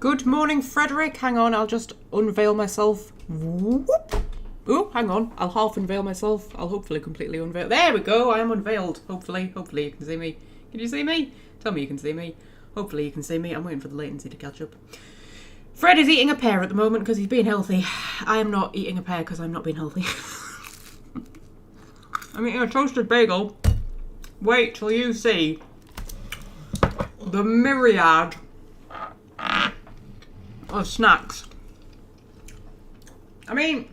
Good morning, Frederick. Hang on, I'll just unveil myself. Whoop. Oh, hang on. I'll half unveil myself. I'll hopefully completely unveil. There we go. I am unveiled. Hopefully you can see me. Can you see me? Tell me you can see me. Hopefully you can see me. I'm waiting for the latency to catch up. Fred is eating a pear at the moment because he's being healthy. I am not eating a pear because I'm not being healthy. I'm eating a toasted bagel. Wait till you see the myriad of snacks. I mean,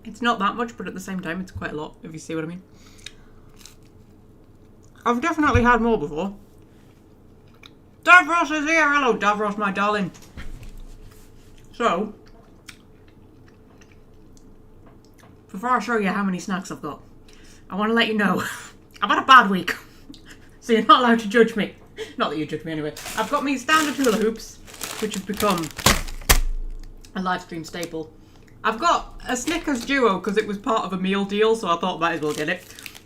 it's not that much, but at the same time, it's quite a lot, if you see what I mean. I've definitely had more before. Davros is here! Hello, Davros, my darling. So, before I show you how many snacks I've got, I want to let you know, I've had a bad week. So you're not allowed to judge me. Not that you judge me anyway. I've got me standard hula hoops, which have become a live stream staple. I've got a Snickers Duo because it was part of a meal deal, so I thought might as well get it.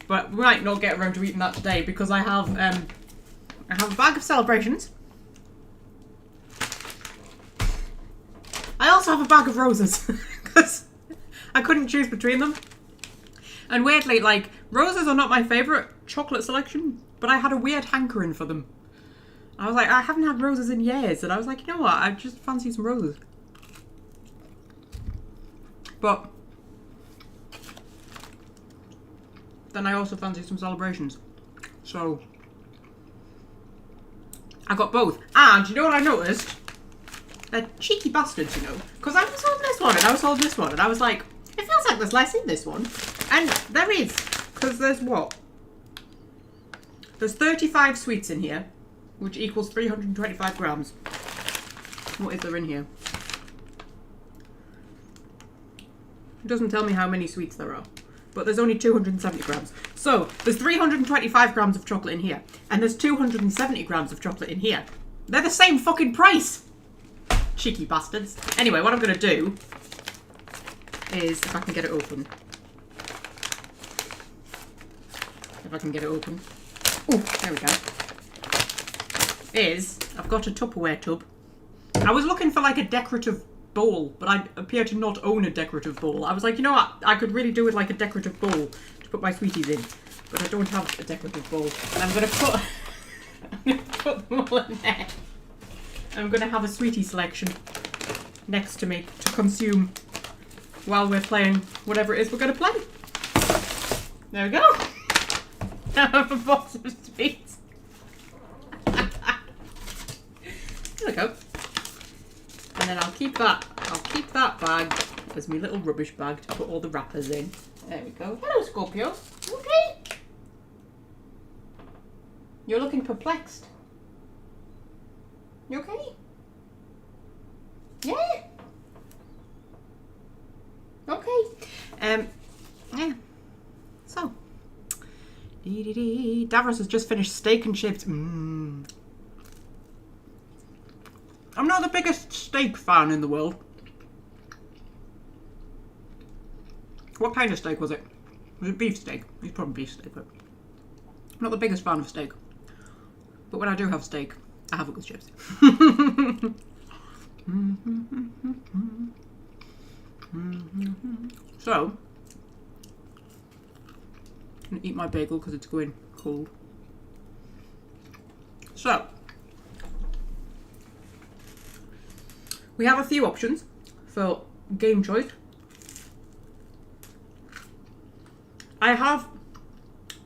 But we might not get around to eating that today because I have a bag of Celebrations. I also have a bag of Roses because I couldn't choose between them. And weirdly, like, Roses are not my favourite chocolate selection, but I had a weird hankering for them. I was like, I haven't had Roses in years, and I was like, you know what, I just fancy some Roses. But then I also fancy some Celebrations. So I got both. And you know what I noticed? They're cheeky bastards, you know. Because I was holding this one and I was holding this one, and I was like, it feels like there's less in this one. And there is. Because there's what? There's 35 sweets in here, which equals 325 grams. What is there in here? It doesn't tell me how many sweets there are, but there's only 270 grams. So there's 325 grams of chocolate in here, and there's 270 grams of chocolate in here. They're the same fucking price. Cheeky bastards. Anyway, what I'm going to do is, if I can get it open. If I can get it open. Oh, there we go. I've got a Tupperware tub. I was looking for like a decorative bowl, but I appear to not own a decorative bowl. I was like, you know what? I could really do with like a decorative bowl to put my sweeties in, but I don't have a decorative bowl. And I'm going to put them all in there. I'm going to have a sweetie selection next to me to consume while we're playing whatever it is we're going to play. There we go. I have a box of sweets. There we go. And then I'll keep that bag as my little rubbish bag to put all the wrappers in. There we go. Hello, Scorpio. Okay. You're looking perplexed. You okay? Yeah. Okay. Yeah. So. Davros has just finished steak and chips. I'm not the biggest steak fan in the world. What kind of steak was it? Was it beef steak? It's probably beef steak, but I'm not the biggest fan of steak. But when I do have steak, I have it with chips. So, I'm going to eat my bagel because it's going cold. So, we have a few options for game choice. I have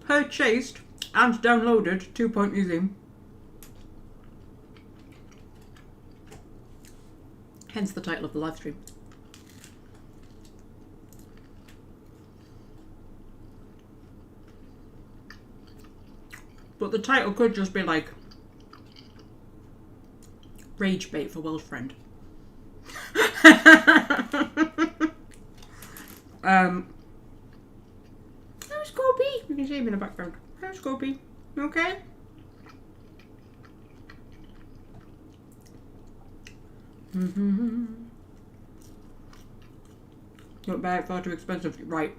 purchased and downloaded 2 Point Museum. Hence the title of the live stream. But the title could just be like Rage Bait for Welsh Friend. How's Scopy? You can see him in the background. How's Scopy? Okay? Not bad, far too expensive. Right.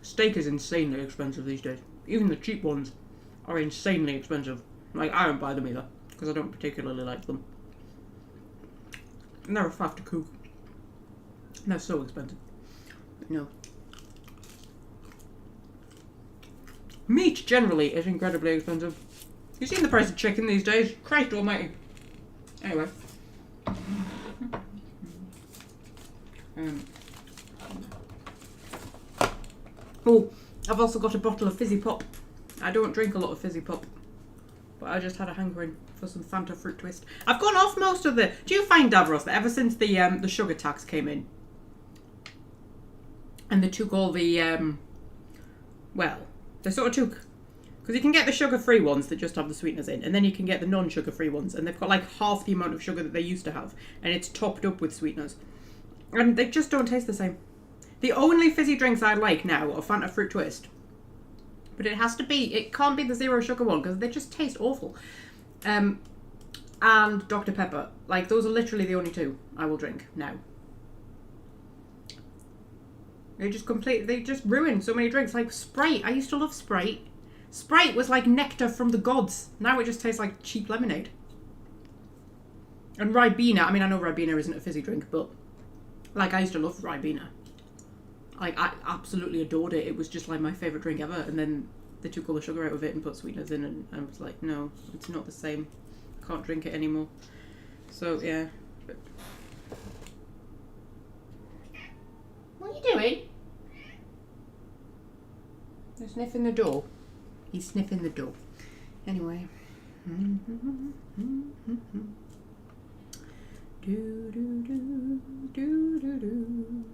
Steak is insanely expensive these days. Even the cheap ones are insanely expensive. Like, I don't buy them either, because I don't particularly like them. And they're a faff to cook. And they're so expensive. But no. Meat generally is incredibly expensive. You've seen the price of chicken these days. Christ almighty. Anyway. Oh, I've also got a bottle of fizzy pop. I don't drink a lot of fizzy pop, but I just had a hankering for some Fanta fruit twist. I've gone off most of the... Do you find, Davros, that ever since the sugar tax came in, and they took all the... well, they sort of took... Because you can get the sugar-free ones that just have the sweeteners in, and then you can get the non-sugar-free ones, and they've got like half the amount of sugar that they used to have, and it's topped up with sweeteners. And they just don't taste the same. The only fizzy drinks I like now are Fanta Fruit Twist. But it has to be, it can't be the zero sugar one, because they just taste awful. And Dr. Pepper. Like, those are literally the only two I will drink now. They just ruin so many drinks. Like Sprite, I used to love Sprite. Sprite was like nectar from the gods. Now it just tastes like cheap lemonade. And Ribena, I mean, I know Ribena isn't a fizzy drink, but like, I used to love Ribena. Like, I absolutely adored it. It was just like my favourite drink ever. And then they took all the sugar out of it and put sweeteners in, and I was like, no, it's not the same. Can't drink it anymore. So, yeah. What are you doing? They're sniffing the door. He's sniffing the door. Anyway. Do do do do do do.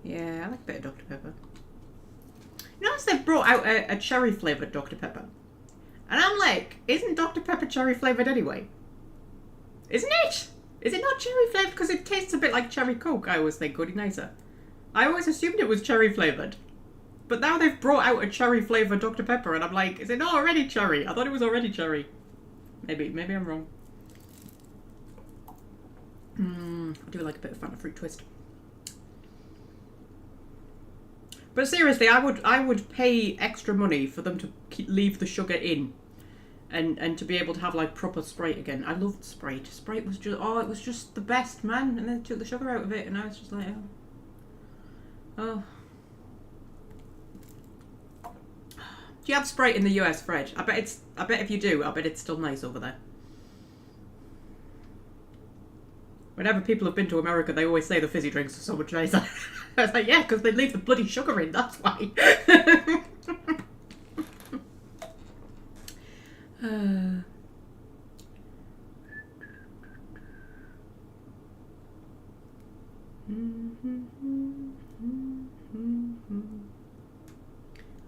Yeah, I like a bit of Dr. Pepper. Notice they've brought out a cherry flavoured Dr. Pepper. And I'm like, isn't Dr. Pepper cherry flavoured anyway? Isn't it? Is it not cherry flavoured? Because it tastes a bit like cherry Coke, I always think, Goody Nicer. I always assumed it was cherry flavoured. But now they've brought out a cherry flavoured Dr. Pepper, and I'm like, is it not already cherry? I thought it was already cherry. Maybe I'm wrong. I do like a bit of Fanta Fruit Twist. But seriously, I would pay extra money for them to leave the sugar in, and to be able to have like proper Sprite again. I loved Sprite. Sprite was just, it was just the best, man. And then they took the sugar out of it, and now it's just like, oh. Do you have Sprite in the US, Fred? I bet if you do, I bet it's still nice over there. Whenever people have been to America, they always say the fizzy drinks are so much nicer. I was like, yeah, because they leave the bloody sugar in, that's why.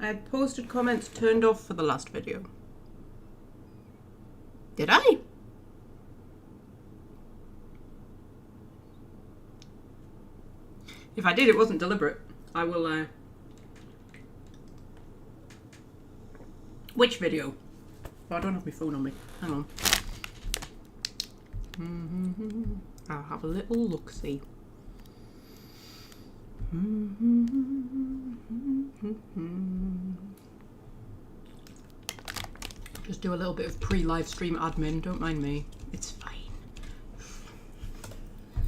I had posted comments turned off for the last video. Did I? If I did, it wasn't deliberate. I will, Which video? Oh, I don't have my phone on me. Hang on. I'll have a little look-see. Just do a little bit of pre-live stream admin, don't mind me. It's fine.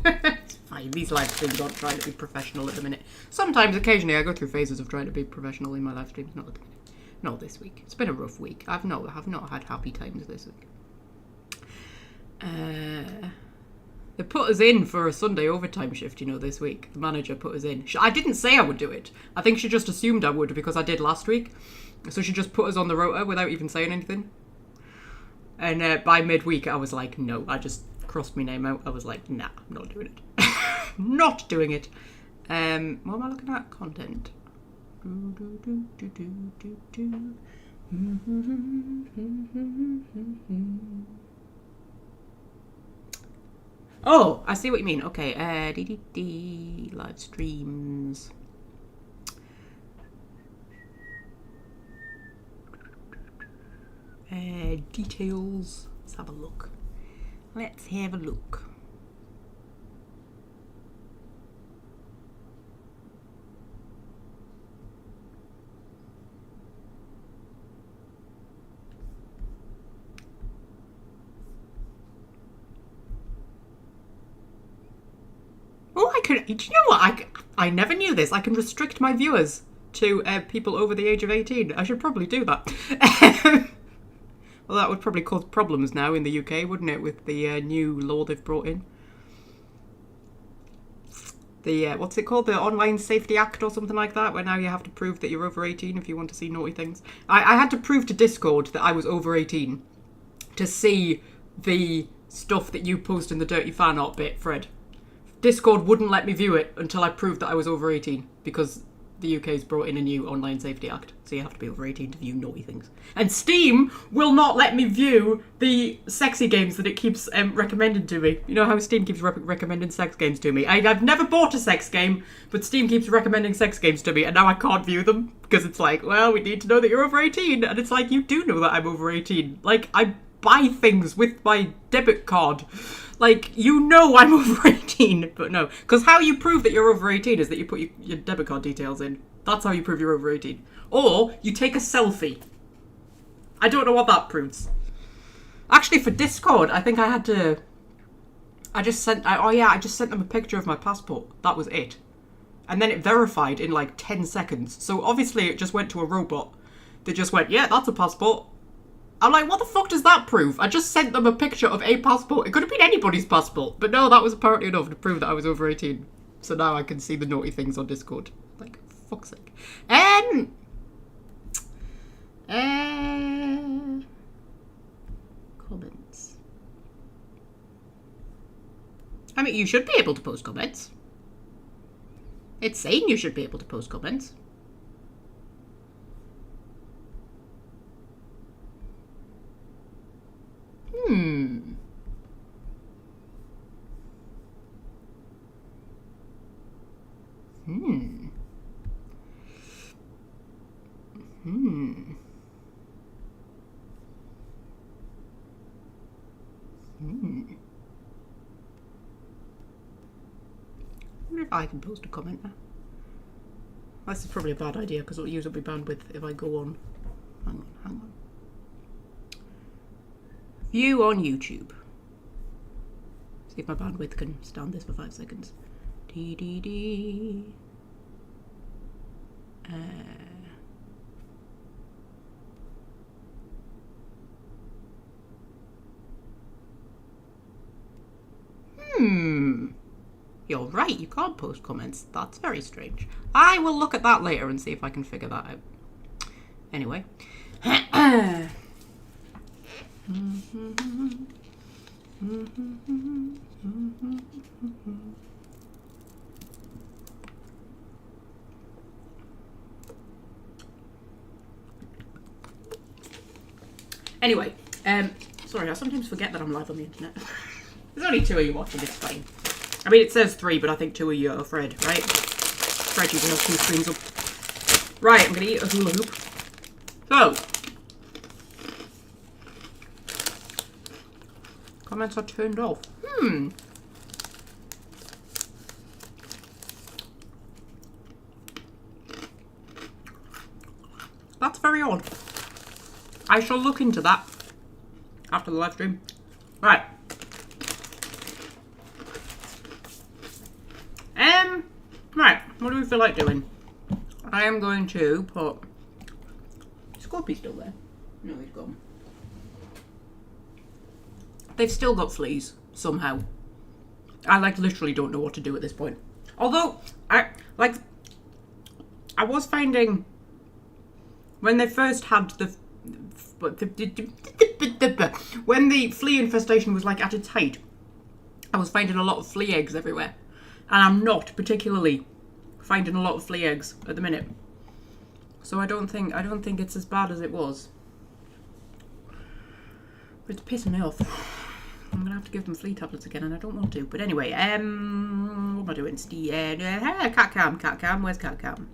It's fine. These live streams aren't trying to be professional at the minute. Sometimes, occasionally, I go through phases of trying to be professional in my live streams. Not at the minute. Not this week. It's been a rough week. I've not had happy times this week. They put us in for a Sunday overtime shift, you know, this week. The manager put us in. I didn't say I would do it. I think she just assumed I would because I did last week. So she just put us on the rota without even saying anything. And by midweek, I was like, no. I just crossed my name out. I was like, nah, I'm not doing it. Not doing it. What am I looking at? Content. Oh, I see what you mean. Okay, live streams. Details. Let's have a look. can... Do you know what? I never knew this. I can restrict my viewers to people over the age of 18. I should probably do that. Well, that would probably cause problems now in the UK, wouldn't it, with the new law they've brought in? The, what's it called? The Online Safety Act or something like that, where now you have to prove that you're over 18 if you want to see naughty things. I had to prove to Discord that I was over 18 to see the stuff that you post in the Dirty Fan Art bit, Fred. Discord wouldn't let me view it until I proved that I was over 18, because the UK's brought in a new Online Safety Act, so you have to be over 18 to view naughty things. And Steam will not let me view the sexy games that it keeps recommending to me. You know how Steam keeps recommending sex games to me? I've never bought a sex game, but Steam keeps recommending sex games to me, and now I can't view them, because it's like, well, we need to know that you're over 18, and it's like, you do know that I'm over 18. Like, I buy things with my debit card. Like, you know I'm over 18, but no. Because how you prove that you're over 18 is that you put your debit card details in. That's how you prove you're over 18. Or, you take a selfie. I don't know what that proves. Actually, for Discord, I think I had to... I just sent them a picture of my passport. That was it. And then it verified in like 10 seconds. So obviously it just went to a robot. They just went, yeah, that's a passport. I'm like, what the fuck does that prove? I just sent them a picture of a passport. It could have been anybody's passport. But no, that was apparently enough to prove that I was over 18. So now I can see the naughty things on Discord. Like, fuck's sake. Comments. I mean, you should be able to post comments. It's saying you should be able to post comments. I wonder if I can post a comment now. This is probably a bad idea because it'll use up my bandwidth if I go on. Hang on. View on YouTube. See if my bandwidth can stand this for 5 seconds. You're right, you can't post comments. That's very strange. I will look at that later and see if I can figure that out. Anyway. Anyway, sorry, I sometimes forget that I'm live on the internet. There's only 2 of you watching, it's fine. I mean, it says 3, but I think 2 of you are Fred, right? Fred, you can have 2 screens up. Right, I'm gonna eat a hula hoop. So. Comments are turned off. That's very odd. I shall look into that after the live stream. Right. Right, what do we feel like doing? I am going to put... Is Scorpy still there? No, he's gone. They've still got fleas, somehow. I, like, literally don't know what to do at this point. Although, I was finding... When they first had when the flea infestation was, like, at its height, I was finding a lot of flea eggs everywhere. And I'm not particularly finding a lot of flea eggs at the minute. So I don't think it's as bad as it was. But it's pissing me off. I'm gonna have to give them flea tablets again, and I don't want to. But anyway, what am I doing? Cat cam. Where's cat cam?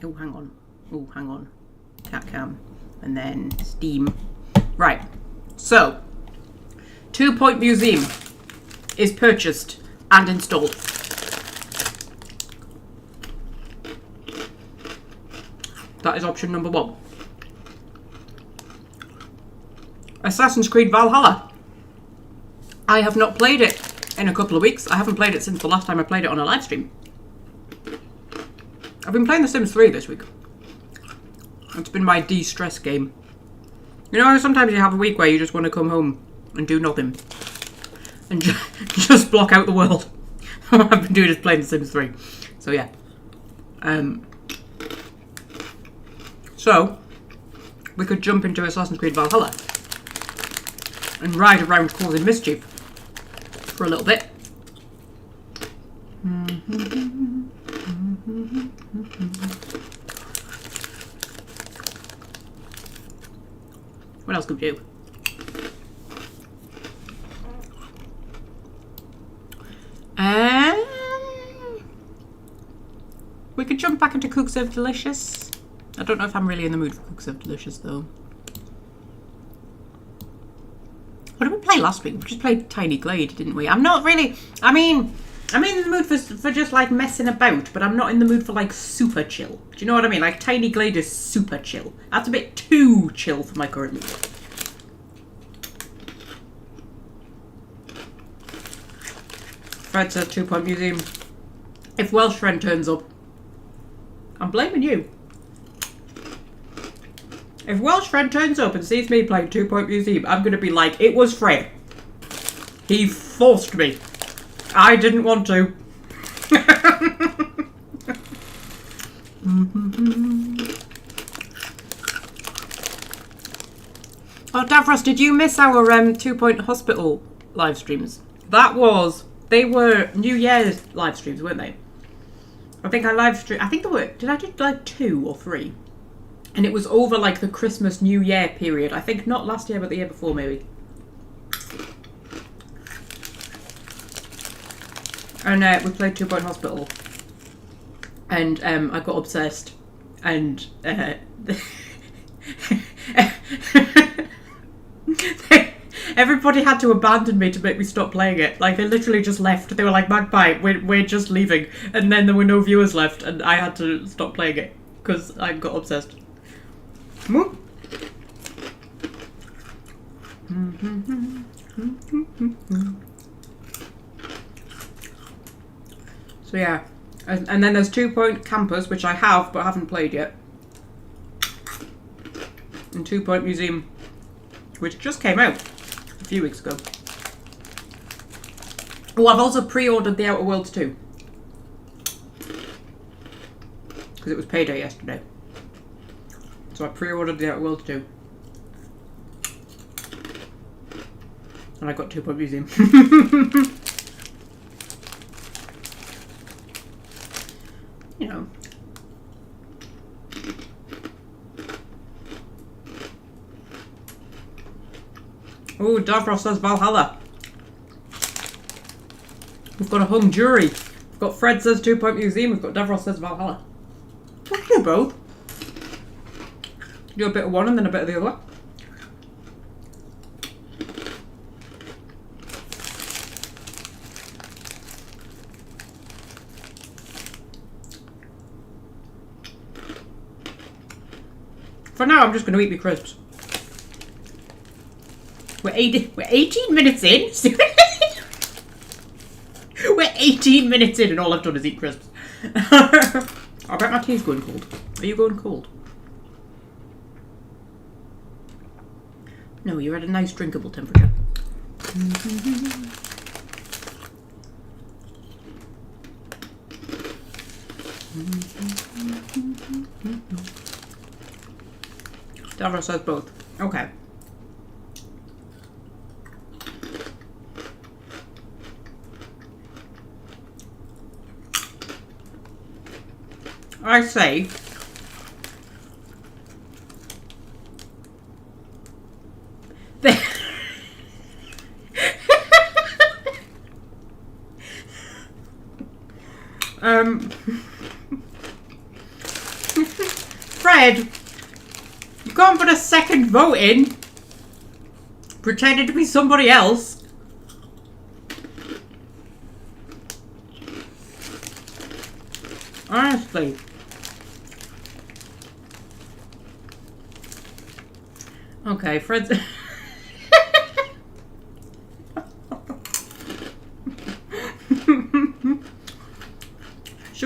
Oh, hang on. Cat cam. And then Steam. Right. So, 2 Point Museum is purchased and installed. That is option number 1. Assassin's Creed Valhalla. I have not played it. in a couple of weeks. I haven't played it since the last time I played it on a live stream. I've been playing The Sims 3 this week. It's been my de-stress game. You know, sometimes you have a week where you just want to come home and do nothing. And just block out the world. What I've been doing is playing The Sims 3. So yeah. So, we could jump into Assassin's Creed Valhalla. And ride around causing mischief. For a little bit. What else could we do? We could jump back into Cook Serve Delicious. I don't know if I'm really in the mood for Cook Serve Delicious though. What did we play last week? We just played Tiny Glade, didn't we? I'm not really... I mean, I'm in the mood for just like messing about, but I'm not in the mood for like super chill. Do you know what I mean? Like Tiny Glade is super chill. That's a bit too chill for my current mood. Fred says 2 Point Museum. If Welsh Friend turns up, I'm blaming you. If Welsh Friend turns up and sees me playing 2 Point Museum, I'm going to be like, it was Fred. He forced me. I didn't want to. Oh, Davros, did you miss our 2 Point Hospital live streams? They were New Year's live streams, weren't they? I think I live streamed, I think there were, did I do like 2 or 3? And it was over like the Christmas New Year period. I think not last year, but the year before maybe. And we played 2 Point Hospital. And I got obsessed. And everybody had to abandon me to make me stop playing it. Like, they literally just left. They were like, Magpie, we're just leaving. And then there were no viewers left, and I had to stop playing it. Because I got obsessed. So yeah. And then there's 2 Point Campus, which I have, but haven't played yet. And 2 Point Museum, which just came out a few weeks ago. Oh, I've also pre-ordered The Outer Worlds 2. Because it was payday yesterday. So I pre-ordered The Outer Worlds 2. And I got 2 Point Museum. You know. Oh, Davros says Valhalla. We've got a hung jury. We've got Fred says 2 Point Museum. We've got Davros says Valhalla. We can do both. Do a bit of one and then a bit of the other. For now, I'm just going to eat my crisps. We're 18 minutes in? We're 18 minutes in and all I've done is eat crisps. I bet my tea's going cold. Are you going cold? No, you're at a nice drinkable temperature. Davros says both. Okay. I say Fred, you can't put a second vote in pretending to be somebody else. Honestly. Okay, Fred's...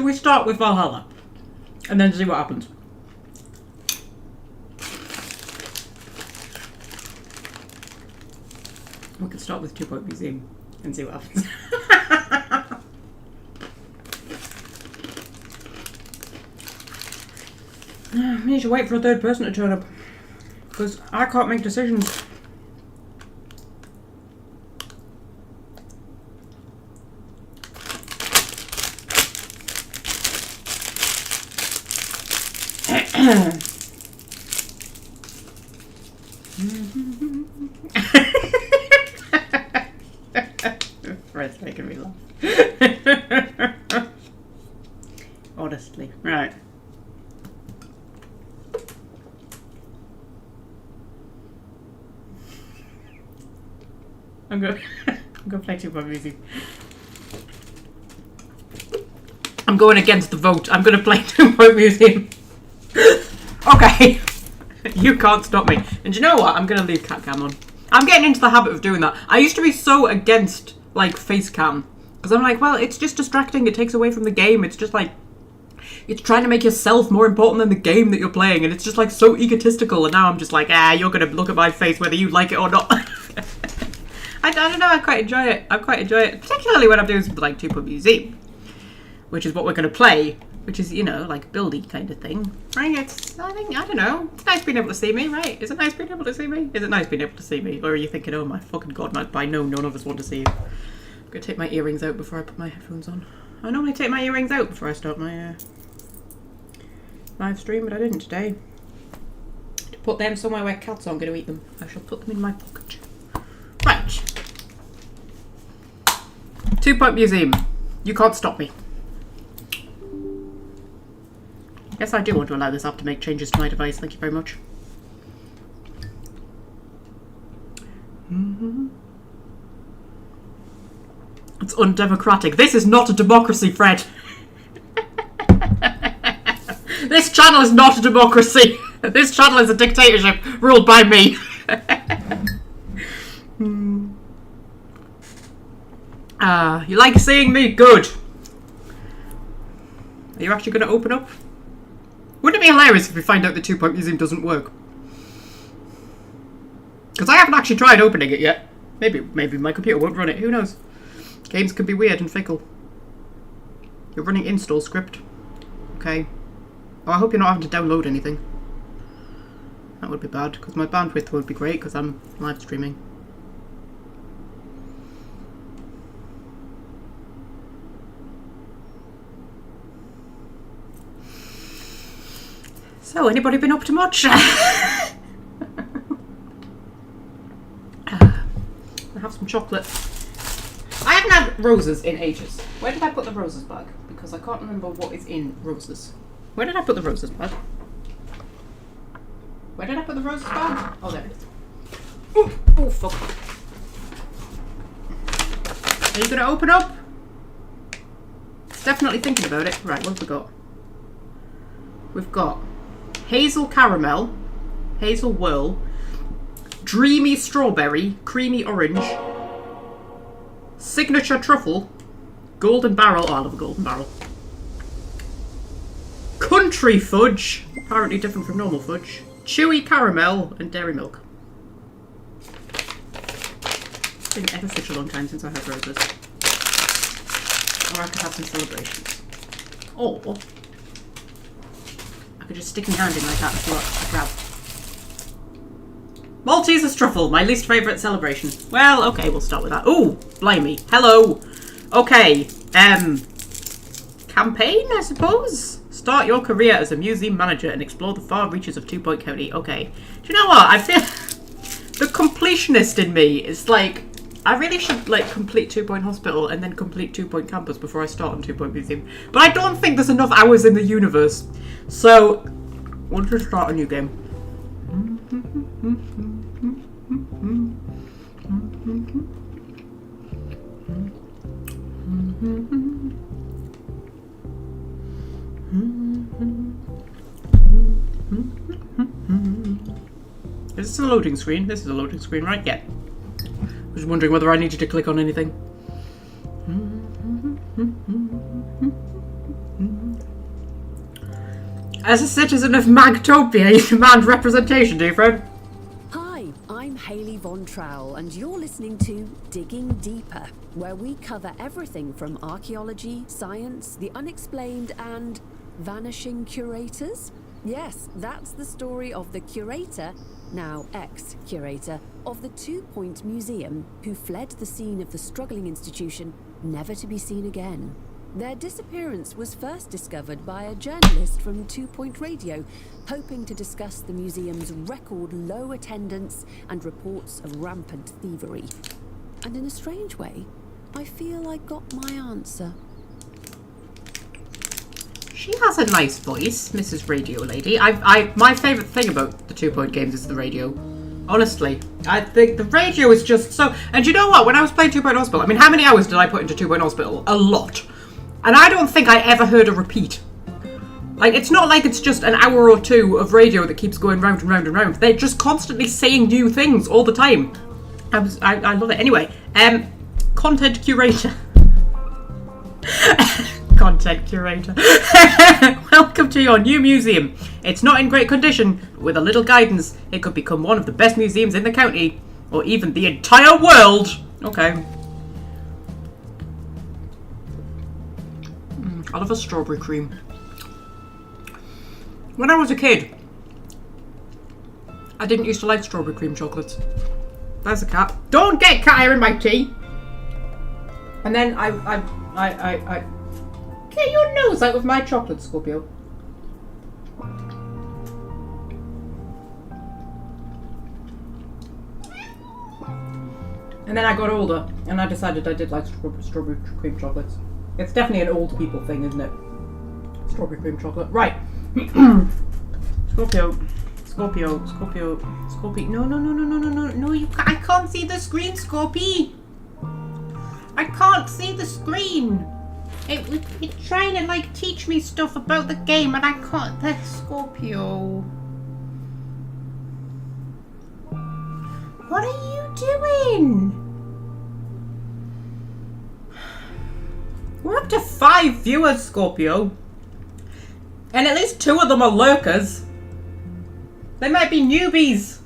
we start with Valhalla? And then see what happens. We can start with 2 Point Museum and see what happens. We need to wait for a third person to turn up. Because I can't make decisions. Fred's making me laugh. Honestly. Right. I'm gonna play 2 Point Museum. I'm going against the vote. I'm gonna play 2 Point Museum. Okay. You can't stop me. And you know what? I'm gonna leave cat cam on. I'm getting into the habit of doing that. I used to be so against, like, face cam. Because I'm like, well, it's just distracting. It takes away from the game. It's just like, it's trying to make yourself more important than the game that you're playing. And it's just, like, so egotistical. And now I'm just like, you're gonna look at my face whether you like it or not. I don't know, I quite enjoy it. Particularly when I'm doing something like 2 Point Museum. Which is what we're going to play. Which is, you know, like buildy kind of thing. Right? I don't know. It's nice being able to see me, right? Is it nice being able to see me? Is it nice being able to see me? Or are you thinking, oh my fucking god, Magpie, no, none of us want to see you. I'm going to take my earrings out before I put my headphones on. I normally take my earrings out before I start my live stream, but I didn't today. To put them somewhere where cats aren't going to eat them. I shall put them in my pocket. Right. 2 Point Museum. You can't stop me. Yes, I do want to allow this app to make changes to my device. Thank you very much. It's undemocratic. This is not a democracy, Fred. This channel is not a democracy. This channel is a dictatorship ruled by me. You like seeing me? Good. Are you actually going to open up? Wouldn't it be hilarious if we find out the 2 Point Museum doesn't work? Because I haven't actually tried opening it yet. Maybe my computer won't run it. Who knows? Games can be weird and fickle. You're running install script. Okay. Oh, I hope you're not having to download anything. That would be bad, because my bandwidth won't be great, because I'm live streaming. So, anybody been up to much? I have some chocolate. I haven't had roses in ages. Where did I put the roses bag? Because I can't remember what is in roses. Where did I put the roses bag? Where did I put the roses bag? Oh, there it is. Oh, fuck. Are you going to open up? It's definitely thinking about it. Right, what have we got? We've got hazel caramel, hazel whirl, dreamy strawberry, creamy orange, signature truffle, golden barrel. Oh, I love a golden barrel. Country fudge, apparently different from normal fudge, chewy caramel, and dairy milk. It's been ever such a long time since I had roses. Or I could have some celebrations. Or I could just stick my hand in like that and see what I grab. Maltesers truffle, my least favourite celebration. Well, okay, we'll start with that. Ooh, blimey. Hello. Okay. Campaign, I suppose? Start your career as a museum manager and explore the far reaches of 2 Point County. Okay. Do you know what? I feel the completionist in me is like, I really should like complete 2 Point Hospital and then complete 2 Point Campus before I start on 2 Point Museum. But I don't think there's enough hours in the universe. So, we'll just start a new game. Is this a loading screen? This is a loading screen, right? Yeah. I was wondering whether I needed to click on anything. As a citizen of Magtopia, you demand representation, dear friend. Hi, I'm Hayley Von Trowell, and you're listening to Digging Deeper, where we cover everything from archaeology, science, the unexplained, and vanishing curators. Yes, that's the story of the curator, now ex-curator, of the 2 Point Museum, who fled the scene of the struggling institution, never to be seen again. Their disappearance was first discovered by a journalist from 2 Point Radio, hoping to discuss the museum's record low attendance and reports of rampant thievery. And in a strange way, I feel I got my answer. She has a nice voice, Mrs. Radio Lady. My favourite thing about the 2 Point games is the radio. Honestly, I think the radio is just so... And you know what? When I was playing 2 Point Hospital, I mean, how many hours did I put into 2 Point Hospital? A lot. And I don't think I ever heard a repeat. Like, it's not like it's just an hour or two of radio that keeps going round and round and round. They're just constantly saying new things all the time. I love it. Anyway, content curator. Content curator. Welcome to your new museum. It's not in great condition, but with a little guidance, it could become one of the best museums in the county, or even the entire world. Okay. I love a strawberry cream. When I was a kid, I didn't used to like strawberry cream chocolates. There's a cat. Don't get cat hair in my tea. And then I get your nose out of my chocolate, Scorpio. And then I got older, and I decided I did like strawberry cream chocolates. It's definitely an old people thing, isn't it? Strawberry cream chocolate. Right. Scorpio. No, I can't see the screen, Scorpy. I can't see the screen. It's trying to, like, teach me stuff about the game, and I can't. That's Scorpio. What are you doing? We're up to 5 viewers, Scorpio. And at least 2 of them are lurkers. They might be newbies.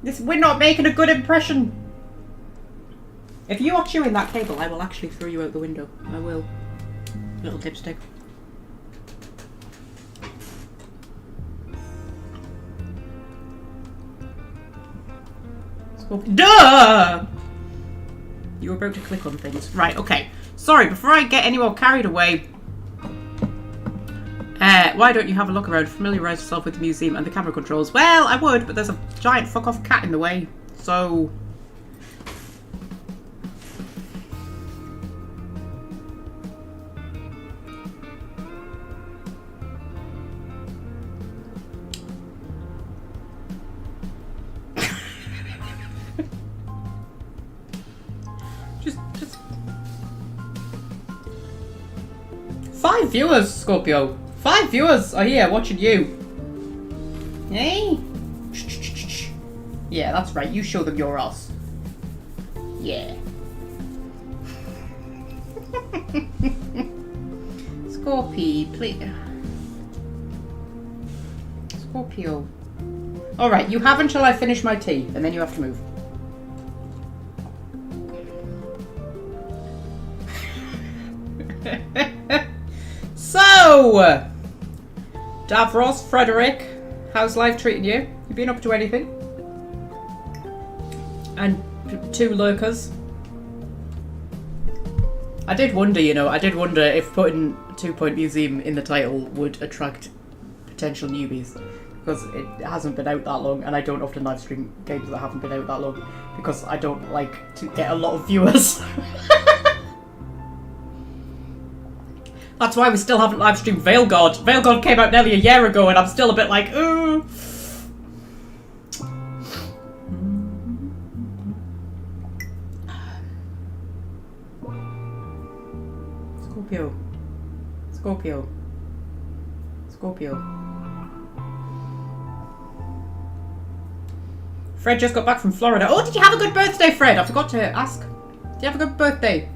We're not making a good impression. If you are chewing that cable, I will actually throw you out the window. I will. Little dipstick. Scorpio. Duh! You were about to click on things. Right, okay. Sorry, before I get any more carried away, why don't you have a look around, familiarise yourself with the museum and the camera controls? Well, I would, but there's a giant fuck-off cat in the way, so... just 5 viewers, Scorpio. 5 viewers are here watching you. Hey? Yeah, that's right. You show them your ass. Yeah. Scorpio, please. Scorpio. Alright, you have until I finish my tea, and then you have to move. So, Davros, Frederick, how's life treating you? You been up to anything? And 2 lurkers. I did wonder, if putting 2 Point Museum in the title would attract potential newbies. Because it hasn't been out that long, and I don't often live stream games that haven't been out that long, because I don't like to get a lot of viewers. That's why we still haven't live streamed Veilguard. Veilguard came out nearly a year ago, and I'm still a bit like, ooh. Scorpio. Scorpio. Scorpio. Fred just got back from Florida. Oh, did you have a good birthday, Fred? I forgot to ask. Did you have a good birthday?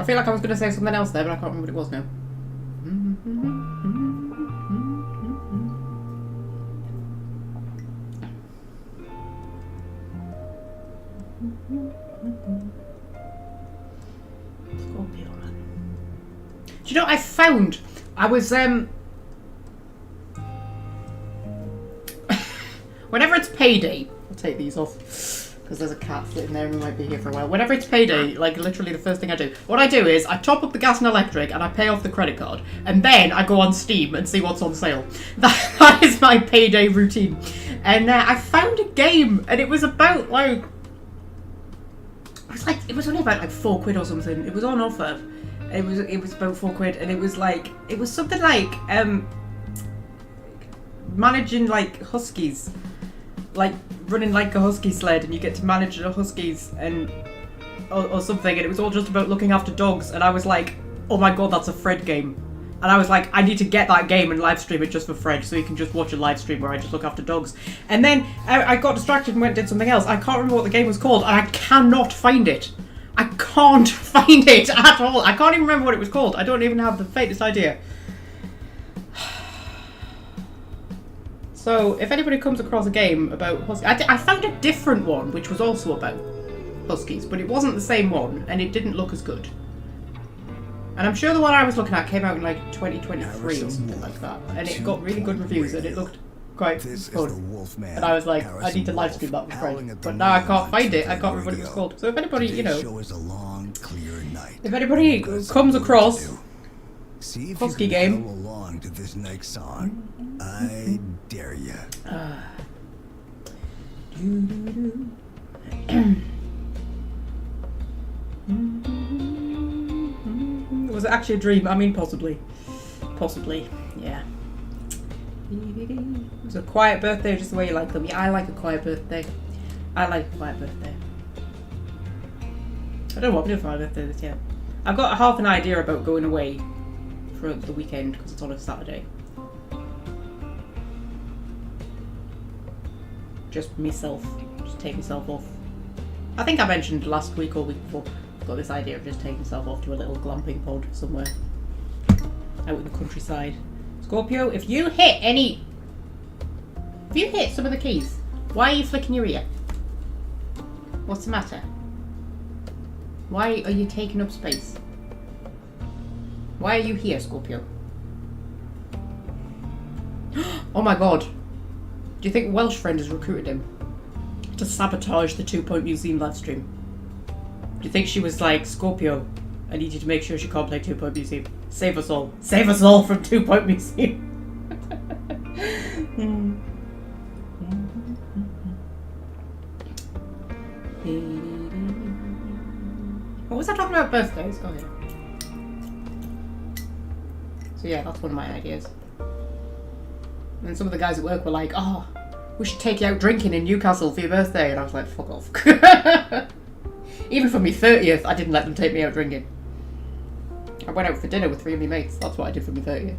I feel like I was going to say something else there, but I can't remember what it was now. Scorpio. Do you know what I found? I was whenever it's payday, I'll take these off because there's a cat sitting there and we might be here for a while. Whenever it's payday, like literally the first thing I do, what I do is I top up the gas and electric and I pay off the credit card, and then I go on Steam and see what's on sale. That is my payday routine. And I found a game, and it was about like it was only about like £4 or something. It was on offer. It was about £4, and it was something like managing like huskies, like running like a husky sled, and you get to manage the huskies and or something, and it was all just about looking after dogs. And I was like, oh my god, that's a Fred game. And I was like, I need to get that game and live stream it just for Fred, so he can just watch a live stream where I just look after dogs. And then I got distracted and went and did something else. I can't remember what the game was called, and I cannot find it. I can't find it at all. I can't even remember what it was called. I don't even have the faintest idea. So, if anybody comes across a game about huskies... I found a different one, which was also about huskies, but it wasn't the same one, and it didn't look as good. And I'm sure the one I was looking at came out in like 2023 or something like that, and it got really good reviews, and it looked quite fun. And I was like, I need to live stream that with Fred. But now I can't find it. I can't remember what it was called. So if anybody, you know, if anybody comes across husky game, along to this next song, I dare you. Was it actually a dream? I mean, possibly. Possibly, yeah. It was a quiet birthday, just the way you like them. Yeah, I like a quiet birthday. I like a quiet birthday. I don't know what I'm doing for my birthday this year. I've got half an idea about going away for the weekend because it's on a Saturday. Just myself. Just take myself off. I think I mentioned last week or week before. I've got this idea of just taking myself off to a little glamping pod somewhere out in the countryside. Scorpio, if you hit some of the keys, why are you flicking your ear? What's the matter? Why are you taking up space? Why are you here, Scorpio? Oh my god. Do you think Welsh Friend has recruited him to sabotage the 2 Point Museum live stream? Do you think she was like, Scorpio, I need you to make sure she can't play 2 Point Museum. Save us all. Save us all from 2 Point Museum. What was I talking about? Birthdays? Oh yeah. So yeah, that's one of my ideas. And some of the guys at work were like, oh, we should take you out drinking in Newcastle for your birthday. And I was like, fuck off. Even for my 30th, I didn't let them take me out drinking. I went out for dinner with 3 of my mates. That's what I did for my 30th.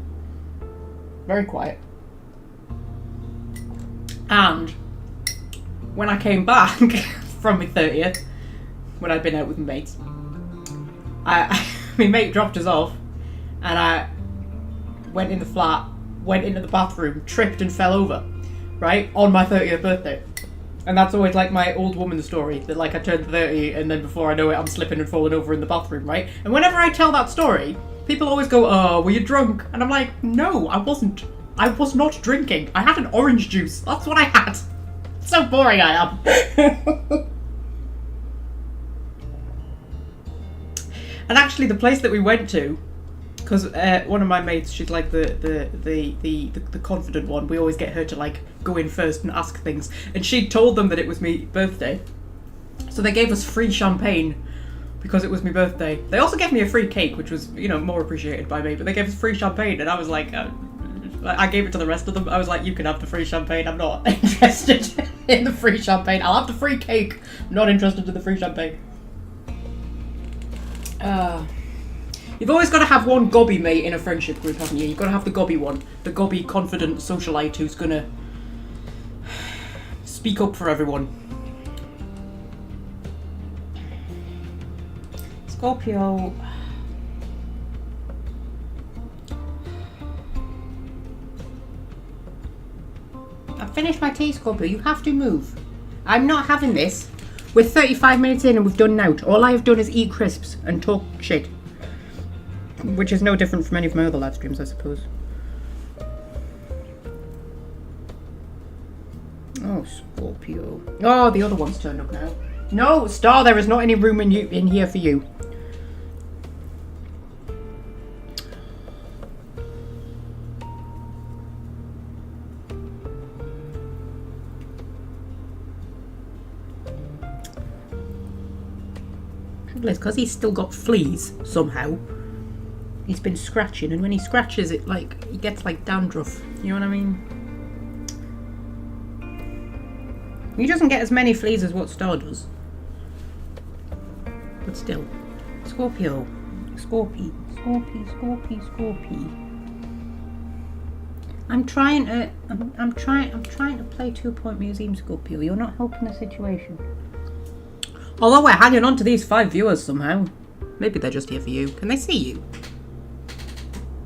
Very quiet. And when I came back from my 30th, when I'd been out with my mates, my mate dropped us off, and I went in the flat, went into the bathroom, tripped and fell over, right, on my 30th birthday. And that's always like my old woman story, that like I turned 30 and then before I know it I'm slipping and falling over in the bathroom, right? And whenever I tell that story, people always go, oh, were you drunk? And I'm like, no, I wasn't. I was not drinking. I had an orange juice. That's what I had. So boring I am. And actually the place that we went to, because one of my mates, she's like the confident one. We always get her to like go in first and ask things. And she told them that it was my birthday, so they gave us free champagne because it was my birthday. They also gave me a free cake, which was, you know, more appreciated by me. But they gave us free champagne, and I was like, I gave it to the rest of them. I was like, you can have the free champagne. I'm not interested in the free champagne. I'll have the free cake. I'm not interested in the free champagne. You've always got to have one gobby mate in a friendship group, haven't you? You've got to have the gobby one. The gobby, confident socialite who's going to speak up for everyone. Scorpio, finished my tea, Scorpio. You have to move. I'm not having this. We're 35 minutes in and we've done nout. All I have done is eat crisps and talk shit. Which is no different from any of my other live streams, I suppose. Oh, Scorpio. Oh, the other one's turned up now. No, Star, there is not any room in here for you. Because he's still got fleas somehow. He's been scratching, and when he scratches it, like, he gets like dandruff. You know what I mean? He doesn't get as many fleas as what Star does. But still. Scorpio. Scorpy. I'm trying to play 2 Point Museum, Scorpio. You're not helping the situation. Although we're hanging on to these 5 viewers somehow. Maybe they're just here for you. Can they see you?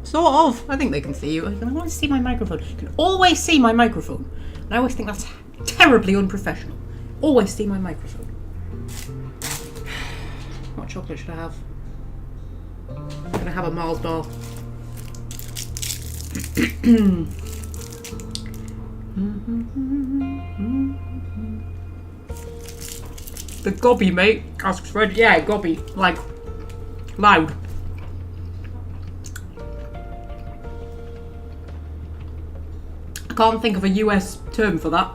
Sort of. I think they can see you. I can always see my microphone. I can always see my microphone. And I always think that's terribly unprofessional. Always see my microphone. What chocolate should I have? I'm gonna have a Mars bar. The gobby, mate, asks Fred. Yeah, gobby. Like, loud. I can't think of a US term for that.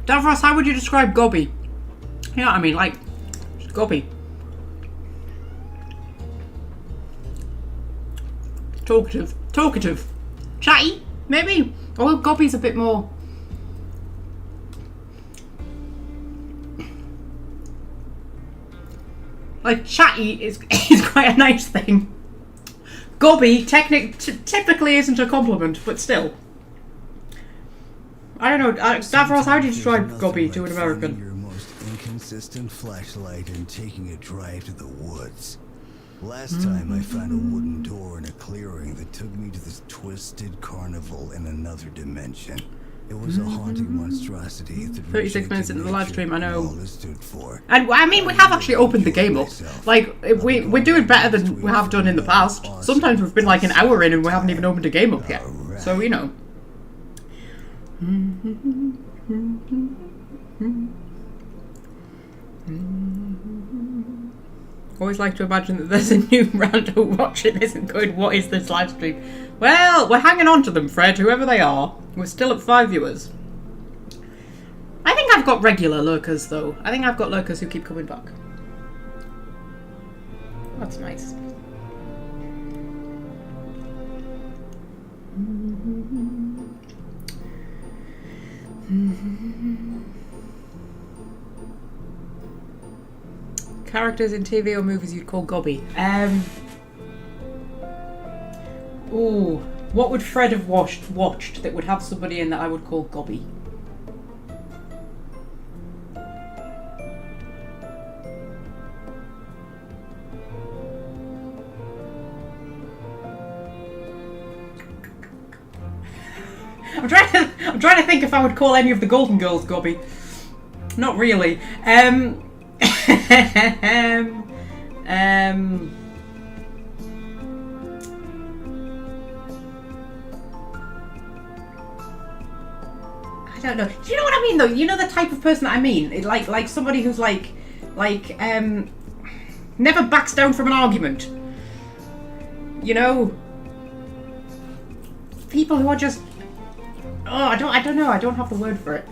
Davros, how would you describe gobby? You know what I mean? Like, just gobby. Talkative. Chatty, maybe? Although gobby's a bit more... Like, chatty is quite a nice thing. Gobby typically isn't a compliment, but still. I don't know. Davros, how do you describe gobby to an American? Your most inconsistent flashlight and taking a drive to the woods. Last time I found a wooden door in a clearing that took me to this twisted carnival in another dimension. It was a haunting monstrosity. 36 minutes into the live stream, I know. Stood for. And I mean, we have actually opened the game up. Like, we're doing better than we have done in the past. Sometimes we've been like an hour in and we haven't even opened a game up yet. Right. So, you know. Always like to imagine that there's a new rando watching this and going, what is this live stream? Well, we're hanging on to them, Fred, whoever they are. We're still at 5 viewers. I think I've got regular lurkers, though. I think I've got lurkers who keep coming back. That's nice. Characters in TV or movies you'd call gobby. Ooh, what would Fred have watched that would have somebody in that I would call gobby? I'm trying to think if I would call any of the Golden Girls gobby. Not really. I don't know. Do you know what I mean, though? You know the type of person that I mean? Like somebody who's never backs down from an argument. You know? People who are just... Oh, I don't know. I don't have the word for it.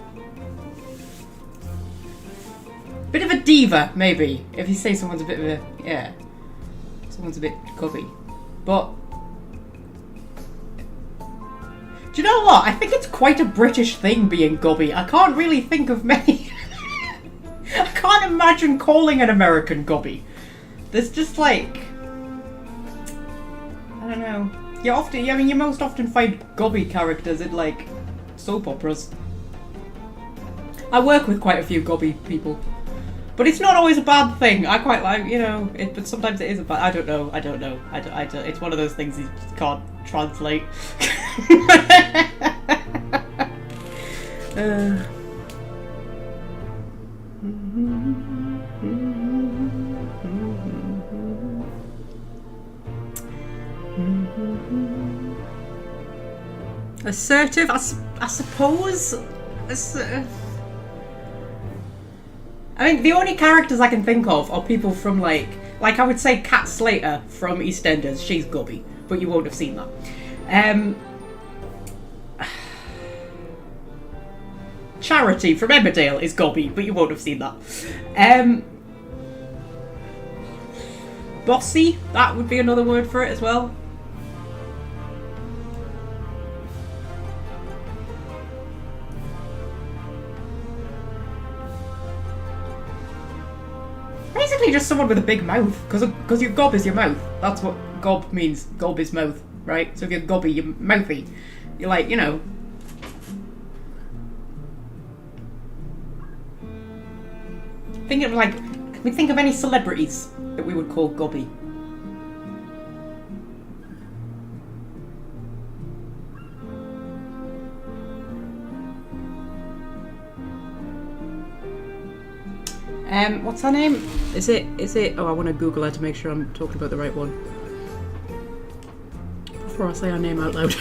Bit of a diva, maybe. If you say someone's a bit of a... Yeah. Someone's a bit gobby. But... Do you know what? I think it's quite a British thing being gobby. I can't really think of many... I can't imagine calling an American gobby. There's just like... I don't know. You most often find gobby characters in like soap operas. I work with quite a few gobby people. But it's not always a bad thing. I quite like, you know, but sometimes it is a bad. I don't know. It's one of those things you just can't translate. Assertive, I suppose. I mean, the only characters I can think of are people from like I would say Kat Slater from EastEnders. She's gobby, but you won't have seen that. Charity from Emmerdale is gobby, but you won't have seen that. Bossy, that would be another word for it as well. Basically just someone with a big mouth, because your gob is your mouth. That's what gob means. Gob is mouth, right? So if you're gobby, you're mouthy. You're like, you know. Think of like, can we think of any celebrities that we would call gobby? What's her name? Is it, oh, I want to Google her to make sure I'm talking about the right one. Before I say her name out loud.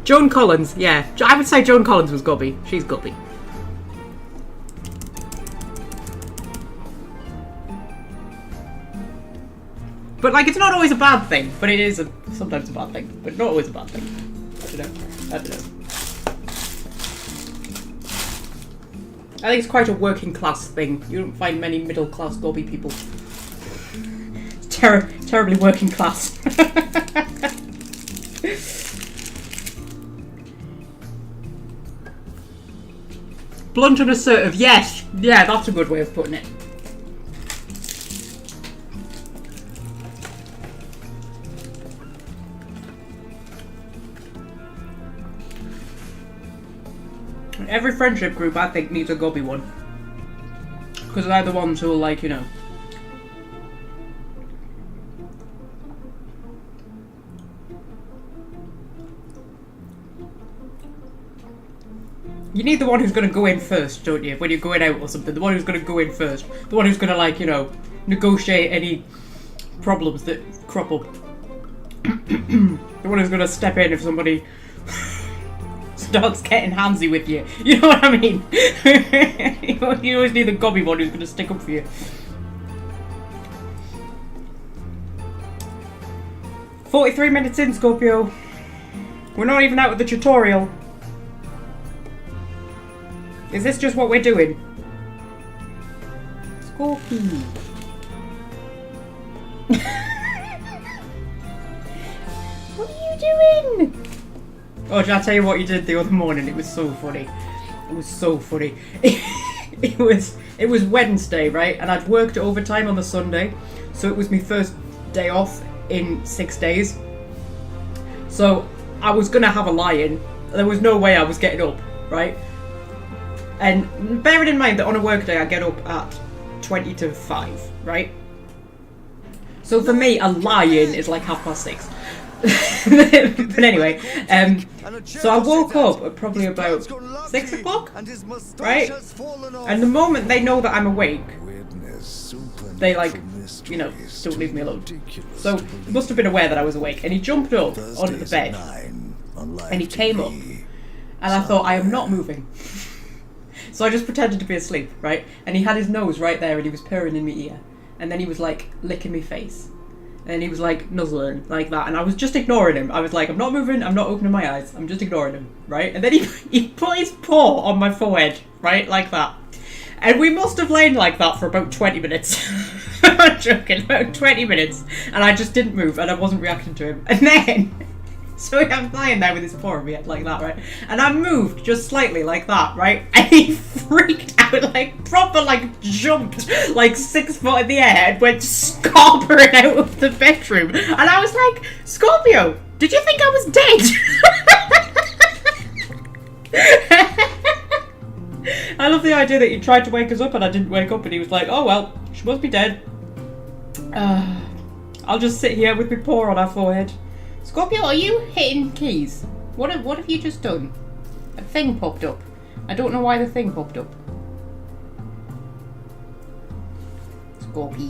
Joan Collins, yeah. I would say Joan Collins was gobby. She's gobby. But like, it's not always a bad thing, but it is sometimes a bad thing, but not always a bad thing. I don't know. I think it's quite a working class thing. You don't find many middle class gobby people. Terribly working class. Blunt and assertive, yes. Yeah, that's a good way of putting it. Every friendship group, I think, needs a gobby one. Because they're the ones who are like, you know. You need the one who's going to go in first, don't you? When you're going out or something. The one who's going to go in first. The one who's going to, like, you know, negotiate any problems that crop up. The one who's going to step in if somebody starts getting handsy with you. You know what I mean? You always need the gobby one who's going to stick up for you. "43 minutes in, Scorpio. We're not even out of the tutorial. Is this just what we're doing? Scorpio. What are you doing? Oh, did I tell you what you did the other morning? It was so funny. It was so funny. It was Wednesday, right? And I'd worked overtime on the Sunday. So it was my first day off in 6 days. So I was going to have a lie-in. There was no way I was getting up, right? And bearing in mind that on a work day I get up at 20 to 5, right? So for me, a lie-in is like 6:30. But anyway, so I woke up at probably about 6 o'clock, right? And the moment they know that I'm awake, they like, you know, don't leave me alone. So he must have been aware that I was awake, and he jumped up onto the bed, and he came up, and I thought, I am not moving. So I just pretended to be asleep, right? And he had his nose right there, and he was purring in my ear, and then he was like licking my face. And he was like nuzzling like that, and I was just ignoring him. I was like, I'm not moving, I'm not opening my eyes, I'm just ignoring him, right? And then he put his paw on my forehead, right, like that. And we must have lain like that for about 20 minutes. I'm not joking, about 20 minutes. And I just didn't move, and I wasn't reacting to him. And then, so I'm lying there with his paw on my head like that, right? And I moved just slightly like that, right? And he freaked out, like proper, like jumped like 6 foot in the air and went scarpering out of the bedroom. And I was like, Scorpio, did you think I was dead? I love the idea that he tried to wake us up and I didn't wake up, and he was like, oh well, she must be dead. I'll just sit here with my paw on her forehead. Scorpio, are you hitting keys? What have you just done? A thing popped up. I don't know why the thing popped up. Scorpio.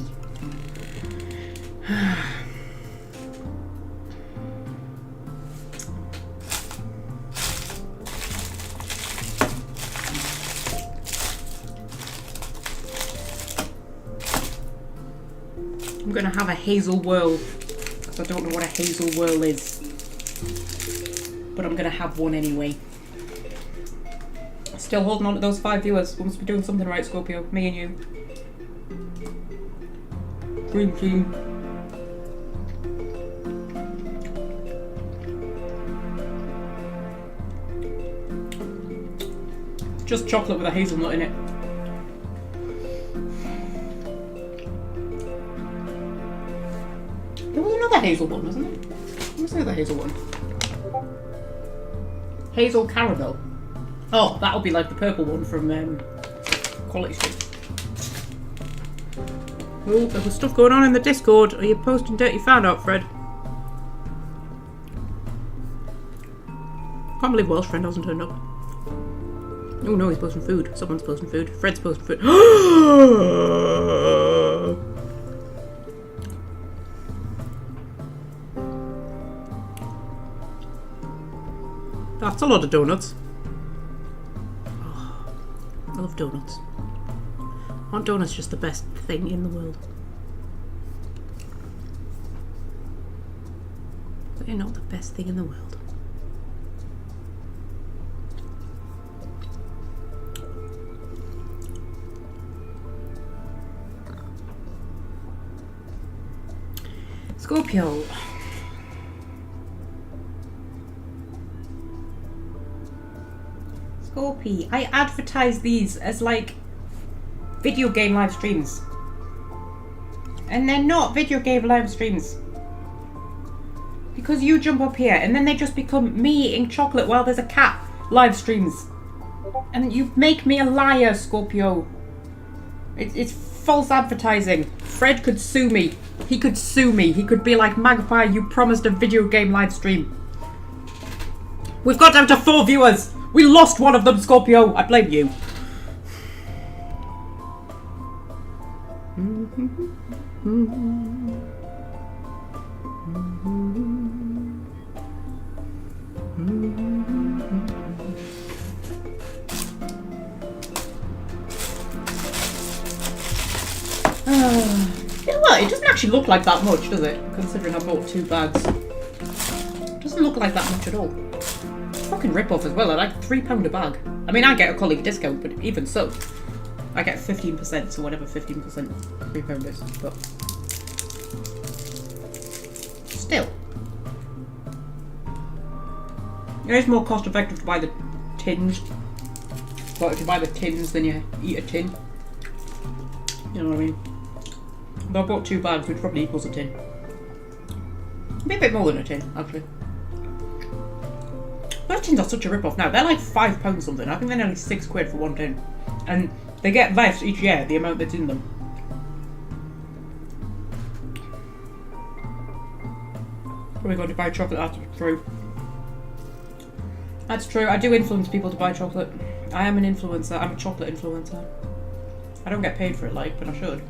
I'm gonna have a hazel whirl, because I don't know what a hazel whirl is. But I'm gonna have one anyway. Still holding on to those 5 viewers. We must be doing something right, Scorpio. Me and you. Dream team. Just chocolate with a hazelnut in it. There was another hazel one, wasn't there? What was the other hazel one? Hazel caramel. Oh, that'll be like the purple one from Quality Street. Oh, there was stuff going on in the Discord. Are you posting dirty found out, Fred? Can't believe Welsh Friend hasn't turned up. Oh no, he's posting food. Someone's posting food. Fred's posting food. That's a lot of donuts. Oh, I love donuts. Aren't donuts just the best thing in the world? They're not the best thing in the world. Scorpio. Scorpio. I advertise these as like video game live streams. And they're not video game live streams. Because you jump up here and then they just become me eating chocolate while there's a cat live streams. And you make me a liar, Scorpio. It's false advertising. Fred could sue me. He could sue me. He could be like, Magpie, you promised a video game live stream. We've got down to 4 viewers. We lost one of them, Scorpio. I blame you. You know what? It doesn't actually look like that much, does it? Considering I bought 2 bags. It doesn't look like that much at all. Fucking rip-off as well. I like £3 a bag. I mean, I get a colleague discount, but even so, I get 15%, so whatever 15% £3 is. But still, it is more cost-effective to buy the tins. But if you buy the tins, then you eat a tin. You know what I mean? But I bought 2 bags, which probably equals a tin. Maybe a bit more than a tin, actually. Those tins are such a rip-off now. They're like £5 something. I think they're nearly £6 for 1 tin. And they get less each year, the amount that's in them. Probably going to buy chocolate, that's true. That's true. I do influence people to buy chocolate. I am an influencer. I'm a chocolate influencer. I don't get paid for it, like, but I should.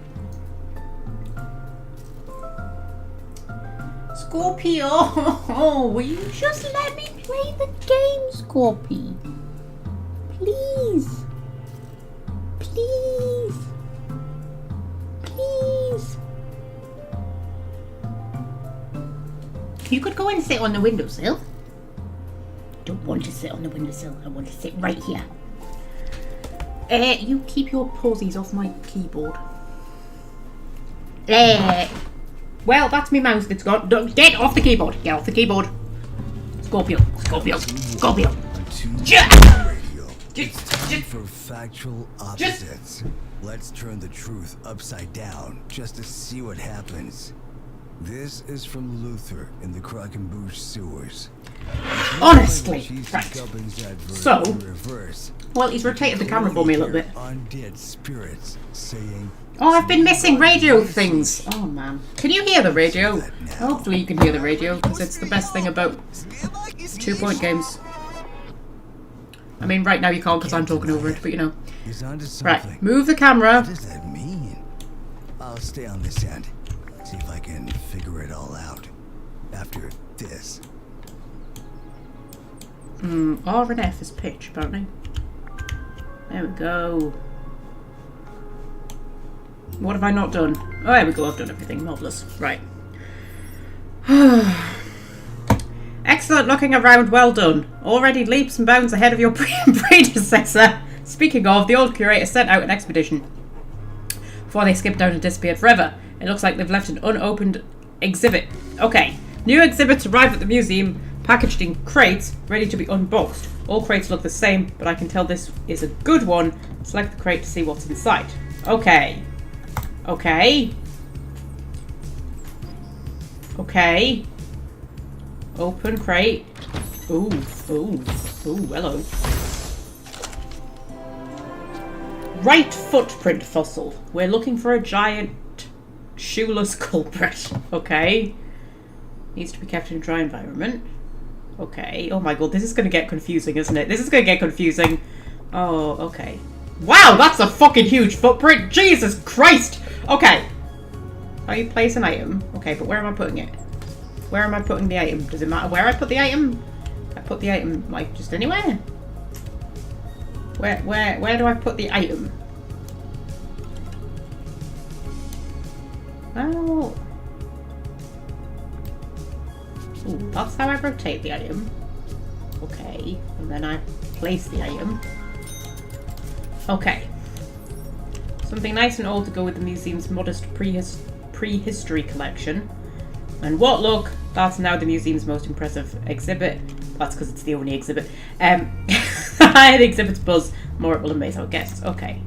Scorpio, will you just let me play the game, Scorpio? Please. Please. Please. You could go and sit on the windowsill. Don't want to sit on the windowsill. I want to sit right here. You keep your pawsies off my keyboard. Well, that's me mouse that's gone. Get off the keyboard. Get off the keyboard. Scorpio. Scorpio. Scorpio. For factual opposites. Let's turn the truth upside down just to see what happens. This is from Luther in the Krakenbush sewers. Honestly. She's Right. Gubbins advert So- in reverse. Well, he's rotated the camera for me a little bit. Undead spirits saying, Oh, I've been missing radio things. Oh, man. Can you hear the radio? Hopefully you can hear the radio, because it's the best thing about 2-point games. I mean, right now you can't because I'm talking over it, but you know. he's onto something. Right, move the camera. What does that mean? I'll stay on this end. See if I can figure it all out. After this. R and F is pitch, apparently. There we go. What have I not done? Oh, there we go, I've done everything. Marvellous. Right. Excellent looking around, well done. Already leaps and bounds ahead of your predecessor. Speaking of, the old curator sent out an expedition before they skipped down and disappeared forever. It looks like they've left an unopened exhibit. Okay. New exhibits arrived at the museum, packaged in crates, ready to be unboxed. All crates look the same, but I can tell this is a good one. Select the crate to see what's inside. Okay. Okay. Okay. Open crate. Ooh, ooh, ooh, hello. Right footprint fossil. We're looking for a giant shoeless culprit. Okay. Needs to be kept in a dry environment. Okay. Oh my god, this is going to get confusing, isn't it? This is going to get confusing. Oh, okay. Wow, that's a fucking huge footprint. Jesus Christ. Okay. How you place an item? Okay, but where am I putting it? Where am I putting the item? Does it matter where I put the item? I put the item, like, just anywhere? Where do I put the item? Oh. Ooh, that's how I rotate the item. Okay, and then I place the item. Okay. Something nice and old to go with the museum's modest prehistory collection. And what look, that's now the museum's most impressive exhibit. That's because it's the only exhibit. The higher the exhibit's buzz, the more it will amaze our guests. Okay.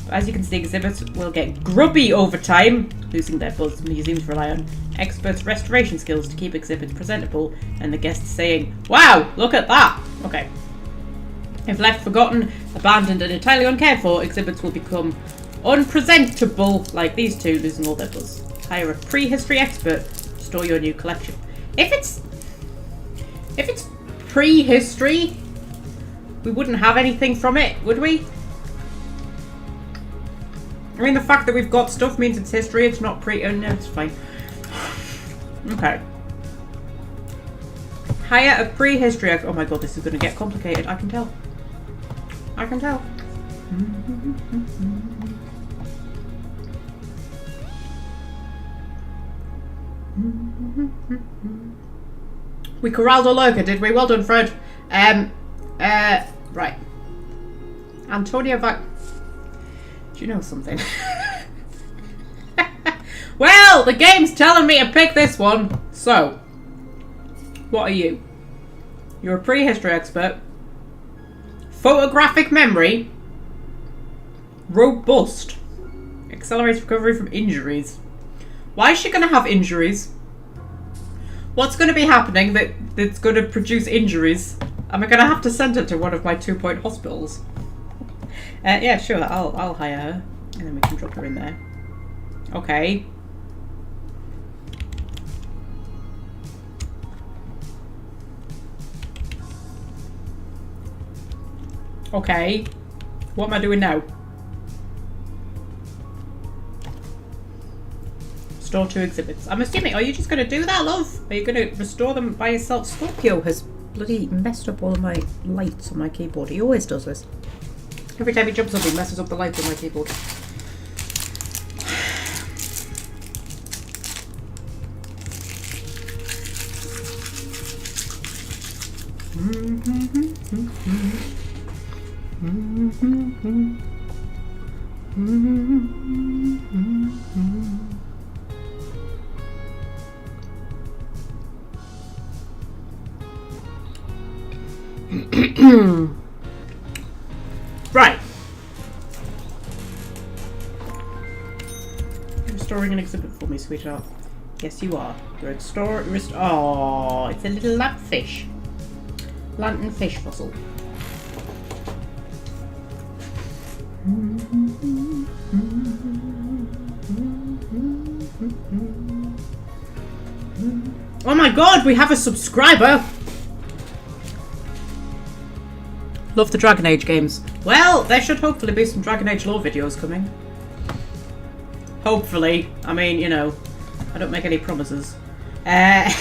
But as you can see, exhibits will get grubby over time, losing their buzz. Museums rely on experts' restoration skills to keep exhibits presentable, and the guests saying, "Wow, look at that!" Okay. If left forgotten, abandoned, and entirely uncared for, exhibits will become unpresentable, like these two, losing all their buzz. Hire a prehistory expert to store your new collection. If it's prehistory, we wouldn't have anything from it, would we? I mean, the fact that we've got stuff means it's history, it's not oh, no, it's fine. Okay. Hire a prehistory expert. Oh my god, this is going to get complicated, I can tell. I can tell. We corralled a lurker, did we? Well done, Fred. Right. Antonia Do you know something? Well, the game's telling me to pick this one. So, what are you? You're a prehistory expert. Photographic memory. Robust. Accelerates recovery from injuries. Why is she going to have injuries? What's going to be happening that's going to produce injuries? Am I going to have to send her to one of my 2-point hospitals? Yeah, sure, I'll hire her. And then we can drop her in there. Okay. Okay. What am I doing now? Restore 2 exhibits. I'm assuming, are you just going to do that, love? Are you going to restore them by yourself? Scorpio has bloody messed up all of my lights on my keyboard. He always does this. Every time he jumps up, he messes up the lights on my keyboard. Right. You're restoring an exhibit for me, sweetheart. Yes, you are. You're oh, it's a little lapfish. Lantern fish fossil. Oh my god, we have a subscriber! Love the Dragon Age games. Well, there should hopefully be some Dragon Age lore videos coming. Hopefully. I mean, you know, I don't make any promises. That's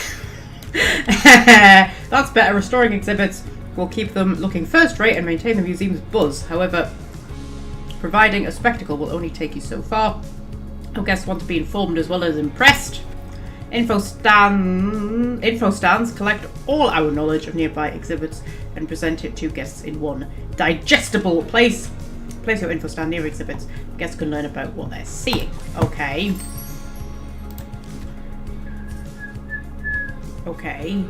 better. Restoring exhibits will keep them looking first rate and maintain the museum's buzz. However, providing a spectacle will only take you so far. Our guests want to be informed as well as impressed. Info stands collect all our knowledge of nearby exhibits and present it to guests in one digestible place. Place your info stand near exhibits. Guests can learn about what they're seeing. Okay. Okay.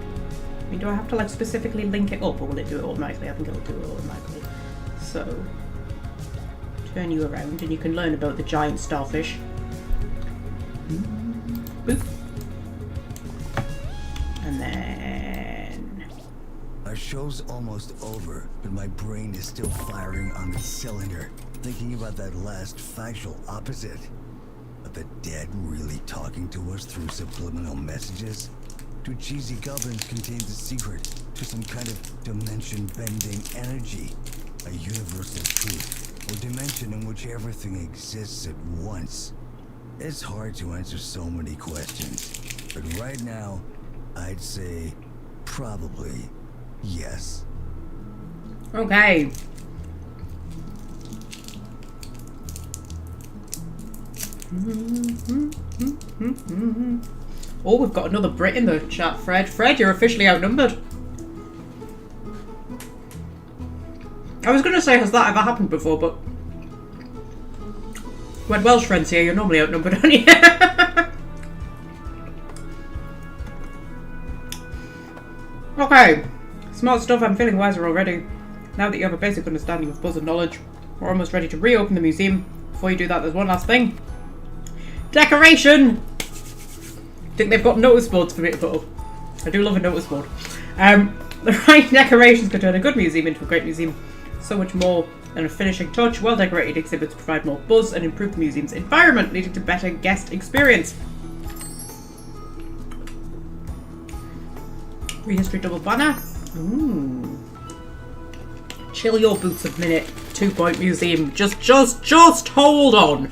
I mean, do I have to like specifically link it up or will it do it automatically? I think it'll do it automatically. So, turn you around and you can learn about the giant starfish. Boop. And then... Our show's almost over, but my brain is still firing on the cylinder, thinking about that last factual opposite. Are the dead really talking to us through subliminal messages? Do cheesy goblins contain the secret to some kind of dimension-bending energy? A universal truth, or dimension in which everything exists at once? It's hard to answer so many questions, but right now, I'd say probably yes. Okay. Oh, we've got another Brit in the chat, Fred. Fred, you're officially outnumbered. I was going to say, has that ever happened before, but when Welsh Friends here, you're normally outnumbered, aren't you? Okay. Smart stuff, I'm feeling wiser already. Now that you have a basic understanding of buzz and knowledge, we're almost ready to reopen the museum. Before you do that, there's one last thing. Decoration! Think they've got notice boards for me to put up. I do love a notice board. The right decorations can turn a good museum into a great museum. So much more than a finishing touch. Well-decorated exhibits provide more buzz and improve the museum's environment, leading to better guest experience. Prehistory double banner. Ooh. Chill your boots a minute. 2 Point Museum. Just hold on.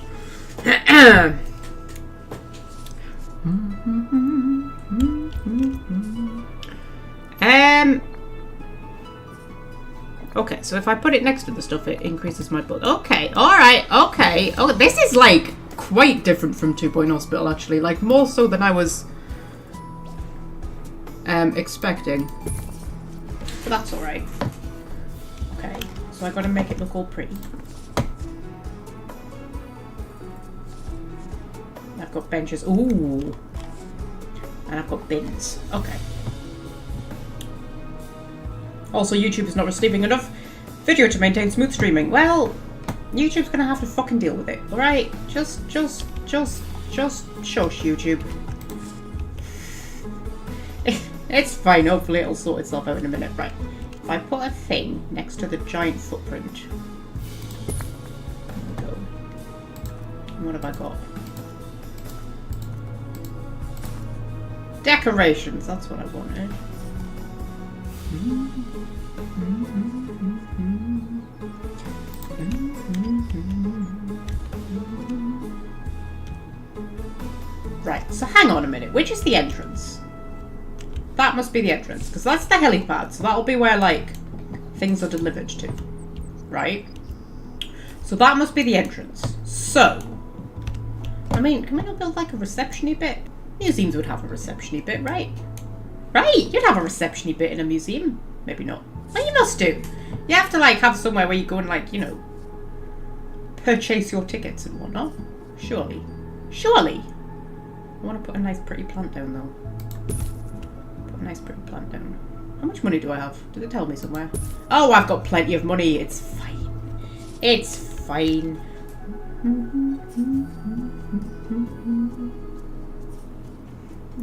Okay, so if I put it next to the stuff, it increases my blood. Okay, alright, okay. Oh, this is like quite different from 2 Point Hospital, actually. Like, more so than I was expecting. But that's alright. Okay, so I gotta make it look all pretty. I've got benches. Ooh. And I've got bins. Okay. Also, YouTube is not receiving enough video to maintain smooth streaming. Well, YouTube's gonna have to fucking deal with it, alright? Just shush, YouTube. It's fine, hopefully it'll sort itself out in a minute. Right. If I put a thing next to the giant footprint. There we go. And what have I got? Decorations, that's what I wanted. Right, so hang on a minute. Which is the entrance? That must be the entrance, because that's the helipad, so that'll be where, like, things are delivered to. Right? So that must be the entrance. So, I mean, can we not build, like, a reception-y bit? Museums would have a reception-y bit, right? Right, you'd have a reception-y bit in a museum. Maybe not. Well, you must do. You have to, like, have somewhere where you go and, like, you know, purchase your tickets and whatnot. Surely. Surely. I want to put a nice pretty plant down, though. Put a nice pretty plant down. How much money do I have? Did it tell me somewhere? Oh, I've got plenty of money. It's fine. It's fine.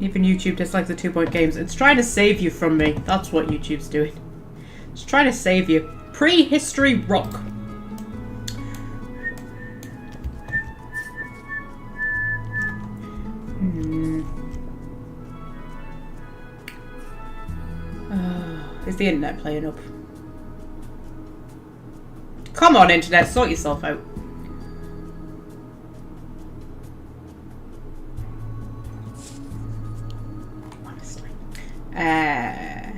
Even YouTube dislikes the 2 Point games. It's trying to save you from me. That's what YouTube's doing. Just trying to save you. Prehistory rock. Is the internet playing up? Come on, internet, sort yourself out. Honestly. I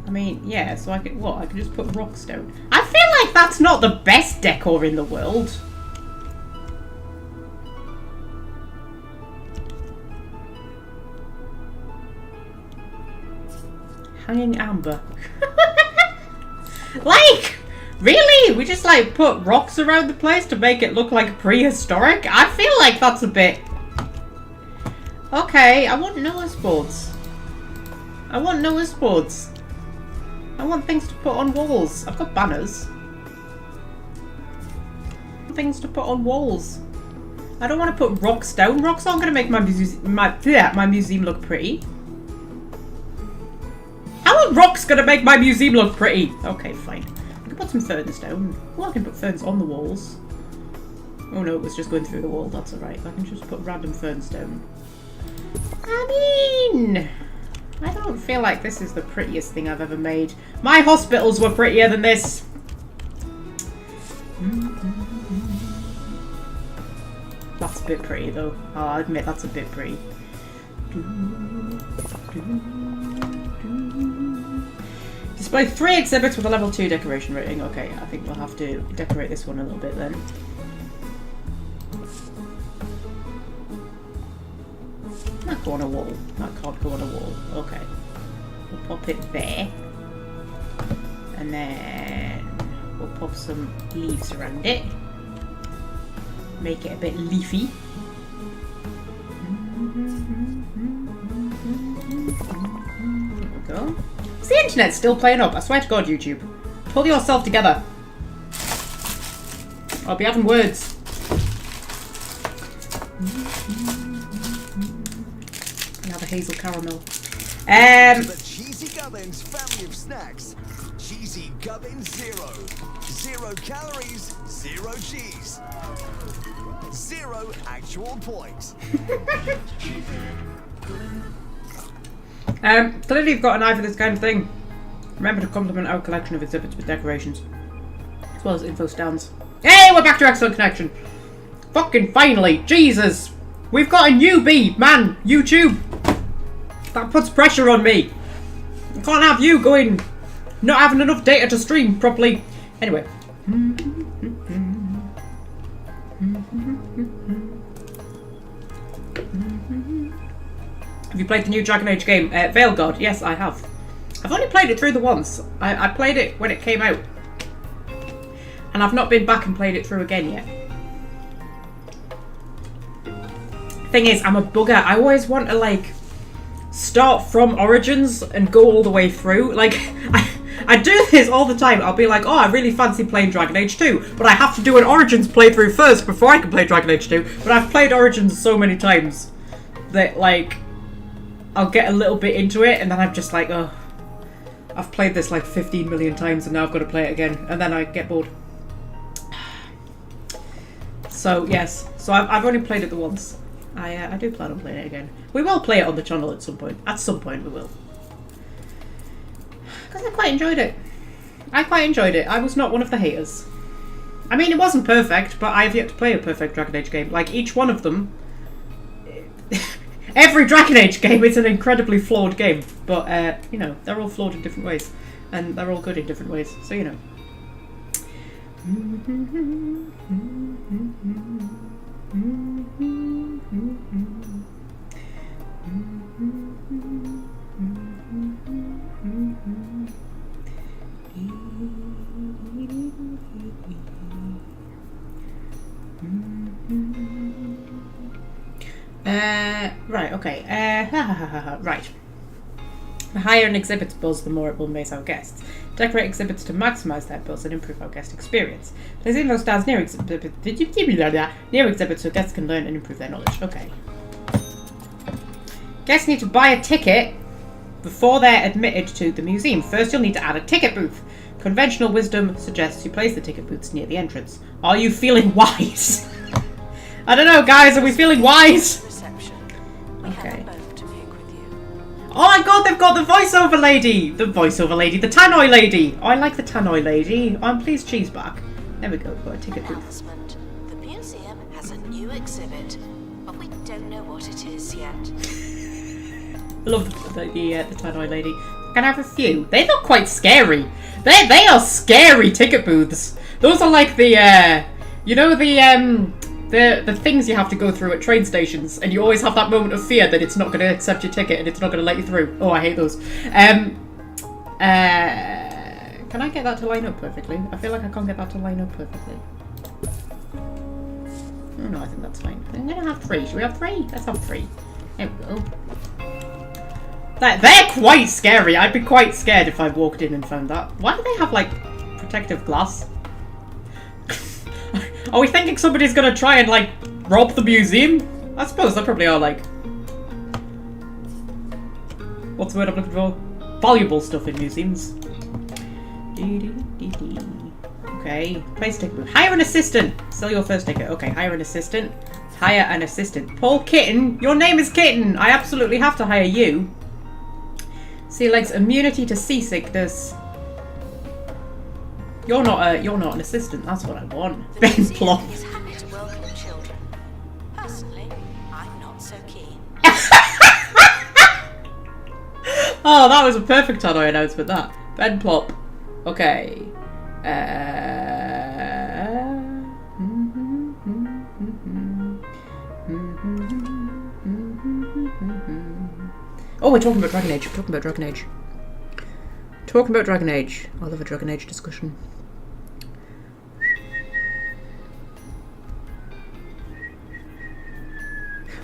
mean, yeah, so I could, what? I could just put rocks down. I feel like that's not the best decor in the world. Hanging amber. Like, really? We just like put rocks around the place to make it look like prehistoric? I feel like that's a bit... Okay, I want Noah's boards. I want Noah's boards. I want things to put on walls. I've got banners. Things to put on walls. I don't want to put rocks down. Rocks aren't going to make my museum look pretty. How are rocks going to make my museum look pretty? Okay, fine. I can put some ferns down. Well, I can put ferns on the walls. Oh no, it was just going through the wall. That's alright. I can just put random ferns down. I mean... I don't feel like this is the prettiest thing I've ever made. My hospitals were prettier than this. That's a bit pretty though. I'll admit that's a bit pretty. Display 3 exhibits with a level 2 decoration rating. Okay, I think we'll have to decorate this one a little bit then. That go on a wall. That can't go on a wall. Okay. We'll pop it there. And then we'll pop some leaves around it. Make it a bit leafy. There we go. Is the internet still playing up? I swear to God, YouTube. Pull yourself together. I'll be having words. Now the hazel caramel. The Cheesy Gubbins family of snacks. Cheesy Gubbins 0. 0 calories, 0 cheese. 0 actual points. Clearly you've got an eye for this kind of thing. Remember to compliment our collection of exhibits with decorations. As well as info stands. Hey, we're back to excellent connection. Fucking finally. Jesus. We've got a newbie, man. YouTube. That puts pressure on me. I can't have you going, not having enough data to stream properly. Anyway. Have you played the new Dragon Age game? Veil God? Yes, I have. I've only played it through the once. I played it when it came out. And I've not been back and played it through again yet. Thing is, I'm a bugger. I always want to, like, start from Origins and go all the way through. Like, I do this all the time. I'll be like, oh, I really fancy playing Dragon Age 2, but I have to do an Origins playthrough first before I can play Dragon Age 2. But I've played Origins so many times that, like, I'll get a little bit into it and then I'm just like, oh, I've played this like 15 million times and now I've got to play it again. And then I get bored. So, yes. So I've only played it the once. I do plan on playing it again. We will play it on the channel at some point. At some point we will. Because I quite enjoyed it. I quite enjoyed it. I was not one of the haters. I mean, it wasn't perfect, but I've yet to play a perfect Dragon Age game. Like, each one of them... Every Dragon Age game is an incredibly flawed game. But, you know, they're all flawed in different ways. And they're all good in different ways. So, you know. Right, okay. Right. The higher an exhibit's buzz, the more it will amaze our guests. Decorate exhibits to maximise their buzz and improve our guest experience. Place info stands near exhibits so guests can learn and improve their knowledge. Okay. Guests need to buy a ticket before they're admitted to the museum. First, you'll need to add a ticket booth. Conventional wisdom suggests you place the ticket booths near the entrance. Are you feeling wise? I don't know, guys. Are we feeling wise? Okay. Oh my god, they've got the voiceover lady! The voiceover lady. The tannoy lady. Oh, I like the tannoy lady. Oh, I'm pleased she's back. There we go. We've got a ticket booth. The museum has a new exhibit, but we don't know what it is yet. I love the tannoy lady. Can I have a few? They look quite scary. They are scary ticket booths. Those are like the you know the things you have to go through at train stations, and you always have that moment of fear that it's not going to accept your ticket and it's not going to let you through. Oh, I hate those. Can I get that to line up perfectly? I feel like I can't get that to line up perfectly. Oh no, I think that's fine. I'm gonna have 3. Should we have 3? Let's have 3. There we go. They're quite scary. I'd be quite scared if I walked in and found that. Why do they have, like, protective glass? Are we thinking somebody's gonna try and, like, rob the museum? I suppose they probably are, like... What's the word I'm looking for? Valuable stuff in museums. Okay. Place ticket booth. Hire an assistant. Sell your first ticket. Okay, hire an assistant. Hire an assistant. Paul Kitten. Your name is Kitten. I absolutely have to hire you. Sea Legs, immunity to seasickness. You're not an assistant. That's what I want. Ben Plop. Is happy to welcome children. Personally, I'm not so keen. Oh, that was a perfect tannoy announcement. That Ben Plop. Okay. Oh, we're talking about Dragon Age. We're talking about Dragon Age. Talking about Dragon Age. I love a Dragon Age discussion.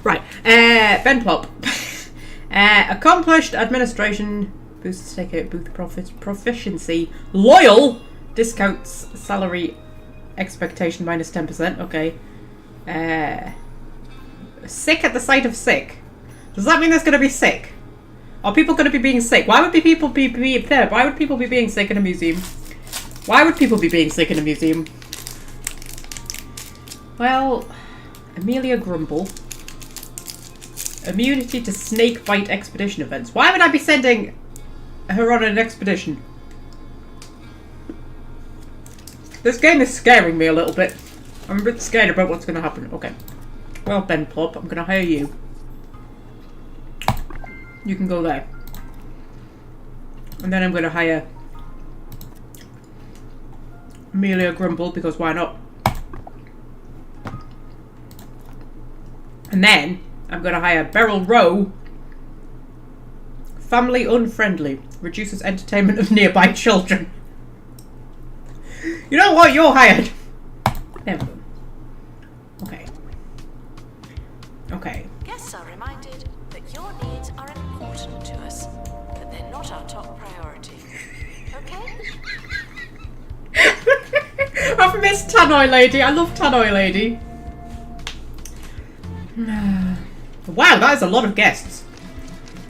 Right. Ben Plop. Accomplished administration. Boosts ticket, booth proficiency. Loyal. Discounts salary expectation minus 10%. Okay. Sick at the sight of sick. Does that mean there's going to be sick? Are people going to be being sick? Why would people be there? Why would people be being sick in a museum? Why would people be being sick in a museum? Well, Amelia Grumble. Immunity to snake bite expedition events. Why would I be sending her on an expedition? This game is scaring me a little bit. I'm a bit scared about what's going to happen. Okay. Well, Ben Plop, I'm going to hire you. You can go there. And then I'm going to hire Amelia Grumble, because why not? And then I'm going to hire Beryl Rowe. Family unfriendly. Reduces entertainment of nearby children. You know what? You're hired. There we go. Okay. Okay. Guests are reminded that your needs are important to us, but they're not our top priority. Okay? I've missed Tannoy Lady. I love Tannoy Lady. Wow, that is a lot of guests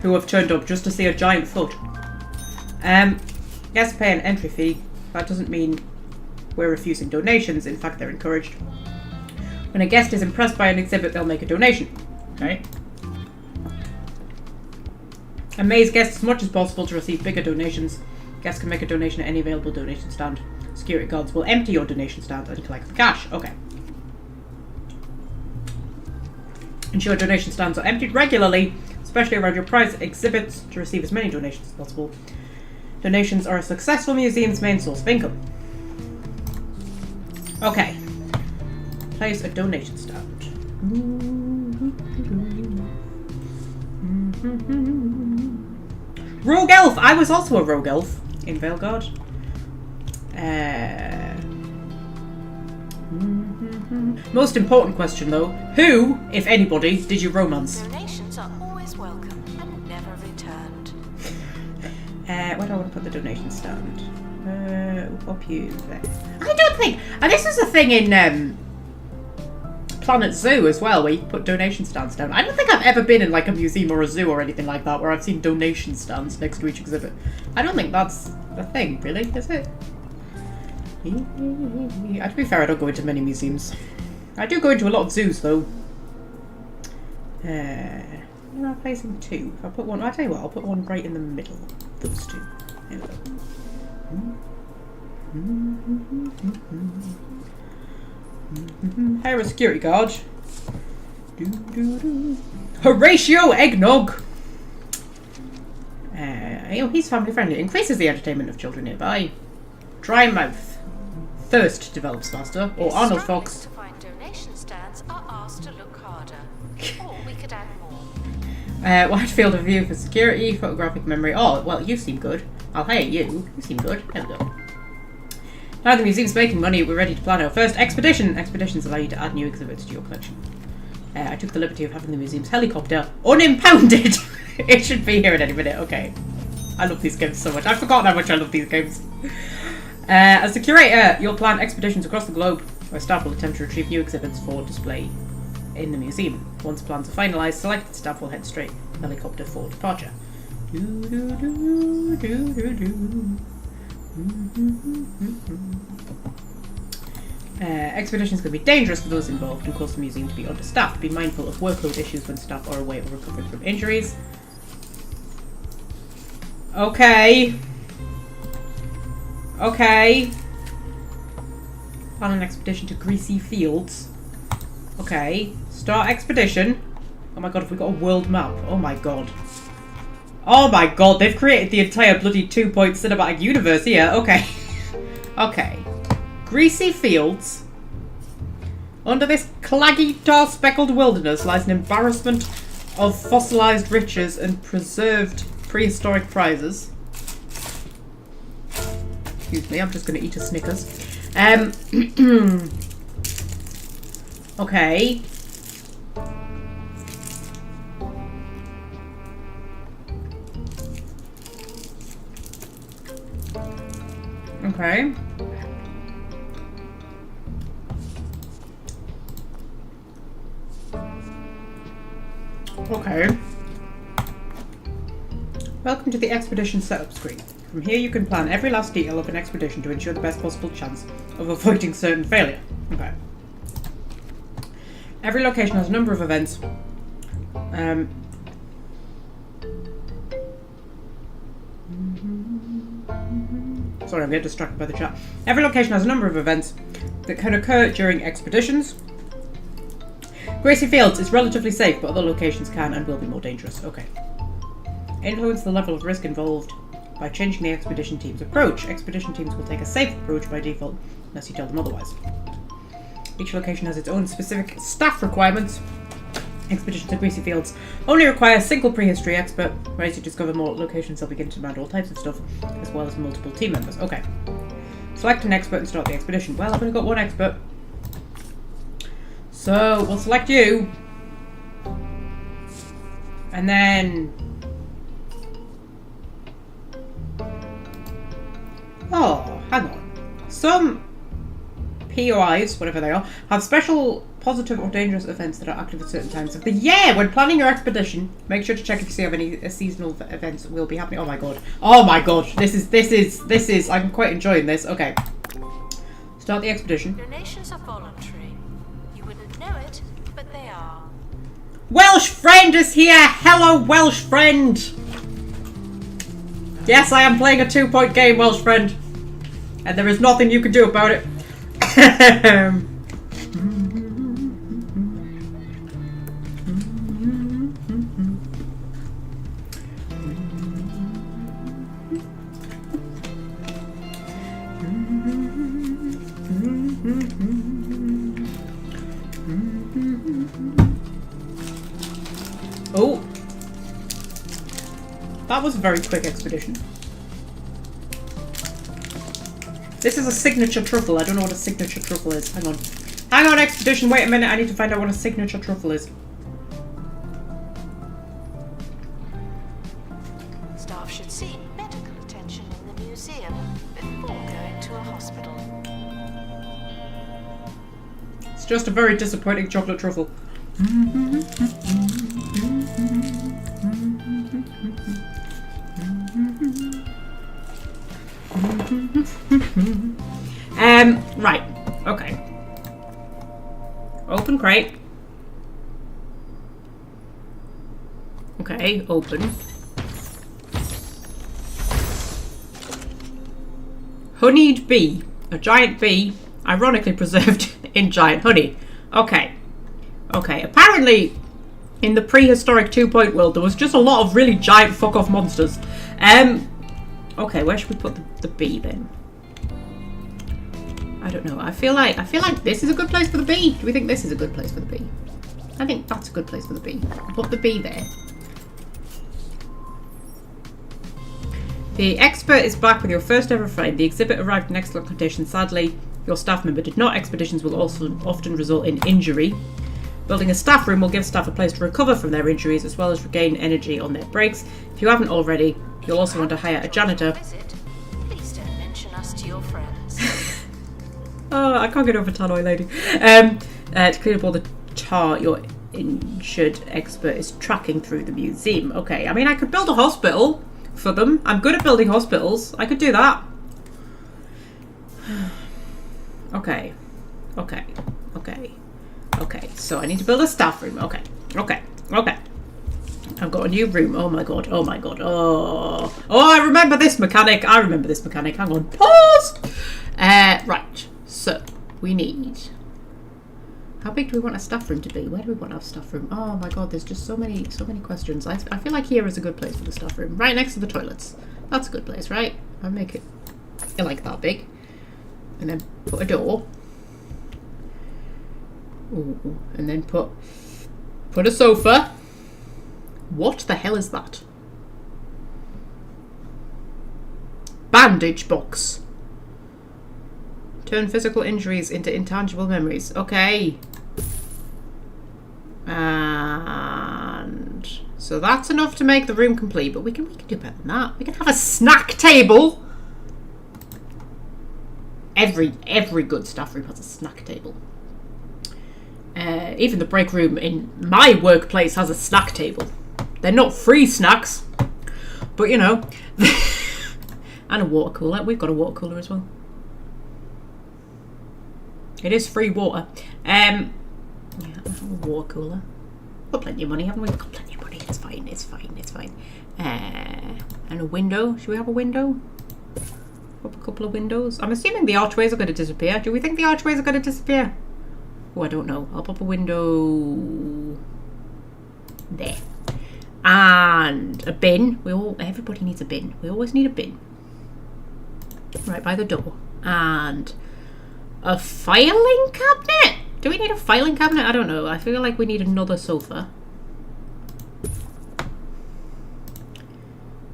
who have turned up just to see a giant foot. Guests pay an entry fee. That doesn't mean we're refusing donations. In fact, they're encouraged. When a guest is impressed by an exhibit, they'll make a donation. Okay. Amaze guests as much as possible to receive bigger donations. Guests can make a donation at any available donation stand. Security guards will empty your donation stand and collect the cash. Okay. Ensure donation stands are emptied regularly, especially around your prize exhibits, to receive as many donations as possible. Donations are a successful museum's main source of income. Okay. Place a donation stand. Rogue Elf! I was also a Rogue Elf in Veilguard. Most important question though, who, if anybody, did you romance? Donations are always welcome and never returned. Where do I want to put the donation stand? Up you there. I don't think... And this is a thing in Planet Zoo as well, where you can put donation stands down. I don't think I've ever been in like a museum or a zoo or anything like that where I've seen donation stands next to each exhibit. I don't think that's a thing, really, is it? To be fair, I don't go into many museums. I do go into a lot of zoos, though. Am I placing two? If I put one, I'll tell you what, I'll put one right in the middle. Those two. There we go. Hire a security guard. Horatio Eggnog! He's family friendly. Increases the entertainment of children nearby. Dry mouth. Thirst develops faster. Or Arnold Fox. To find donation stands are asked to look harder. Or we could add more. Wide field of view for security. Photographic memory. Oh, well, you seem good. I'll hire you. You seem good. There we go. Now the museum's making money, we're ready to plan our first expedition. Expeditions allow you to add new exhibits to your collection. I took the liberty of having the museum's helicopter unimpounded. It should be here in any minute. Okay. I love these games so much. I've forgotten how much I love these games. As the curator, you'll plan expeditions across the globe where staff will attempt to retrieve new exhibits for display in the museum. Once plans are finalised, selected staff will head straight to the helicopter for departure. Expeditions can be dangerous for those involved and cause the museum to be understaffed. Be mindful of workload issues when staff are away or recovering from injuries. Okay. Okay. Plan an expedition to Greasy Fields. Okay. Start expedition. Oh my god, have we got a world map? Oh my god. Oh my god, they've created the entire bloody 2-point cinematic universe here. Okay. Okay. Greasy Fields. Under this claggy, tar-speckled wilderness lies an embarrassment of fossilised riches and preserved prehistoric prizes. Excuse me, I'm just going to eat a Snickers. Okay. Okay. Okay. Welcome to the expedition setup screen. From here you can plan every last detail of an expedition to ensure the best possible chance of avoiding certain failure. Okay. Every location has a number of events. Sorry, I'm getting distracted by the chat. Every location has a number of events that can occur during expeditions. Gracie Fields is relatively safe, but other locations can and will be more dangerous. Okay. Influence the level of risk involved by changing the expedition team's approach. Expedition teams will take a safe approach by default, unless you tell them otherwise. Each location has its own specific staff requirements. Expeditions to Greasy Fields only require a single prehistory expert, whereas as you discover more locations they'll begin to demand all types of stuff, as well as multiple team members. Okay. Select an expert and start the expedition. Well, I've only got one expert. So, we'll select you. And then... Oh, hang on. Some POIs, whatever they are, have special positive or dangerous events that are active at certain times of the year. When planning your expedition, make sure to check if you see any seasonal events will be happening. Oh my god. Oh my god. This is, I'm quite enjoying this. Okay. Start the expedition. Donations are voluntary. You wouldn't know it, but they are. Welsh Friend is here! Hello, Welsh Friend! Yes, I am playing a 2-point game, Welsh Friend. And there is nothing you can do about it. Oh. That was a very quick expedition. This is a signature truffle. I don't know what a signature truffle is. Hang on. Hang on, expedition. Wait a minute. I need to find out what a signature truffle is. Staff should seek medical attention in the museum before going to a hospital. It's just a very disappointing chocolate truffle. Right. Okay. Open crate. Okay, open. Honeyed bee. A giant bee, ironically preserved in giant honey. Okay. Okay, apparently in the prehistoric 2 world there was just a lot of really giant fuck-off monsters. Okay, where should we put the bee then? I don't know. I feel like this is a good place for the bee. Do we think this is a good place for the bee? I think that's a good place for the bee. Put the bee there. The expert is back with your first ever friend. The exhibit arrived in excellent condition. Sadly, your staff member did not. Expeditions will also often result in injury. Building a staff room will give staff a place to recover from their injuries as well as regain energy on their breaks. If you haven't already, you'll also want to hire a janitor. Please don't mention us to your friends. Oh, I can't get over Tannoy lady. To clean up all the tar your injured expert is tracking through the museum. Okay, I mean, I could build a hospital for them. I'm good at building hospitals. I could do that. Okay. Okay. Okay. Okay. So I need to build a staff room. Okay. Okay. Okay. I've got a new room. Oh my god. Oh my god. Oh. Oh, I remember this mechanic. I remember this mechanic. Hang on. Pause! Right. So, we need... How big do we want a staff room to be? Where do we want our staff room? Oh my god, there's just so many questions. I feel like here is a good place for the staff room. Right next to the toilets. That's a good place, right? I'll make it like that big. And then put a door. Ooh, and then put a sofa. What the hell is that? Bandage box. Turn physical injuries into intangible memories. Okay. And so that's enough to make the room complete, but we can do better than that. We can have a snack table. Every good staff room has a snack table. Even the break room in my workplace has a snack table. They're not free snacks, but you know. And a water cooler. We've got a water cooler as well. It is free water. Yeah, a water cooler. We've got plenty of money, haven't we? We've got plenty of money. It's fine. It's fine. It's fine. And a window. Should we have a window? Up a couple of windows. I'm assuming the archways are going to disappear. Do we think the archways are going to disappear? Oh, I don't know. I'll pop a window there. And a bin. Everybody needs a bin. We always need a bin. Right by the door. And a filing cabinet? Do we need a filing cabinet? I don't know. I feel like we need another sofa.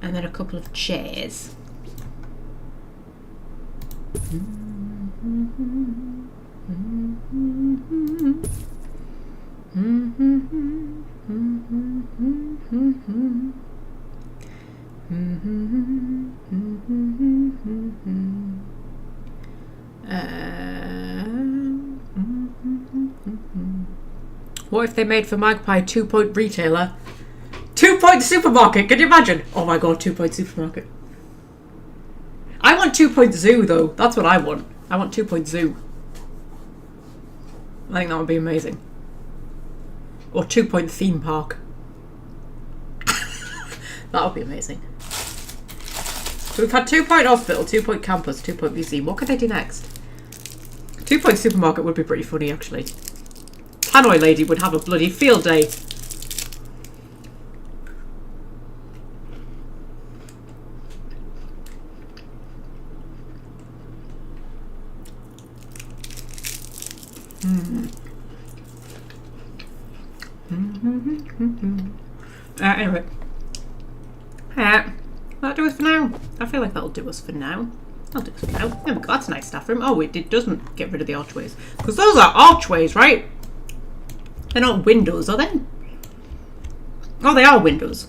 And then a couple of chairs. What if they made for Magpie 2-point retailer? 2-point supermarket, can you imagine? Oh my god, 2-point supermarket. I want 2-point zoo though, that's what I want. I want 2-point zoo. I think that would be amazing. Or 2-point theme park. That would be amazing. So we've had 2-point hospital, 2-point campus, 2-point museum. What could they do next? 2-point supermarket would be pretty funny actually. Tannoy lady would have a bloody field day. Anyway. That'll do us for now. I feel like that'll do us for now. That'll do us for now. There we go. That's a nice staff room. Oh, it doesn't get rid of the archways. Because those are archways, right? They're not windows, are they? Oh, they are windows.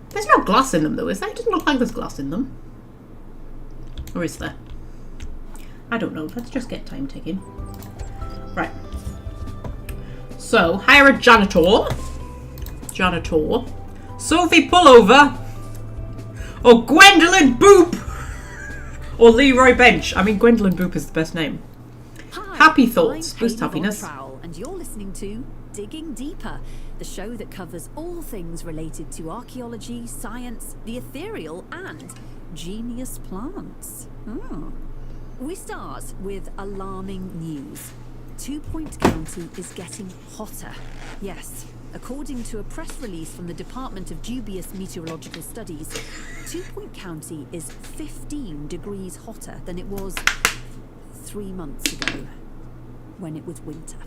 There's no glass in them, though, is there? It doesn't look like there's glass in them. Or is there? I don't know. Let's just get time ticking. Right. So, hire a janitor. Sophie Pullover. Or Gwendolyn Boop. Or Leroy Bench. I mean, Gwendolyn Boop is the best name. Hi, Happy thoughts. I'm Boost Haley happiness. Von Trowell, and you're listening to Digging Deeper, the show that covers all things related to archaeology, science, the ethereal, and genius plants. We start with alarming news. 2 Point County is getting hotter. Yes, according to a press release from the Department of Dubious Meteorological Studies, 2 Point County is 15 degrees hotter than it was 3 months ago, when it was winter.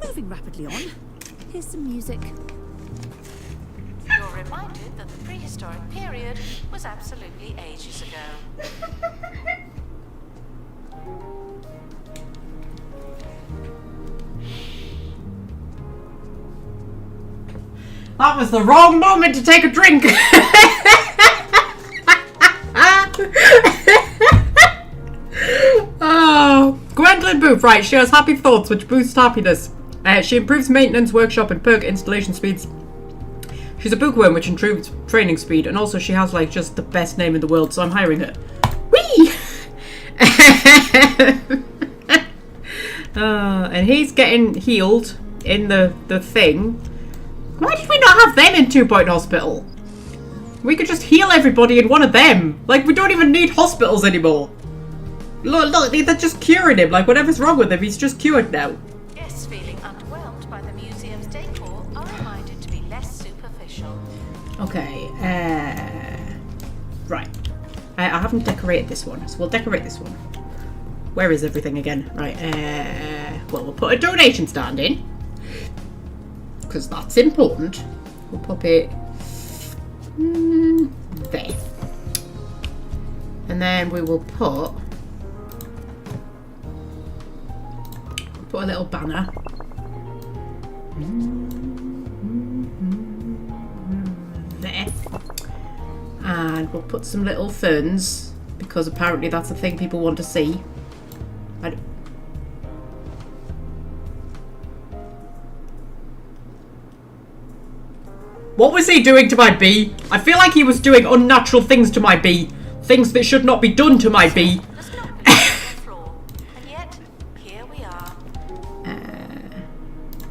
Moving rapidly on, here's some music. You're reminded that the prehistoric period was absolutely ages ago. That was the wrong moment to take a drink. Oh, Gwendolyn Booth, right, she has happy thoughts which boost happiness. She improves maintenance, workshop and perk installation speeds. She's a bookworm which improves training speed, and also she has like just the best name in the world, so I'm hiring her. Whee! And he's getting healed in the thing. Why did we not have them in 2 Point Hospital? We could just heal everybody in one of them. Like, we don't even need hospitals anymore. Look, they're just curing him. Like, whatever's wrong with him, he's just cured now. Guests feeling underwhelmed by the museum's decor are reminded to be less superficial. Okay, right. I haven't decorated this one, so we'll decorate this one. Where is everything again? Right, well, we'll put a donation stand in, because that's important. We'll pop it there. And then we will put a little banner. There. And we'll put some little ferns, because apparently that's the thing people want to see. What was he doing to my bee? I feel like he was doing unnatural things to my bee. Things that should not be done to my bee. There's not been on the floor, and yet here we are.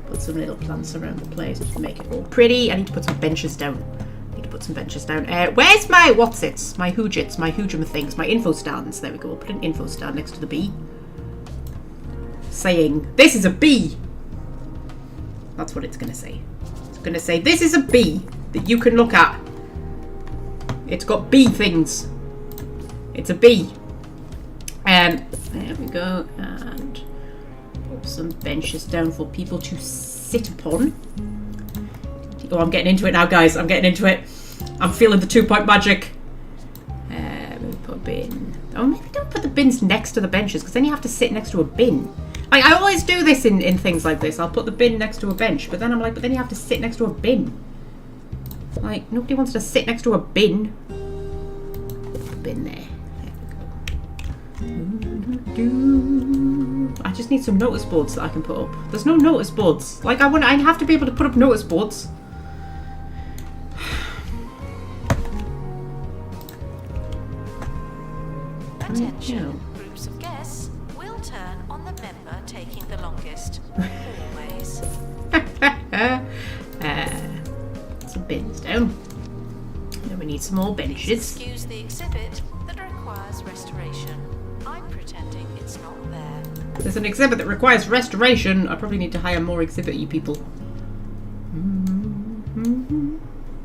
Put some little plants around the place to make it all pretty. I need to put some benches down. Where's my what's-its? My hoojits, my hoojama things, my info stands. There we go. We'll put an info stand next to the bee. Saying, this is a bee. That's what it's going to say. It's going to say, this is a bee that you can look at. It's got bee things. It's a bee. There we go. And put some benches down for people to sit upon. Oh, I'm getting into it now, guys. I'm getting into it. I'm feeling the 2 Point magic. We'll put a bin. Oh, maybe don't put the bins next to the benches, because then you have to sit next to a bin. Like, I always do this in things like this. I'll put the bin next to a bench, but then I'm like, but then you have to sit next to a bin. Like, nobody wants to sit next to a bin. Put the bin there. There we go. I just need some notice boards that I can put up. There's no notice boards. Like, I have to be able to put up notice boards. Attention, groups of guests will turn on the member taking the longest. Always. Some bins down. Then we need some more benches. Excuse the exhibit that requires restoration. I'm pretending it's not there. There's an exhibit that requires restoration. I probably need to hire more exhibit-y people.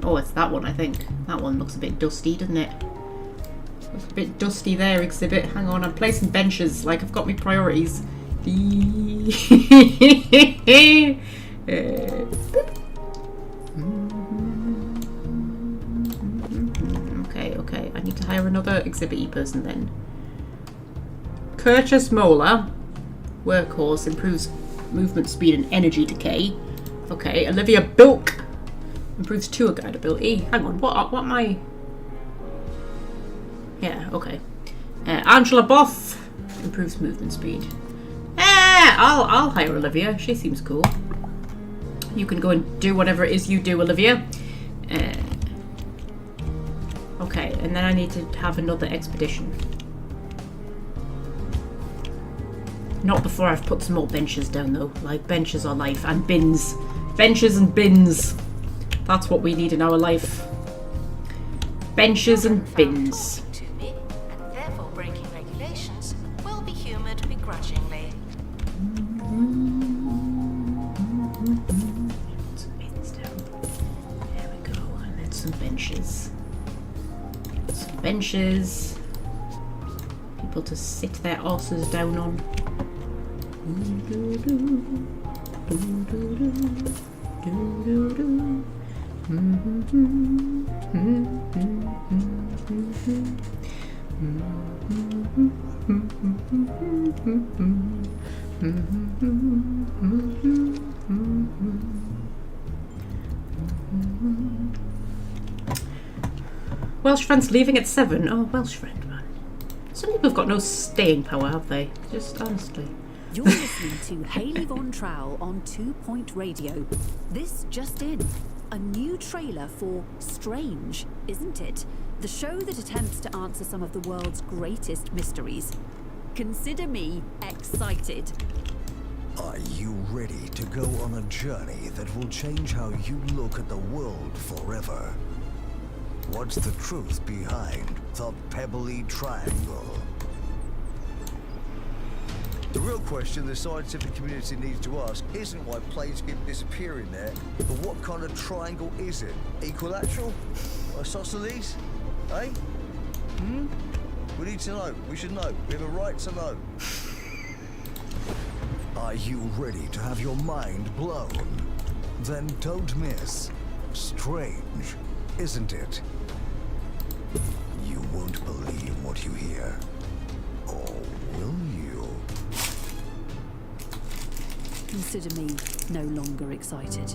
Oh, it's that one, I think. That one looks a bit dusty, doesn't it? Looks a bit dusty there, exhibit. Hang on, I'm placing benches. Like, I've got my priorities. Okay. I need to hire another exhibit-y person then. Curtius Mola. Workhorse. Improves movement speed and energy decay. Okay. Olivia Bilk. Improves tour guide ability. Hang on, what am I... Yeah, okay. Angela Boff improves movement speed. Yeah, I'll hire Olivia. She seems cool. You can go and do whatever it is you do, Olivia. Okay, and then I need to have another expedition. Not before I've put some more benches down, though. Like, benches are life. And bins. Benches and bins. That's what we need in our life. Benches and bins. To me, and therefore breaking regulations, will be humoured begrudgingly. Some bins down. There we go. And then some benches. Some benches. People to sit their asses down on. Welsh Friend's leaving at 7. Oh, Welsh Friend, man. Some people have got no staying power, have they? Just honestly. You're listening to Hayley Von Trowell on 2 Point Radio. This just in. A new trailer for Strange, isn't it? The show that attempts to answer some of the world's greatest mysteries. Consider me excited. Are you ready to go on a journey that will change how you look at the world forever? What's the truth behind the Pebbly Triangle? The real question the scientific community needs to ask isn't why planes keep disappearing there, but what kind of triangle is it? Equilateral? Isosceles? Eh? We need to know. We should know. We have a right to know. Are you ready to have your mind blown? Then don't miss Strange, isn't it? You won't believe what you hear. Or will you? Consider me no longer excited.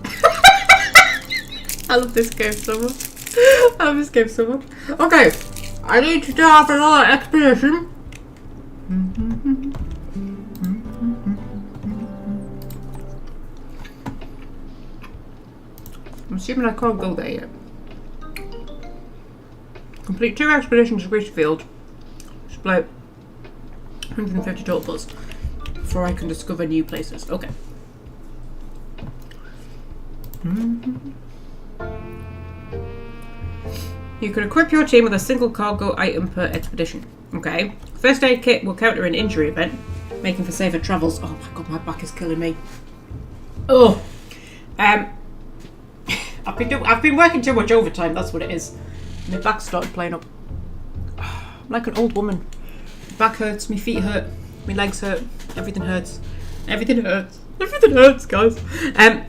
I love this game so much. I love this game so much. Okay, I need to have another expedition. I'm assuming I can't go there yet. Complete 2 expeditions to Greenfield. Split 150 total plus. Before I can discover new places. Okay. You can equip your team with a single cargo item per expedition. Okay. First aid kit will counter an injury event, making for safer travels. Oh my god, my back is killing me. Oh. I've been working too much overtime, that's what it is. My back started playing up. I'm like an old woman. My back hurts, my feet hurt, my legs hurt, everything hurts. Everything hurts. Everything hurts, guys.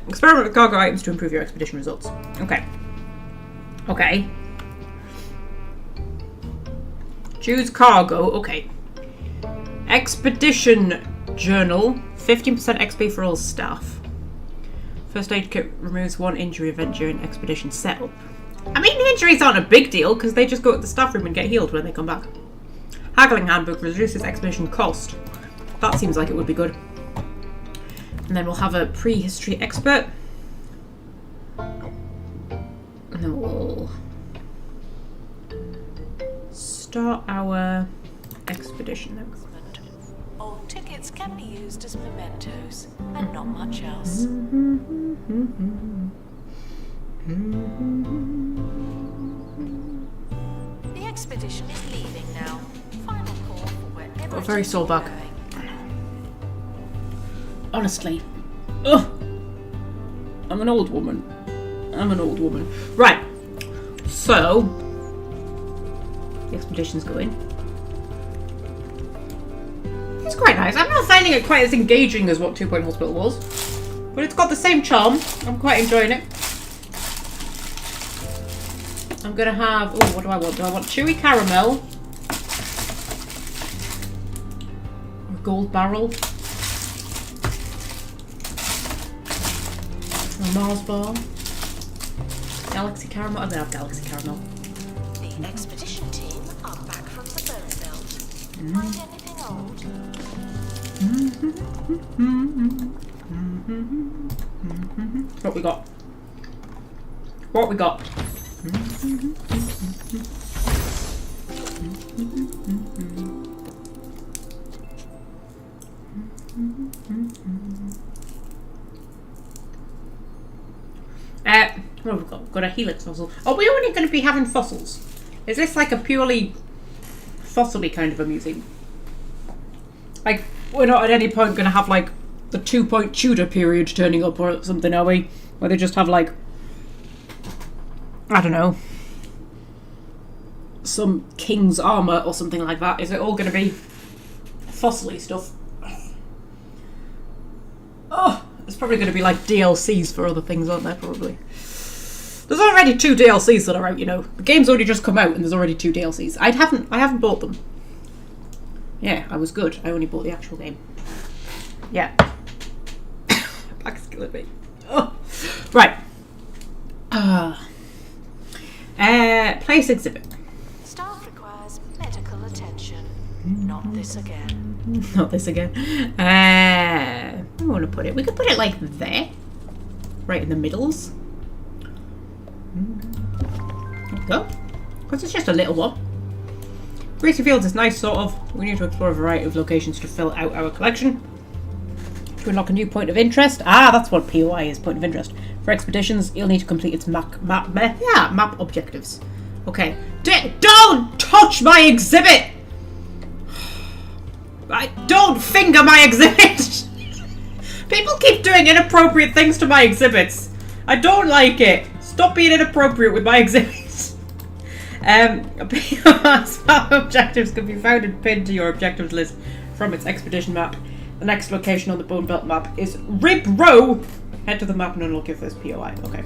Experiment with cargo items to improve your expedition results. Okay. Okay. Choose cargo. Okay. Expedition journal. 15% XP for all staff. First aid kit removes 1 injury event during expedition setup. I mean, the injuries aren't a big deal because they just go to the staff room and get healed when they come back. Haggling handbook reduces expedition cost. That seems like it would be good. And then we'll have a prehistory expert. And then we'll start our expedition. Old tickets can be used as mementos, and not much else. The expedition is leaving now. Final call for wherever. Got a very sore back. going. Honestly. Ugh. I'm an old woman. I'm an old woman. Right. So, the expedition's going. It's quite nice. I'm not finding it quite as engaging as what 2 Point Hospital was. But it's got the same charm. I'm quite enjoying it. I'm going to have... Oh, what do I want? Do I want chewy caramel? Or gold barrel? A Mars bar? Galaxy caramel? I don't have galaxy caramel. The expedition team are back from the bone belt. Find anything old? What we got? What we got? What have we got? We've got a helix fossil. Are we only going to be having fossils? Is this like a purely fossil-y kind of a museum? Like, we're not at any point going to have like the 2-point Tudor period turning up or something, are we? Where they just have like, I don't know, some king's armour or something like that. Is it all going to be fossil-y stuff? Oh, there's probably going to be like DLCs for other things, aren't there? Probably. There's already 2 DLCs that are out, you know. The game's already just come out and there's already 2 DLCs. I haven't bought them. Yeah, I was good. I only bought the actual game. Yeah. Back's killing me. Oh. Right. Place exhibit. Staff requires medical attention. Not this again. Not this again. I want to put it. We could put it like there. Right in the middles. There we go. Because it's just a little one. Greasy Fields is nice, sort of. We need to explore a variety of locations to fill out our collection. To unlock a new point of interest. Ah, that's what POI is, point of interest. For expeditions, you'll need to complete its map objectives. Okay. Don't touch my exhibit! Don't finger my exhibit! People keep doing inappropriate things to my exhibits. I don't like it. Stop being inappropriate with my exhibits. POI's map objectives can be found and pinned to your objectives list from its expedition map. The next location on the Bone Belt map is Rib Row. Head to the map and unlock your first POI. Okay.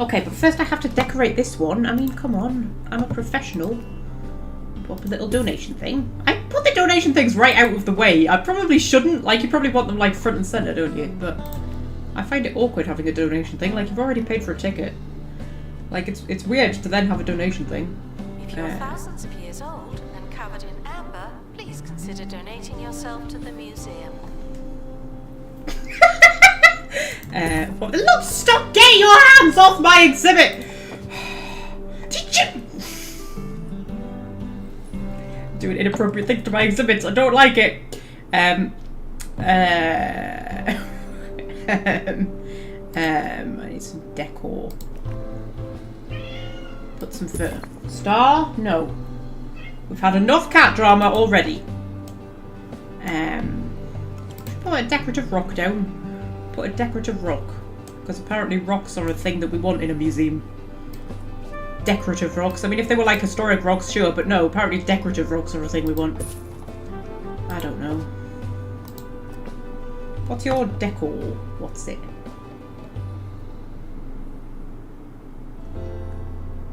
Okay, but first I have to decorate this one. I mean, come on. I'm a professional. Put up a little donation thing. I put the donation things right out of the way. I probably shouldn't. Like, you probably want them, like, front and centre, don't you? But I find it awkward having a donation thing. Like, you've already paid for a ticket. Like, it's weird to then have a donation thing. If you're thousands of years old and covered in amber, please consider donating yourself to the museum. Look, stop! Get your hands off my exhibit! Did you do an inappropriate thing to my exhibits? I don't like it. I need some decor. Put some fur. Star? No. We've had enough cat drama already. Put a decorative rock down. Put a decorative rock. Because apparently rocks are a thing that we want in a museum. Decorative rocks. I mean, if they were like historic rocks, sure, but no, apparently decorative rocks are a thing we want. I don't know. What's your decor? What's it?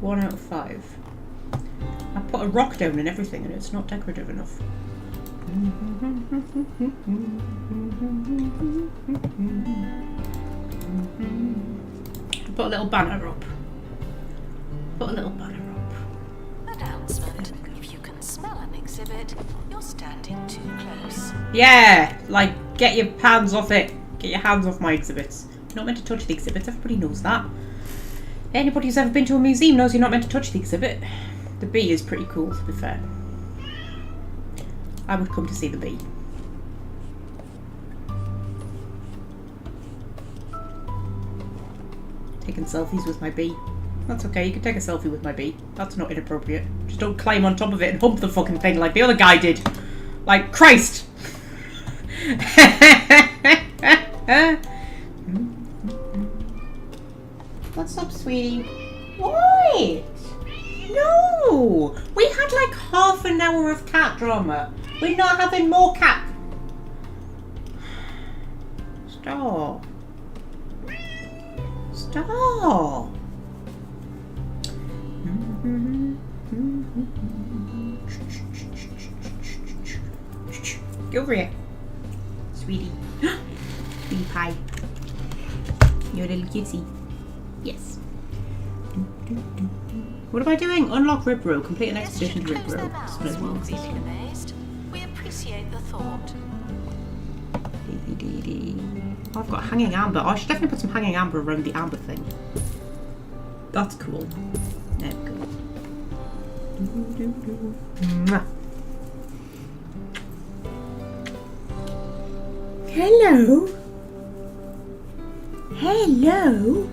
1 out of 5. I put a rock down and everything and it's not decorative enough. Put a little banner up. Put a little banner up. Announcement. If you can smell an exhibit, you're standing too close. Yeah! Like, get your hands off it. Get your hands off my exhibits. You're not meant to touch the exhibits, everybody knows that. Anybody who's ever been to a museum knows you're not meant to touch the exhibit. The bee is pretty cool, to be fair. I would come to see the bee. Taking selfies with my bee. That's okay, you can take a selfie with my bee. That's not inappropriate. Just don't climb on top of it and hump the fucking thing like the other guy did. Like, Christ! What's up, sweetie? What? No! We had like half an hour of cat drama. We're not having more cat. Stop. Stop. Get over here. Sweetie. Sweetie pie. You're a little kitsy. Yes. What am I doing? Unlock Rib Row. Complete an expedition to Rib Row. We appreciate the thought. Oh, I've got hanging amber. Oh, I should definitely put some hanging amber around the amber thing. That's cool. There we go. Mwah. Hello? Hello?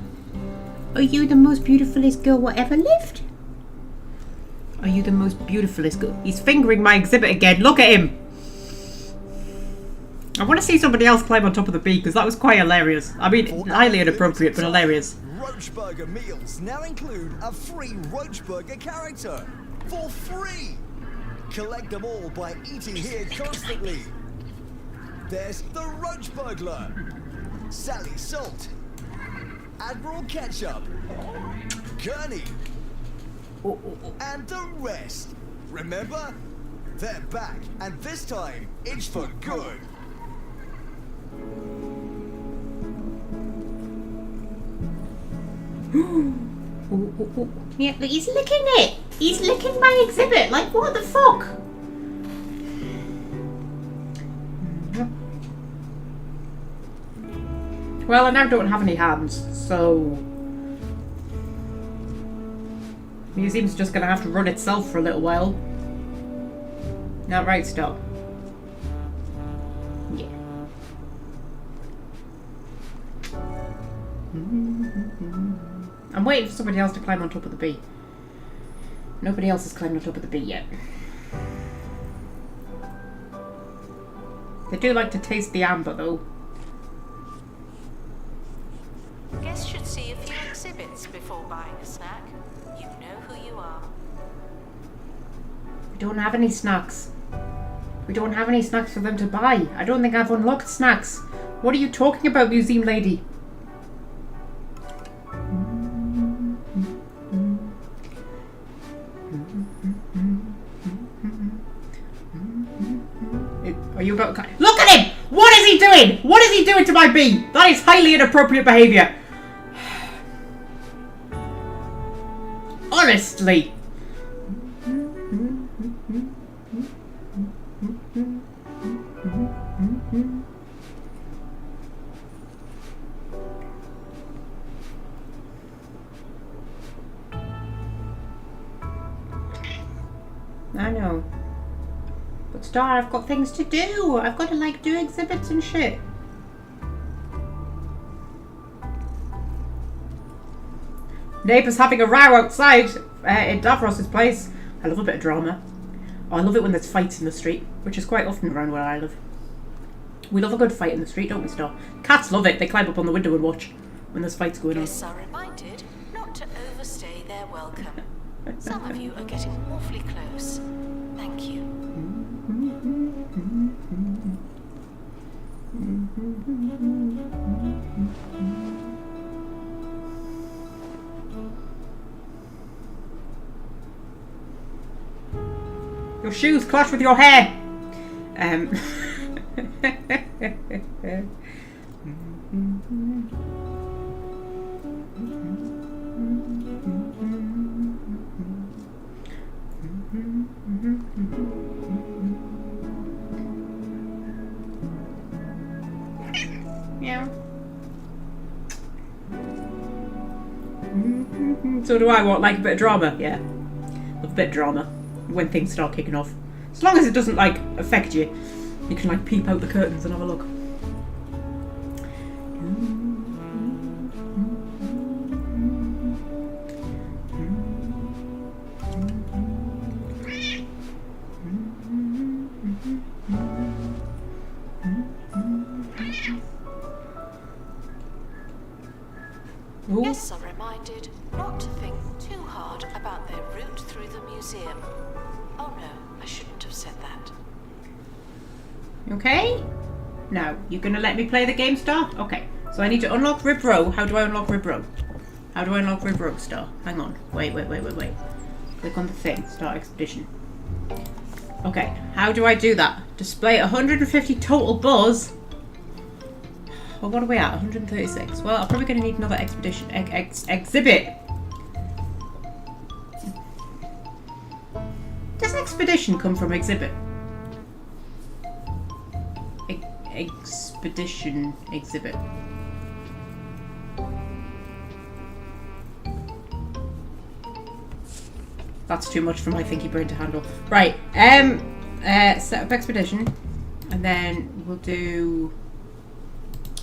Are you the most beautifulest girl what ever lived? Are you the most beautifulest girl? He's fingering my exhibit again. Look at him. I want to see somebody else climb on top of the bee because that was quite hilarious. I mean, highly inappropriate, but hilarious. Roach Burger meals now include a free Roach Burger character for free. Collect them all by eating here constantly. There's the Roach Burglar, Sally Salt, Admiral Ketchup, Gurney, and the rest. Remember? They're back, and this time, it's for good. Yeah, he's licking it. He's licking my exhibit. Like, what the fuck? Well, I now don't have any hands, so the museum's just gonna have to run itself for a little while. Not right, stop. Yeah. I'm waiting for somebody else to climb on top of the bee. Nobody else has climbed on top of the bee yet. They do like to taste the amber, though. Guests should see a few exhibits before buying a snack. You know who you are. We don't have any snacks. We don't have any snacks for them to buy. I don't think I've unlocked snacks. What are you talking about, museum lady? Are you about to... Look at him! What is he doing? What is he doing to my bee? That is highly inappropriate behaviour. Honestly. I know. But Star, I've got things to do. I've got to like do exhibits and shit. Neighbours having a row outside in Davros's place. I love a bit of drama. Oh, I love it when there's fights in the street, which is quite often around where I live. We love a good fight in the street, don't we, Star? Cats love it. They climb up on the window and watch when there's fights going on. Guests are reminded not to overstay their welcome. Some of you are getting awfully close. Thank you. Your shoes clash with your hair. Yeah. So do I want like a bit of drama? Yeah. Love a bit of drama when things start kicking off. As long as it doesn't like affect you. You can like peep out the curtains and have a look. Ooh. Guests are reminded not to think too hard about their route through the museum. Oh no, I shouldn't have said that. Okay? Now, you gonna let me play the game, Star? Okay. So I need to unlock Rib Row. How do I unlock Rib Row? How do I unlock Rib Row, Star? Hang on. Wait. Click on the thing. Start expedition. Okay. How do I do that? Display 150 total buzz. Well, what are we at? 136. Well, I'm probably going to need another expedition exhibit. Does expedition come from exhibit? Expedition. expedition exhibit. That's too much for my thinky brain to handle. Right, set up expedition, and then we'll do...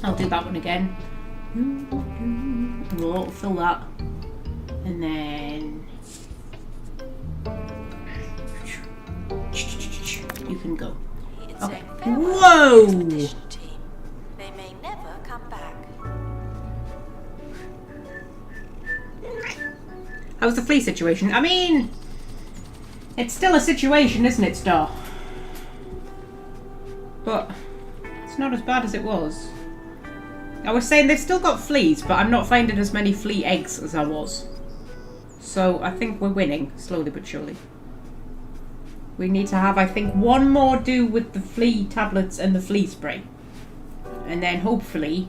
I'll do that one again. We'll fill that, and then you can go. It's Okay. a farewell Whoa! expedition team. They may never come back. How's the flea situation? I mean, it's still a situation, isn't it, Star? But it's not as bad as it was. I was saying they've still got fleas, but I'm not finding as many flea eggs as I was. So I think we're winning, slowly but surely. We need to have, I think, one more do with the flea tablets and the flea spray. And then hopefully...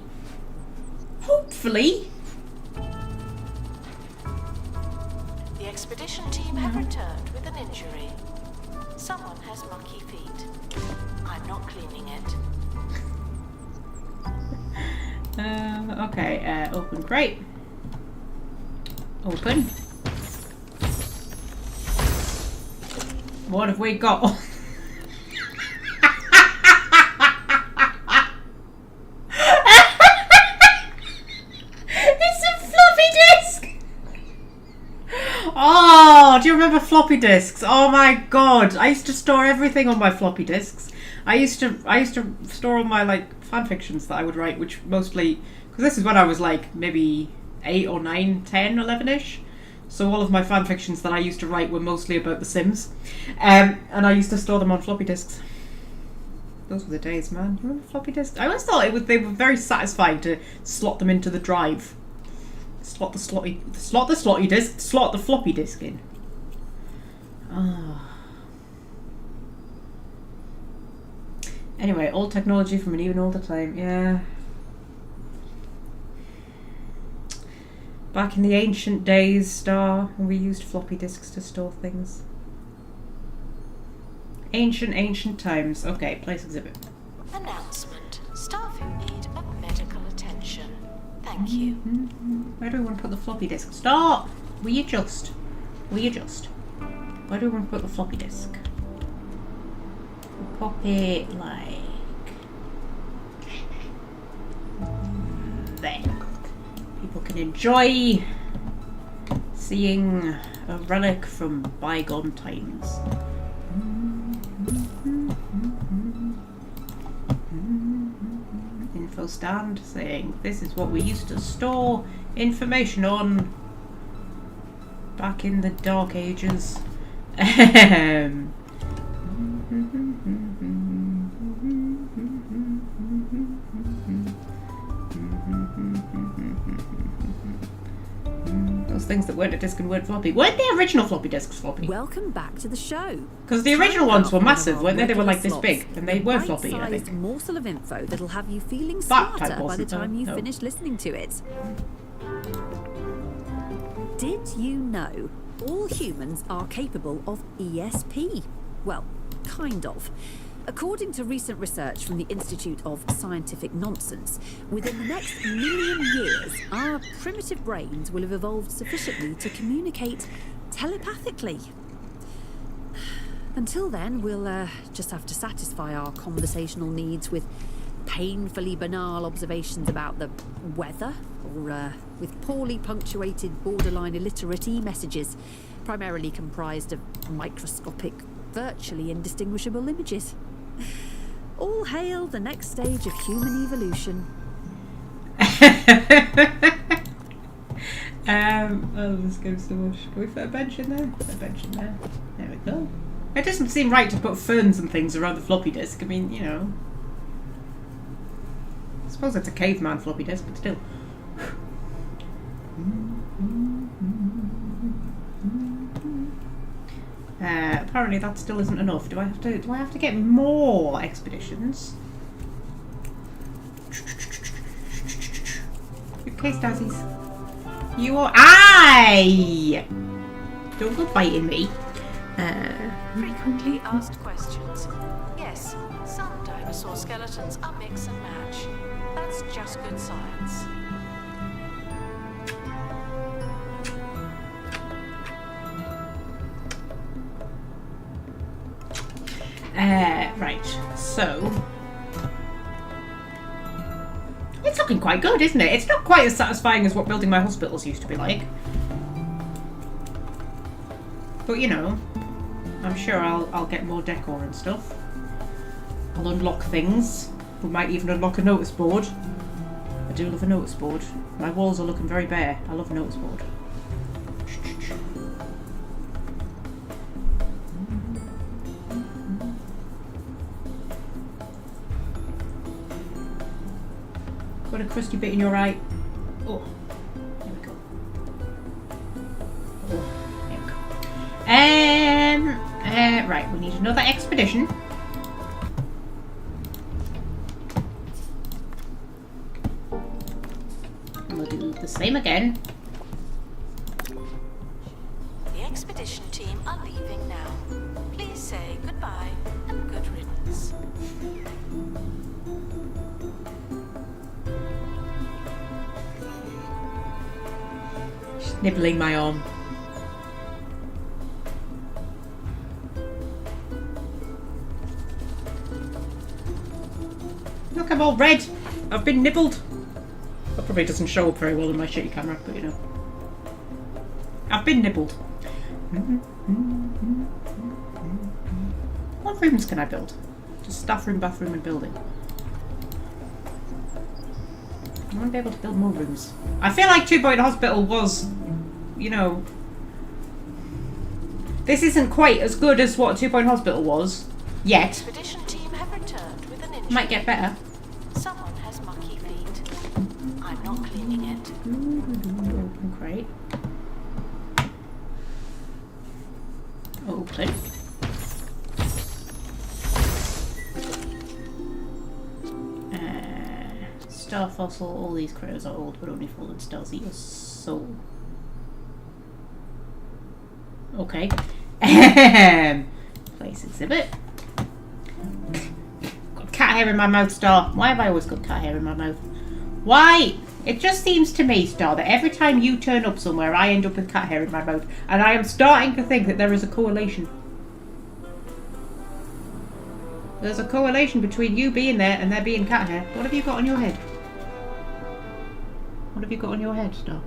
The expedition team have returned with an injury. Someone has monkey feet. I'm not cleaning it. Okay, open crate. Open. What have we got? It's a floppy disk! Oh, do you remember floppy disks? Oh my god, I used to store everything on my floppy disks. I used to store all my like fan fictions that I would write, which mostly, because this is when I was like maybe 8 or 9, 10, 11ish. So all of my fan fictions that I used to write were mostly about The Sims, and I used to store them on floppy disks. Those were the days, man. You remember floppy disks? I always thought they were very satisfying to slot them into the drive. Slot the floppy disk in. Ah. Anyway, old technology from an even older time. Yeah. Back in the ancient days, Star, when we used floppy disks to store things. Ancient times. Okay, place exhibit. Announcement. Staff who need medical attention. Thank you. Where do we want to put the floppy disk? Stop! We adjust. Where do we want to put the floppy disk? We'll pop it like... there. People can enjoy seeing a relic from bygone times. Info stand saying this is what we used to store information on back in the dark ages. Those things that weren't a disc and weren't floppy. Weren't the original floppy disks floppy? Welcome back to the show. Because the original ones were massive, weren't they? They were like this big, and they were floppy, I bite-sized think. morsel of info that'll have you feeling That type smarter by the wasn't, time you no. finish listening to it. Did you know all humans are capable of ESP? Well, kind of. According to recent research from the Institute of Scientific Nonsense, within the next million years, our primitive brains will have evolved sufficiently to communicate telepathically. Until then, we'll just have to satisfy our conversational needs with painfully banal observations about the weather, or with poorly punctuated, borderline illiterate e-messages, primarily comprised of microscopic, virtually indistinguishable images. All hail the next stage of human evolution. Oh, this goes so much. Can we put a bench in there? Put a bench in there. There we go. It doesn't seem right to put ferns and things around the floppy disk. I mean, you know. I suppose it's a caveman floppy disk, but still. Apparently that still isn't enough. Do I have to get more expeditions? Okay, Stazzies. You are... Aye! Don't go biting me. Frequently asked questions. Yes, some dinosaur skeletons are mix and match. That's just good science. Right, so... It's looking quite good, isn't it? It's not quite as satisfying as what building my hospitals used to be like. But, you know, I'm sure I'll get more decor and stuff. I'll unlock things. We might even unlock a notice board. I do love a notice board. My walls are looking very bare. I love a notice board. Got a crusty bit in your eye. Oh, there we go. Oh, there we go. Right, we need another expedition. And we'll do the same again. The expedition team are leaving now. Please say goodbye and good riddance. She's nibbling my arm. Look, I'm all red. I've been nibbled. That probably doesn't show up very well in my shitty camera, but you know. I've been nibbled. What rooms can I build? Just staff room, bathroom and building. I want to be able to build more rooms. I feel like 2 Point Hospital was, you know... This isn't quite as good as what 2 Point Hospital was, yet. Expedition team have returned with an injury. Might get better. Someone has mucky feet. I'm not cleaning it. Open crate. Open. Star fossil. All these critters are old, but only fallen stars eat your soul. Okay. Place exhibit. Got cat hair in my mouth, Star. Why have I always got cat hair in my mouth? Why? It just seems to me, Star, that every time you turn up somewhere, I end up with cat hair in my mouth. And I am starting to think that there is a correlation. There's a correlation between you being there and there being cat hair. What have you got on your head? What have you got on your head, Star?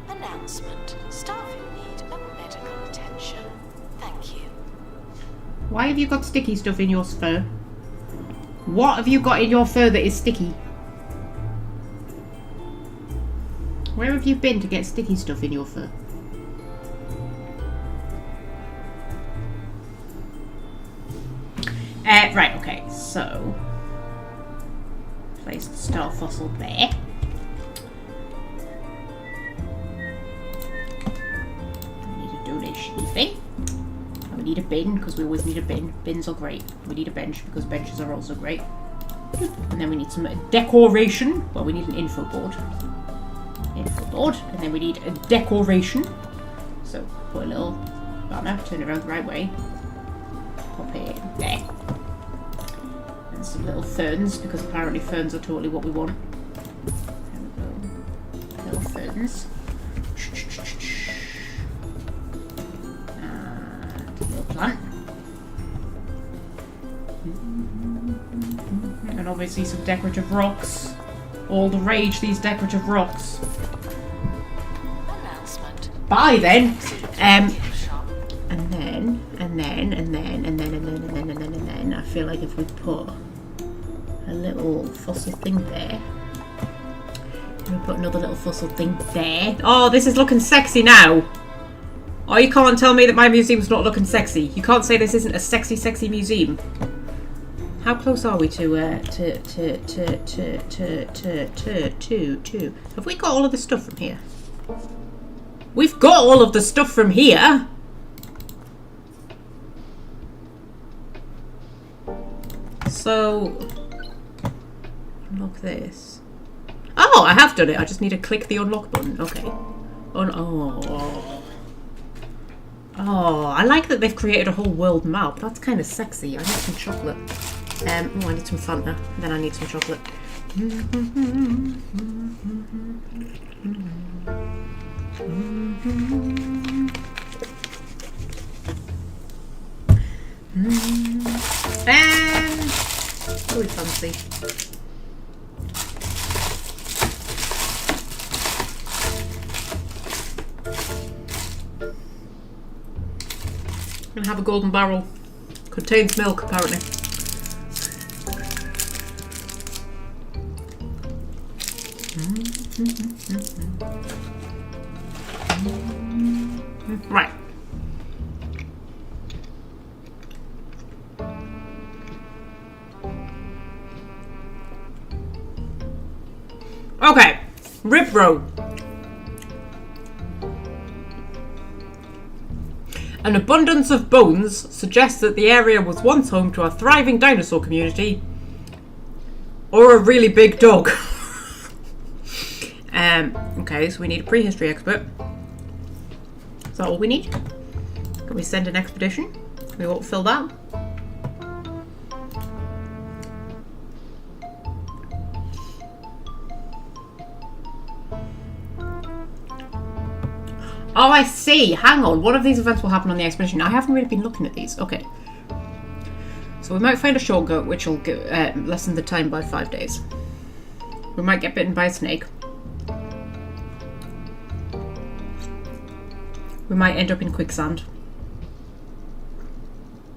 Announcement. Staff who need a medical attention. Thank you. Why have you got sticky stuff in your fur? What have you got in your fur that is sticky? Where have you been to get sticky stuff in your fur? Right, okay, so place the star fossil there. We need a donation thing. And we need a bin, because we always need a bin. Bins are great. We need a bench, because benches are also great. And then we need some decoration. Well, we need an info board. Info board. And then we need a decoration. So, put a little banner, turn it around the right way. Pop it there. And some little ferns, because apparently ferns are totally what we want. There we go. Little ferns. And a little plant. And obviously some decorative rocks. All the rage, these decorative rocks. Announcement. Bye then. Shop. And then I feel like if we put a little fossil thing there, and we put another little fossil thing there. Oh, this is looking sexy now. Oh, you can't tell me that my museum's not looking sexy. You can't say this isn't a sexy, sexy museum. How close are we to have we got all of the stuff from here? We've got all of the stuff from here. So, unlock this. Oh, I have done it. I just need to click the unlock button. Okay. Oh. Oh, I like that they've created a whole world map. That's kind of sexy. I need some chocolate. Oh, I need some Fanta. Then I need some chocolate. And really fancy. I'm gonna have a golden barrel. Contains milk, apparently. Right. Okay. Rib row. An abundance of bones suggests that the area was once home to a thriving dinosaur community or a really big dog. Okay, so we need a prehistory expert. Is that all we need? Can we send an expedition? We won't fill that. Oh, I see. Hang on. One of these events will happen on the expedition. I haven't really been looking at these. Okay. So we might find a shortcut which will lessen the time by 5 days. We might get bitten by a snake. We might end up in quicksand.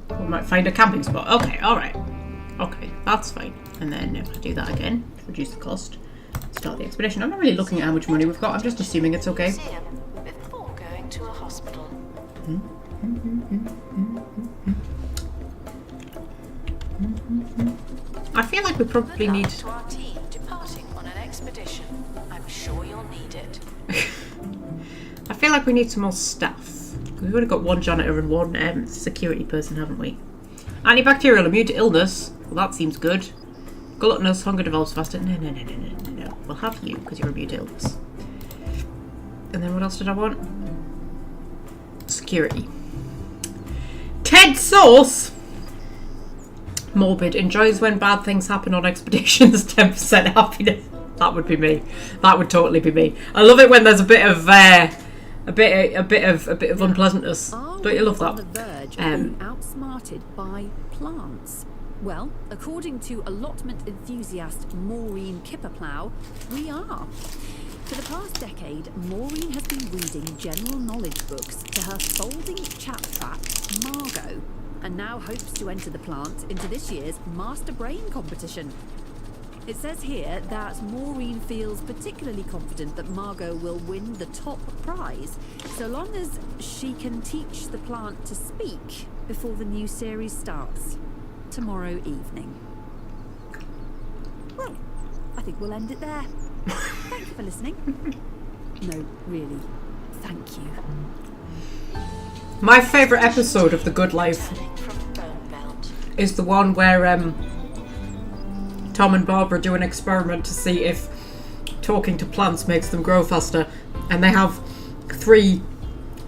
We might find a camping spot. Okay, alright. Okay, that's fine. And then if I do that again, to reduce the cost, start the expedition. I'm not really looking at how much money we've got. I'm just assuming it's okay. Before going to a hospital. I feel like we probably Good need... luck to our team departing on an expedition. I'm sure you'll need it. I feel like we need some more staff. We've only got one janitor and one security person, haven't we? Antibacterial, immune to illness. Well, that seems good. Gluttonous, hunger develops faster. No. We'll have you, because you're immune to illness. And then what else did I want? Security. Ted Sauce! Morbid. Enjoys when bad things happen on expeditions. 10% happiness. That would be me. That would totally be me. I love it when there's a bit of unpleasantness. Don't you love that? On the verge of being outsmarted by plants. Well, according to allotment enthusiast Maureen Kipperplow, we are. For the past decade, Maureen has been reading general knowledge books to her folding chat trap, Margot, and now hopes to enter the plant into this year's Master Brain competition. It says here that Maureen feels particularly confident that Margot will win the top prize, so long as she can teach the plant to speak before the new series starts tomorrow evening. Well, I think we'll end it there. Thank you for listening. No, really, thank you. My favourite episode of The Good Life is the one where Tom and Barbara do an experiment to see if talking to plants makes them grow faster, and they have 3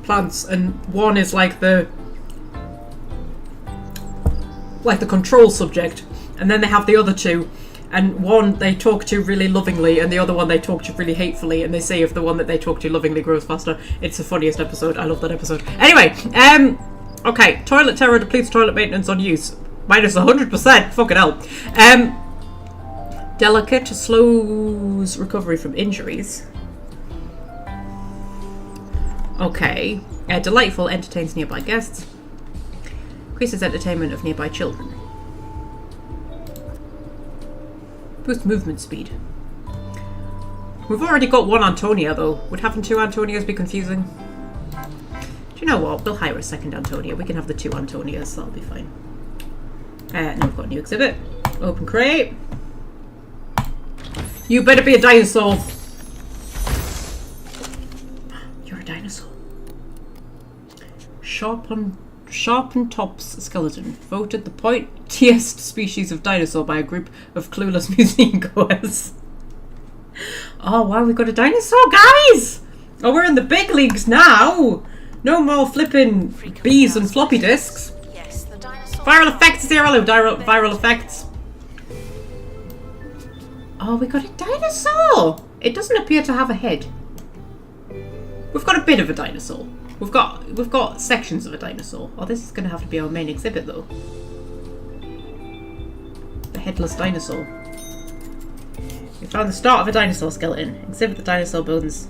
plants, and one is like the control subject, and then they have the other 2, and one they talk to really lovingly and the other one they talk to really hatefully, and they see if the one that they talk to lovingly grows faster. It's the funniest episode. I love that episode. Anyway, okay, toilet terror depletes toilet maintenance on use. Minus 100%. Fucking hell. Delicate slows recovery from injuries. Okay. Delightful entertains nearby guests. Increases entertainment of nearby children. Boost movement speed. We've already got one Antonia though. Would having 2 Antonias be confusing? Do you know what? We'll hire a second Antonia. We can have the 2 Antonias. That'll be fine. Now we've got a new exhibit. Open crate. You better be a dinosaur. You're a dinosaur. Sharpened tops skeleton. Voted the pointiest species of dinosaur by a group of clueless museum goers. Oh wow, we've got a dinosaur, guys! Oh, we're in the big leagues now! No more flipping bees and floppy disks. Yes, the dinosaur. Viral effects, zero viral effects. Oh, we got a dinosaur. It doesn't appear to have a head. We've got a bit of a dinosaur. We've got sections of a dinosaur. Oh, this is going to have to be our main exhibit, though. The headless dinosaur. We found the start of a dinosaur skeleton. Exhibit the dinosaur bones.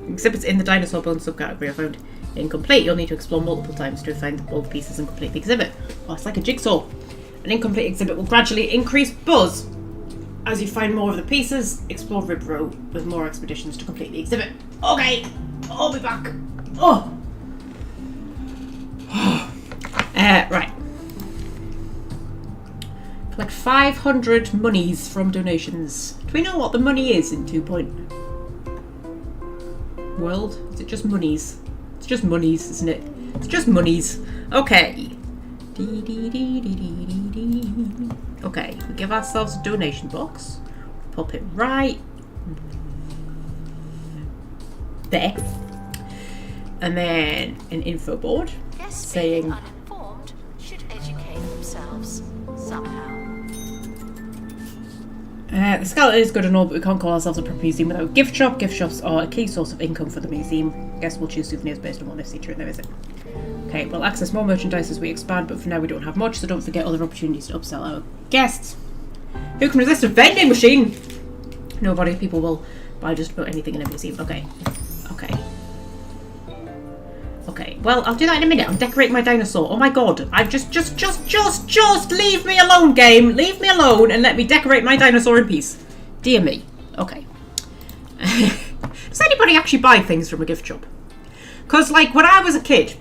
Exhibits in the dinosaur bones subcategory are found incomplete. You'll need to explore multiple times to find all the pieces and complete the exhibit. Oh, it's like a jigsaw. An incomplete exhibit will gradually increase buzz as you find more of the pieces. Explore Rib Row with more expeditions to complete the exhibit. Okay, I'll be back. Oh. Right. Collect 500 monies from donations. Do we know what the money is in 2 Point World? Is it just monies? It's just monies, isn't it? It's just monies. Okay. Okay, we give ourselves a donation box. Pop it right there. And then an info board saying uninformed should educate themselves somehow. The skeleton is good and all, but we can't call ourselves a proper museum without a gift shop. Gift shops are a key source of income for the museum. I guess we'll choose souvenirs based on what they feature in there, is it? Okay, we'll access more merchandise as we expand, but for now we don't have much, so don't forget other opportunities to upsell our guests. Who can resist a vending machine? Nobody. People will buy just about anything in a museum. Okay. Okay. Okay, well, I'll do that in a minute. I'm decorating my dinosaur. Oh my god. I just leave me alone, game. Leave me alone and let me decorate my dinosaur in peace. Dear me. Okay. Does anybody actually buy things from a gift shop? Because, like, when I was a kid,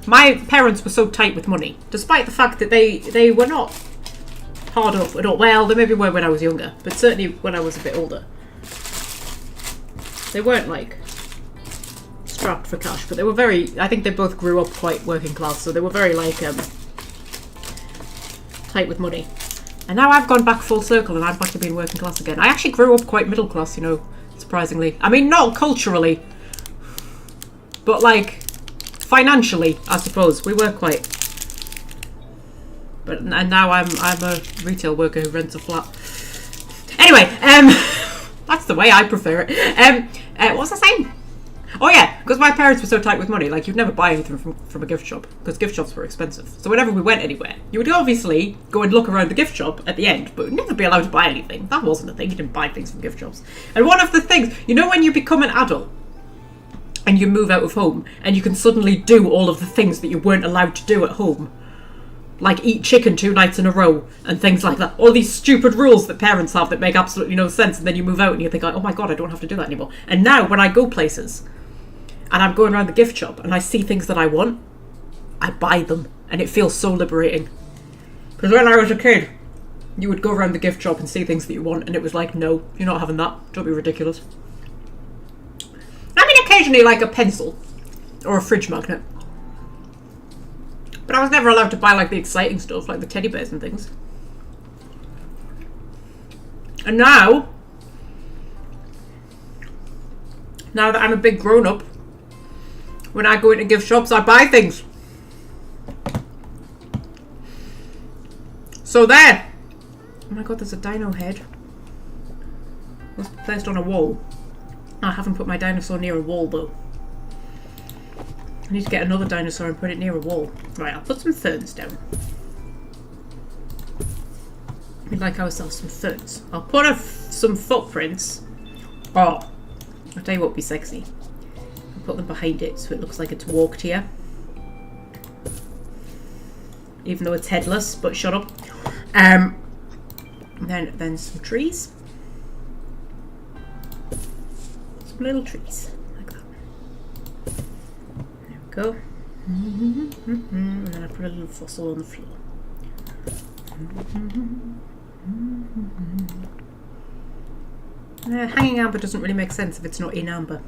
my parents were so tight with money, despite the fact that they were not hard up at all. Well, they maybe were when I was younger, but certainly when I was a bit older. They weren't, like, strapped for cash, but they were very, I think they both grew up quite working class, so they were very, like, tight with money. And now I've gone back full circle and I'm back to being working class again. I actually grew up quite middle class, you know, surprisingly. I mean, not culturally, but, like, financially, I suppose. We were quite. But, and now I'm a retail worker who rents a flat. Anyway, that's the way I prefer it. What was I saying? Oh yeah, because my parents were so tight with money, like, you'd never buy anything from a gift shop, because gift shops were expensive. So whenever we went anywhere, you would obviously go and look around the gift shop at the end, but you'd never be allowed to buy anything. That wasn't a thing, you didn't buy things from gift shops. And one of the things, you know, when you become an adult, and you move out of home, and you can suddenly do all of the things that you weren't allowed to do at home, like eat chicken 2 nights in a row, and things like that. All these stupid rules that parents have that make absolutely no sense, and then you move out and you think, oh my god, I don't have to do that anymore. And now, when I go places, and I'm going around the gift shop and I see things that I want, I buy them, and it feels so liberating. Because when I was a kid, you would go around the gift shop and see things that you want, and it was like, no, you're not having that. Don't be ridiculous. I mean, occasionally, like a pencil or a fridge magnet. But I was never allowed to buy, like, the exciting stuff, like the teddy bears and things. And now that I'm a big grown-up, when I go into gift shops, I buy things. So there. Oh my god, there's a dino head. Must be placed on a wall. I haven't put my dinosaur near a wall, though. I need to get another dinosaur and put it near a wall. Right, I'll put some ferns down. We'd like ourselves some ferns. I'll put some footprints. Oh, I'll tell you what would be sexy. I'll put them behind it so it looks like it's walked here. Even though it's headless, but shut up. Then some trees. Some little trees. Go. And then I put a little fossil on the floor. Hanging amber doesn't really make sense if it's not in amber.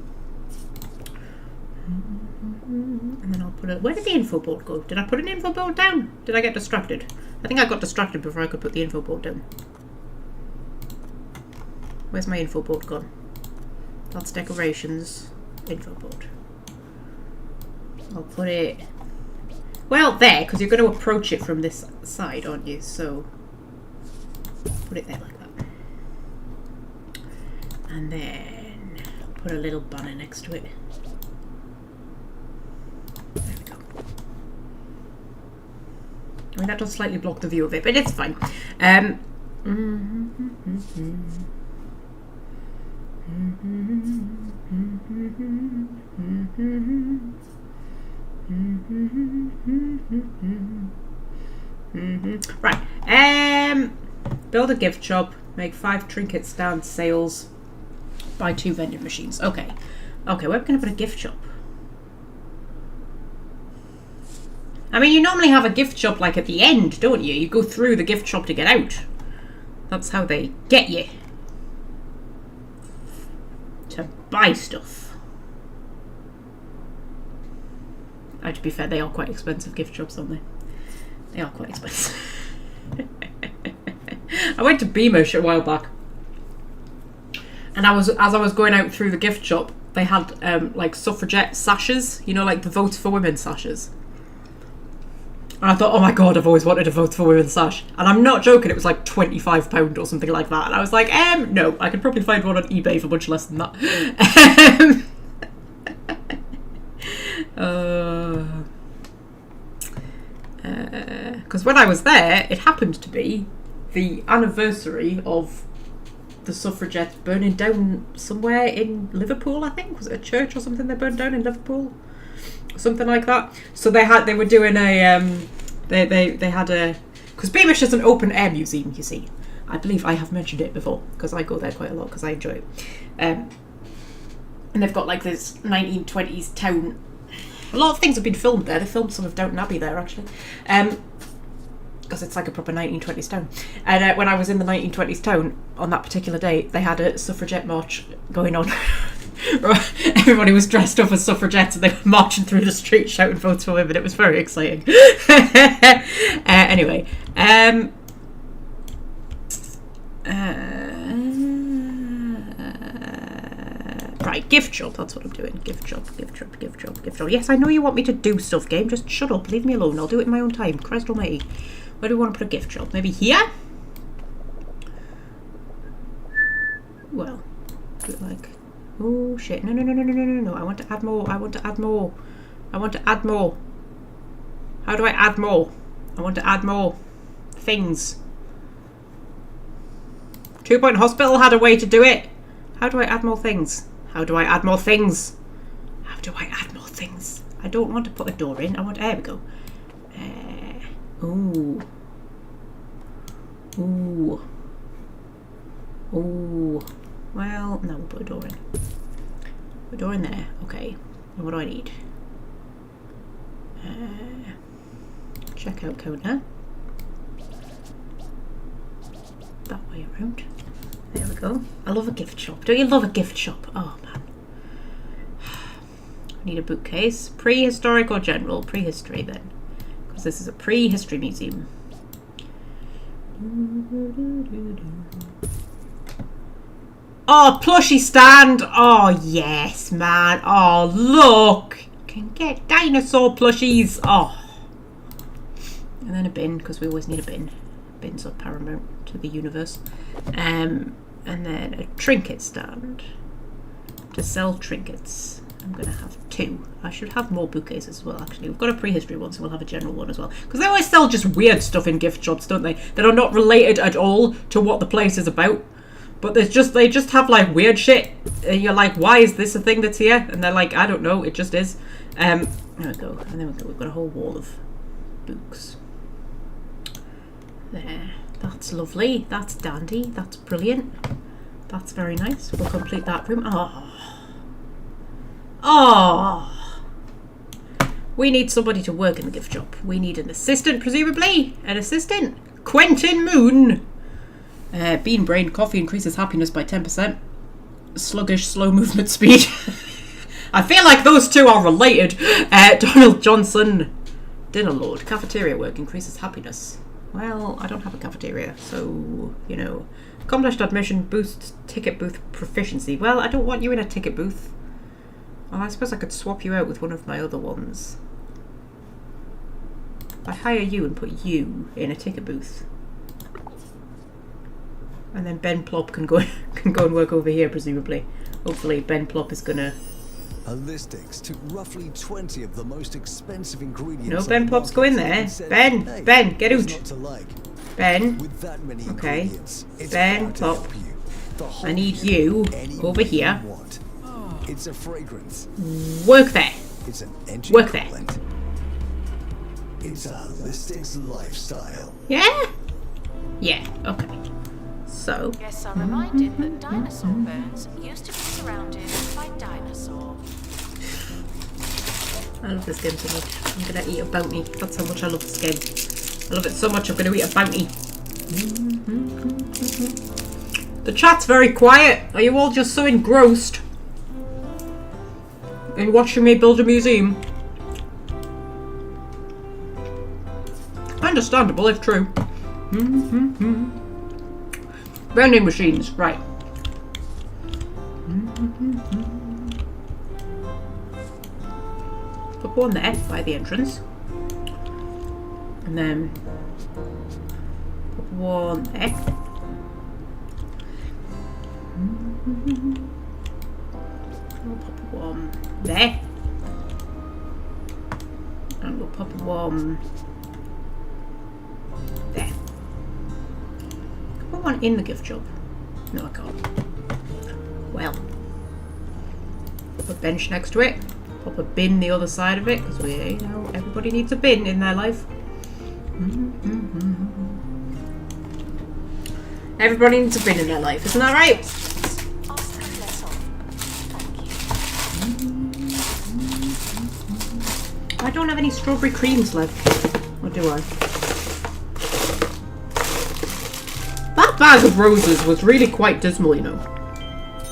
And then I'll put it. Where did the info board go? Did I put an info board down? Did I get distracted? I think I got distracted before I could put the info board down. Where's my info board gone? That's decorations. Info board. I'll put it... Well, there, because you're going to approach it from this side, aren't you? So, put it there like that. And then put a little banner next to it. There we go. I mean, that does slightly block the view of it, but it's fine. Right. Build a gift shop. Make 5 trinket stand sales. Buy 2 vending machines. Okay. Okay, where are we going to put a gift shop? I mean, you normally have a gift shop like at the end, don't you? You go through the gift shop to get out. That's how they get you. To buy stuff. Oh, to be fair, they are quite expensive gift shops, aren't they? They are quite expensive. I went to Beamish a while back, and as I was going out through the gift shop, they had like suffragette sashes, you know, like the Votes for Women sashes. And I thought, oh my god, I've always wanted a Votes for Women sash. And I'm not joking, it was like £25 or something like that. And I was like, no, I could probably find one on eBay for much less than that. Because when I was there, it happened to be the anniversary of the suffragettes burning down somewhere in Liverpool, I think. Was it a church or something they burned down in Liverpool? Something like that. So they were doing a they had a, because Beamish is an open air museum, you see. I believe I have mentioned it before because I go there quite a lot because I enjoy it. And they've got like this 1920s town. A lot of things have been filmed there. They filmed some of Downton Abbey there actually, because it's like a proper 1920s town. And when I was in the 1920s town on that particular day, they had a suffragette march going on. Everybody was dressed up as suffragettes and they were marching through the street shouting Votes for Women. It was very exciting. Anyway, right, gift shop, that's what I'm doing. Gift shop. Yes, I know you want me to do stuff, game. Just shut up, leave me alone. I'll do it in my own time. Christ almighty. Where do we want to put a gift shop? Maybe here? Well, do it like... Oh shit, no. I want to add more. How do I add more? I want to add more things. 2 Point Hospital had a way to do it. How do I add more things? I don't want to put a door in. There we go. Ooh. Well, no, we'll put a door in. Put a door in there. Okay. And what do I need? Checkout counter. That way around. There we go. I love a gift shop. Don't you love a gift shop? Oh, man. I need a bookcase. Prehistoric or general? Prehistory, then. Because this is a prehistory museum. Oh, plushie stand. Oh, yes, man. Oh, look. You can get dinosaur plushies. Oh. And then a bin, because we always need a bin. Bins are paramount to the universe. And then a trinket stand to sell trinkets. I'm going to have 2. I should have more bookcases as well, actually. We've got a prehistory one, so we'll have a general one as well. Because they always sell just weird stuff in gift shops, don't they? That are not related at all to what the place is about. But they just have like weird shit. And you're like, why is this a thing that's here? And they're like, I don't know, it just is. There we go. And then we've got a whole wall of books. There. That's lovely. That's dandy. That's brilliant. That's very nice. We'll complete that room. Oh. We need somebody to work in the gift shop. We need an assistant, presumably. An assistant. Quentin Moon. Bean Brain coffee increases happiness by 10%. Sluggish, slow movement speed. I feel like those two are related. Donald Johnson. Dinner Lord. Cafeteria work increases happiness. Well, I don't have a cafeteria, so, you know. Accomplished admission boosts ticket booth proficiency. Well, I don't want you in a ticket booth. Well, I suppose I could swap you out with one of my other ones. I hire you and put you in a ticket booth. And then Ben Plop can go and work over here, presumably. Hopefully Ben Plop is gonna... Ballistics took roughly 20 of the most expensive ingredients. No, Ben Plop's go in there. Ben, hey, Ben, get out. not to like. Ben, With that many okay. ingredients, it's Ben hard to Plop, help you. The whole I need year, you any over way here. you want. It's a fragrance. Work there. It's an engine Work there. coolant. It's a holistics lifestyle. Yeah? Yeah, okay. So, Guests are reminded that dinosaur bones used to be surrounded by dinosaur. I love this game so much. I'm gonna eat a bounty. That's how much I love this game. I love it so much I'm gonna eat a bounty. The chat's very quiet. Are you all just so engrossed in watching me build a museum? Understandable if true. Vending machines, right. Put one there by the entrance. And then put one there. We'll pop one there. And we'll pop one there. Put one in the gift shop. No, I can't. Well, pop a bench next to it. Pop a bin the other side of it, because you know, everybody needs a bin in their life. Everybody needs a bin in their life, isn't that right? Ask them less often. Thank you. I don't have any strawberry creams left. Or do I? That bag of roses was really quite dismal, you know.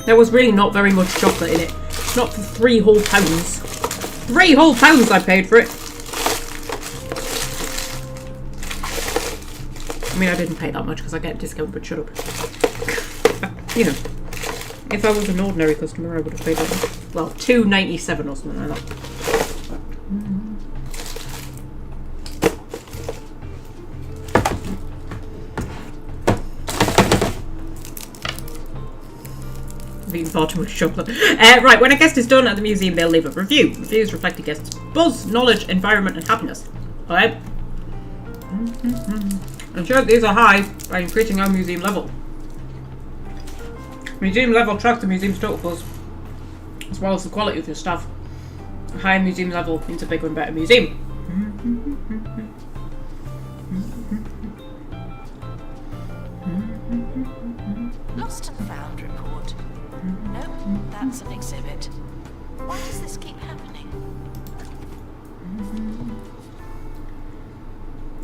There was really not very much chocolate in it. Not for 3 whole pounds. 3 whole pounds I paid for it. I mean, I didn't pay that much because I get a discount, but shut up. You know, if I was an ordinary customer, I would have paid that much. Well, $2.97 or something like that. I've eaten far too much chocolate. Right, when a guest is done at the museum, they'll leave a review. Reviews reflect the guest's buzz, knowledge, environment, and happiness. Alright? Ensure these are high by increasing our museum level. Museum level tracks the museum's total buzz, as well as the quality of your staff. A higher museum level means a bigger and better museum. Lost and found report. Nope, that's an exhibit. Why does this keep happening?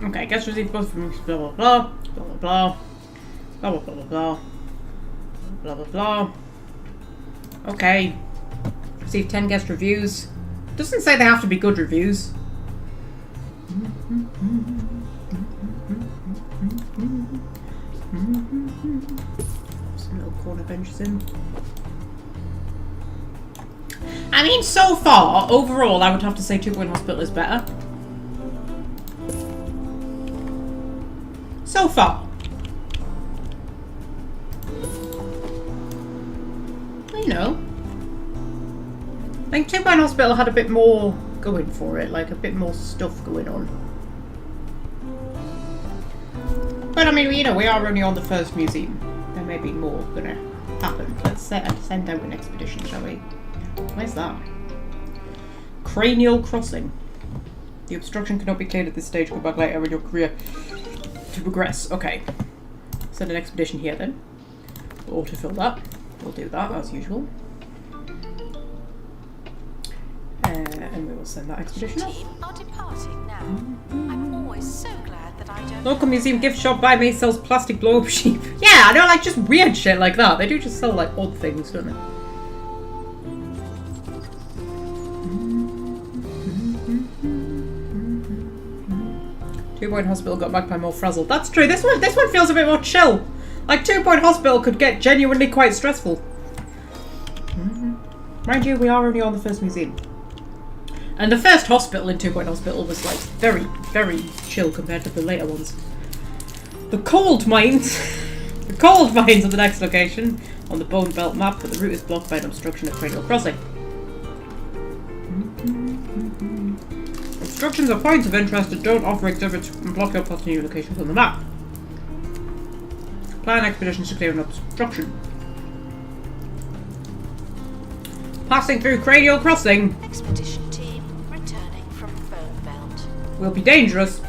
Okay, guest received buzz from blah blah blah, blah blah blah, blah blah blah blah, blah blah blah. Okay, received 10 guest reviews. Doesn't say they have to be good reviews. Some little corner benches in. I mean, so far, overall, I would have to say 2 Point Hospital is better. So far. You know. I think 2 Point Hospital had a bit more going for it, like a bit more stuff going on. But I mean, you know, we are only on the first museum. There may be more gonna happen. Let's send out an expedition, shall we? Where's that? Cranial crossing. The obstruction cannot be cleared at this stage. Go back later in your career to progress. Okay. Send an expedition here then. We'll autofill that. We'll do that as usual. And we will send that expedition off. Team are departing now. I'm always so glad that I don't. Local museum gift shop by me sells plastic blow-up sheep. Yeah, I know, like just weird shit like that. They do just sell like odd things, don't they? 2 Point Hospital got Magpie more frazzled. That's true. This one feels a bit more chill. Like 2 Point Hospital could get genuinely quite stressful. Mind you, we are only on the first museum. And the first hospital in 2 Point Hospital was like very, very chill compared to the later ones. The cold mines. The cold mines are the next location on the Bone Belt map, but the route is blocked by an obstruction at Cranial Crossing. Obstructions are points of interest that don't offer exhibits and block your path to new locations on the map. Plan expeditions to clear an obstruction. Passing through Cranial Crossing. Expedition team returning from Bone Belt. Will be dangerous.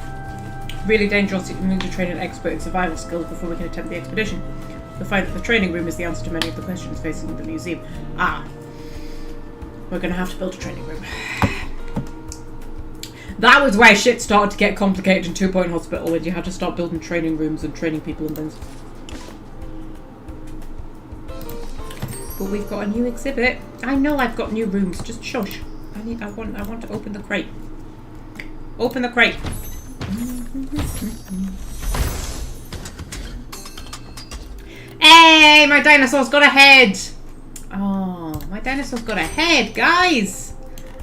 Really dangerous. You need to train an expert in survival skills before we can attempt the expedition. You'll find that the training room is the answer to many of the questions facing the museum. We're gonna have to build a training room. That was where shit started to get complicated in 2 Point Hospital, when you had to start building training rooms and training people and things. But we've got a new exhibit. I know I've got new rooms. Just shush. I want to open the crate. Open the crate. Hey, my dinosaur's got a head. Oh, my dinosaur's got a head, guys.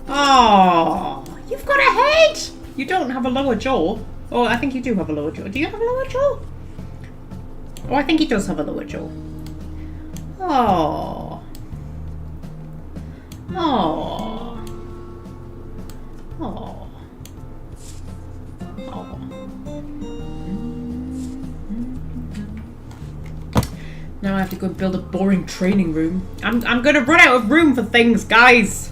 Oh, you've got a head. You don't have a lower jaw. Oh, I think you do have a lower jaw. Do you have a lower jaw? Oh, I think he does have a lower jaw. Oh. Oh. Oh. Oh. Now I have to go build a boring training room. I'm gonna run out of room for things, guys.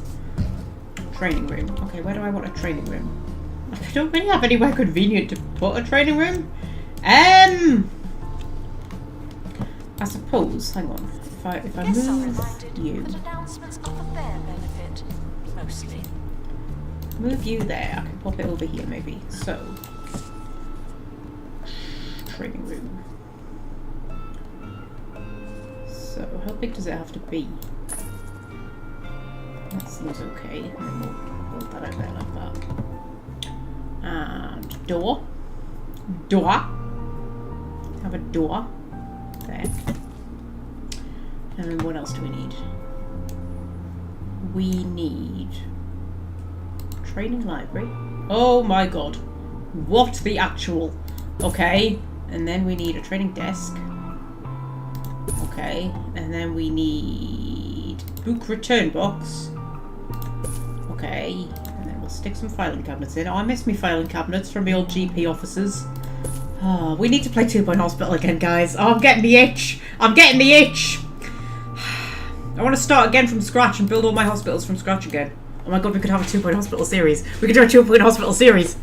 Training room. Okay, where do I want a training room? I don't really have anywhere convenient to put a training room. I suppose. Hang on. If I Guests are move reminded you, that announcements are for their benefit, mostly. move you there. I can pop it over here, maybe. So, training room. So, how big does it have to be? That seems okay. And then we'll build that out there like that. And door. Door. Have a door there. And then what else do we need? We need training library. Oh my god. What the actual? Okay. And then we need a training desk. Okay. And then we need book return box. Okay. And then we'll stick some filing cabinets in. Oh, I miss me filing cabinets from the old GP offices. Oh, we need to play 2 Point Hospital again, guys. Oh, I'm getting the itch. I'm getting the itch. I want to start again from scratch and build all my hospitals from scratch again. Oh my god, we could have a 2 Point Hospital series. We could do a 2 Point Hospital series.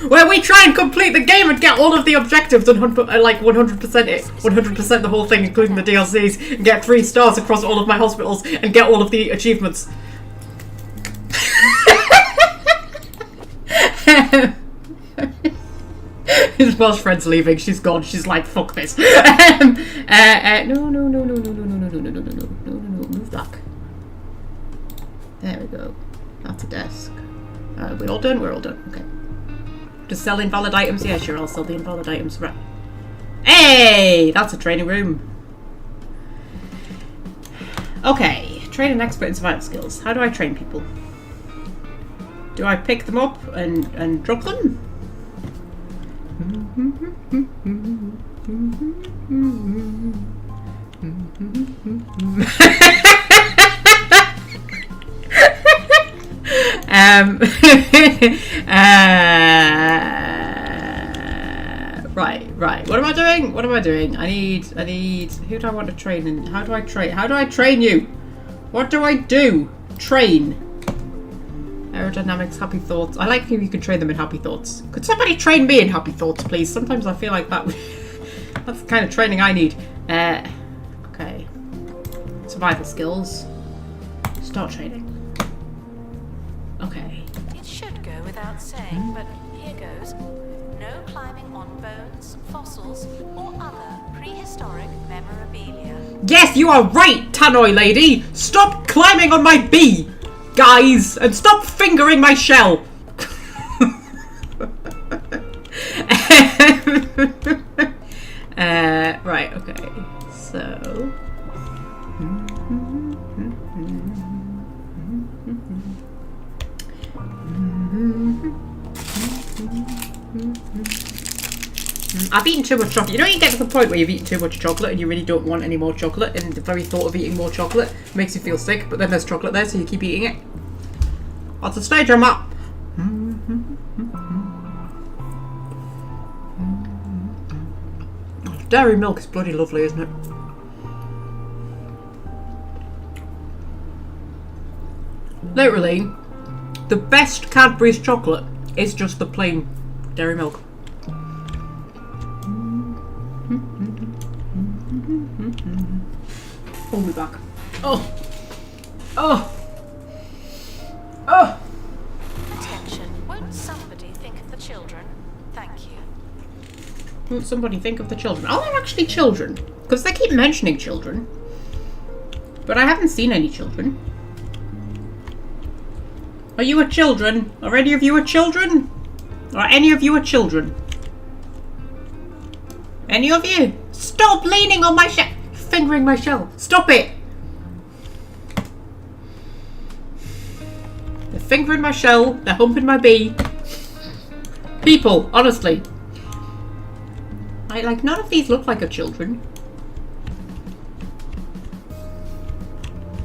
Where we try and complete the game and get all of the objectives and like 100% it. 100% the whole thing, including the DLCs. And get 3 stars across all of my hospitals and get all of the achievements. His Welsh friend's leaving. She's gone. She's like, fuck this. No. Move back. There we go. That's a desk. We all done? We're all done. Okay. Just sell invalid items? Yeah, sure. I'll sell the invalid items. Right. Hey! That's a training room. Okay. Train an expert in survival skills. How do I train people? Do I pick them up and drop them? Right. What am I doing? I need. Who do I want to train? And how do I train? How do I train you? What do I do? Train. Aerodynamics, happy thoughts. I like how you can train them in happy thoughts. Could somebody train me in happy thoughts, please? Sometimes I feel like that's the kind of training I need. Okay. Survival skills. Start training. Okay. It should go without saying, but here goes. No climbing on bones, fossils, or other prehistoric memorabilia. Yes, you are right, Tannoy lady! Stop climbing on my bee! Guys, and stop fingering my shell. Right, okay. So I've eaten too much chocolate. You know, you get to the point where you've eaten too much chocolate and you really don't want any more chocolate, and the very thought of eating more chocolate makes you feel sick, but then there's chocolate there, so you keep eating it. That's the stage I'm at. Dairy milk is bloody lovely, isn't it? Literally, the best Cadbury's chocolate is just the plain dairy milk. Hold me back. Oh! Oh! Oh! Attention, won't somebody think of the children? Thank you. Won't somebody think of the children? Are there actually children? Because they keep mentioning children. But I haven't seen any children. Are you a children? Are any of you a children? Are any of you a children? Any of you? Stop leaning on my shell! Fingering my shell. Stop it! They're fingering my shell. They're humping my bee. People, honestly. Like, none of these look like a children.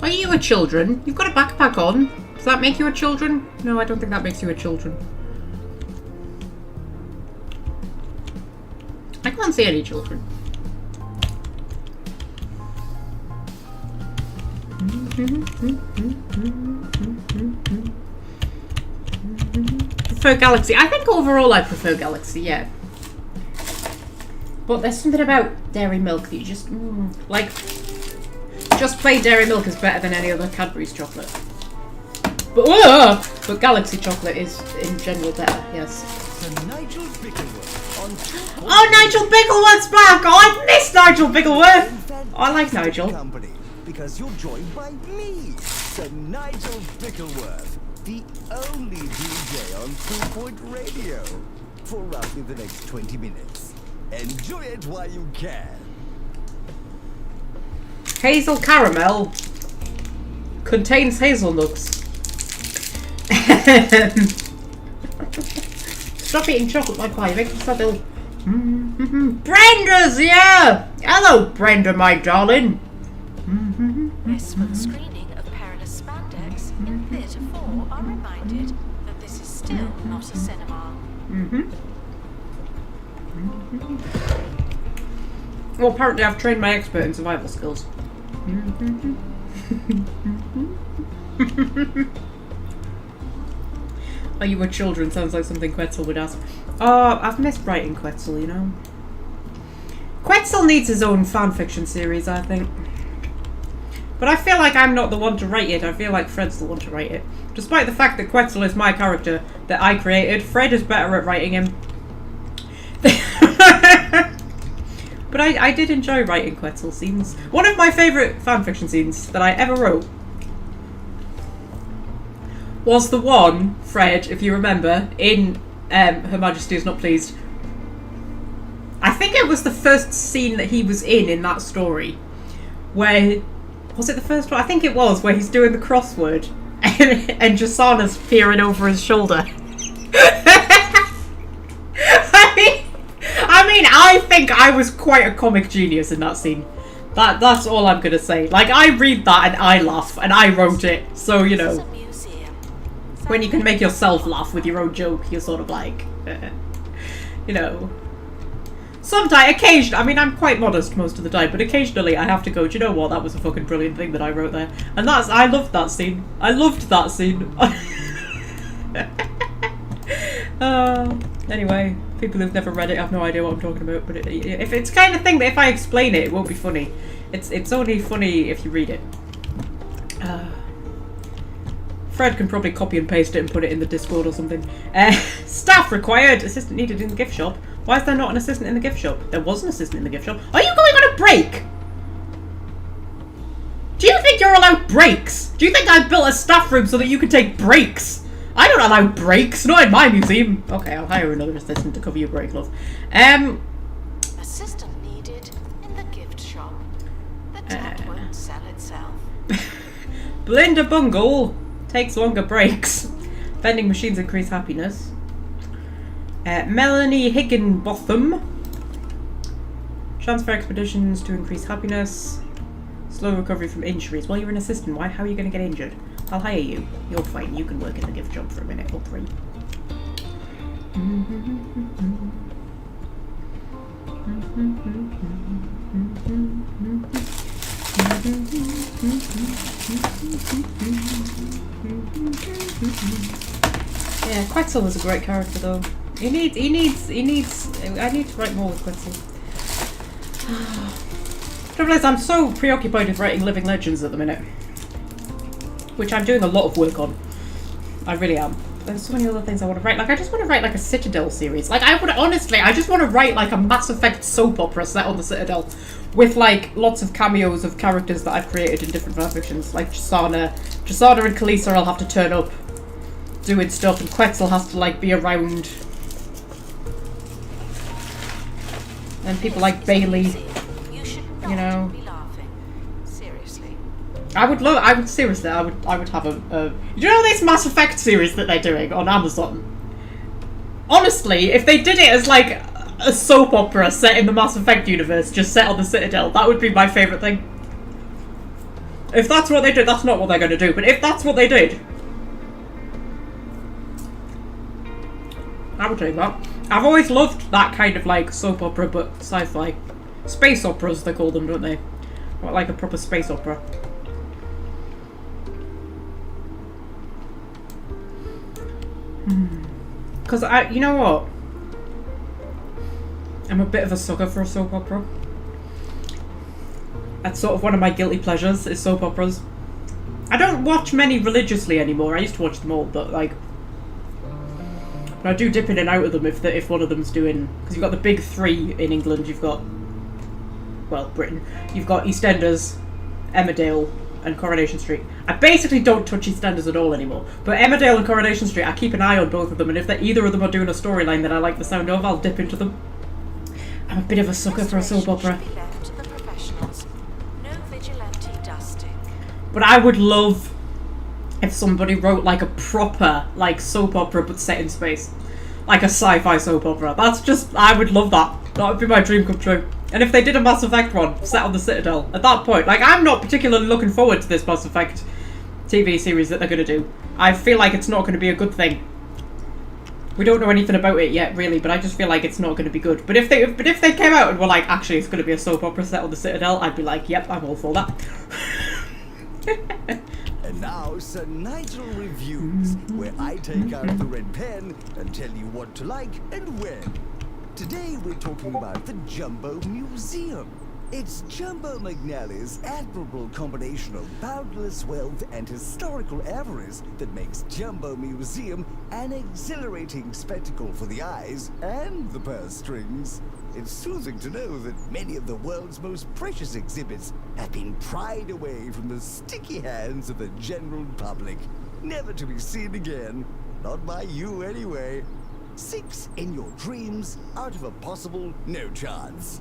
Are you a children? You've got a backpack on. Does that make you a children? No, I don't think that makes you a children. I can't see any children. Prefer Galaxy. I think overall I prefer Galaxy, yeah. But there's something about dairy milk that you just... like, just plain dairy milk is better than any other Cadbury's chocolate. But Galaxy chocolate is in general better, yes. Nigel Bickleworth on Oh, Nigel Bickleworth's back! Oh, I've missed Nigel Bickleworth! Oh, I like Nigel. Company, because you're joined by me, Sir Nigel Bickleworth, the only DJ on 2 Point Radio, for roughly the next 20 minutes. Enjoy it while you can. Hazel caramel contains hazelnuts. Stop eating chocolate, Magpie. You're making me so ill. Brenda's here! Hello, Brenda, my darling. Yes, for the screening of Perilous Spandex in Theatre 4 are reminded that this is still not a cinema. Well, apparently I've trained my expert in survival skills. Are you a children? Sounds like something Quetzal would ask. Oh, I've missed writing Quetzal, you know. Quetzal needs his own fanfiction series, I think. But I feel like I'm not the one to write it. I feel like Fred's the one to write it. Despite the fact that Quetzal is my character that I created, Fred is better at writing him. But I did enjoy writing Quetzal scenes. One of my favourite fanfiction scenes that I ever wrote was the one, Fred, if you remember, in Her Majesty is Not Pleased. I think it was the first scene that he was in that story. Where, was it the first one? I think it was, where he's doing the crossword and Jasana's peering over his shoulder. I mean, I think I was quite a comic genius in that scene. That's all I'm gonna say. Like, I read that and I laugh, and I wrote it, so, you know. When you can make yourself laugh with your own joke, you're sort of like, you know. Sometimes, occasionally, I mean, I'm quite modest most of the time, but occasionally I have to go, do you know what, that was a fucking brilliant thing that I wrote there. And I loved that scene. I loved that scene. Anyway, people who've never read it have no idea what I'm talking about, but if it's kind of thing that if I explain it, it won't be funny. It's only funny if you read it. Fred can probably copy and paste it and put it in the Discord or something. Staff required. Assistant needed in the gift shop. Why is there not an assistant in the gift shop? There was an assistant in the gift shop. Are you going on a break? Do you think you're allowed breaks? Do you think I built a staff room so that you can take breaks? I don't allow breaks. Not in my museum. Okay, I'll hire another assistant to cover your break, love. Assistant needed in the gift shop. The tab won't sell itself. Belinda Bungle takes longer breaks. Vending machines increase happiness. Melanie Higginbotham Chance for expeditions to increase happiness. Slow recovery from injuries. Well, you're an assistant. How are you going to get injured? I'll hire you. You're fine. You can work in the gift job for a minute or 3. Yeah, Quetzal's a great character though. I need to write more with Quetzal. Trouble is, I'm so preoccupied with writing Living Legends at the minute. Which I'm doing a lot of work on. I really am. There's so many other things I want to write. Like, I just want to write like a Citadel series. Like, I just want to write like a Mass Effect soap opera set on the Citadel. With like lots of cameos of characters that I've created in different fanfictions. Like Jasana and Khaleesa will have to turn up doing stuff, and Quetzal has to like be around. And people like Bailey, you know. Seriously. I would have a you know this Mass Effect series that they're doing on Amazon? Honestly, if they did it as like a soap opera set in the Mass Effect universe, just set on the Citadel, that would be my favourite thing. If that's what they did, that's not what they're going to do, but if that's what they did, I would take that. I've always loved that kind of like soap opera, but sci-fi. Space operas, they call them, don't they? What, like a proper space opera. Because you know what? I'm a bit of a sucker for a soap opera. That's sort of one of my guilty pleasures, is soap operas. I don't watch many religiously anymore. I used to watch them all, but like... But I do dip in and out of them if one of them's doing... Because you've got the big 3 in England. You've got... Well, Britain. You've got EastEnders, Emmerdale, and Coronation Street. I basically don't touch EastEnders at all anymore. But Emmerdale and Coronation Street, I keep an eye on both of them. And if either of them are doing a storyline that I like the sound of, I'll dip into them. I'm a bit of a sucker for a soap opera. No vigilante dusting. But I would love if somebody wrote like a proper like soap opera but set in space. Like a sci-fi soap opera. That's just, I would love that. That would be my dream come true. And if they did a Mass Effect one set on the Citadel, at that point, like I'm not particularly looking forward to this Mass Effect TV series that they're going to do. I feel like it's not going to be a good thing. We don't know anything about it yet, really, but I just feel like it's not going to be good. But if they came out and were like, actually, it's going to be a soap opera set on the Citadel, I'd be like, yep, I'm all for that. And now, Sir Nigel Reviews, where I take out the red pen and tell you what to like and when. Today we're talking about the Jumbo Museum. It's Jumbo McNally's admirable combination of boundless wealth and historical avarice that makes Jumbo Museum an exhilarating spectacle for the eyes and the purse strings. It's soothing to know that many of the world's most precious exhibits have been pried away from the sticky hands of the general public, never to be seen again. Not by you, anyway. 6 in your dreams out of a possible no chance.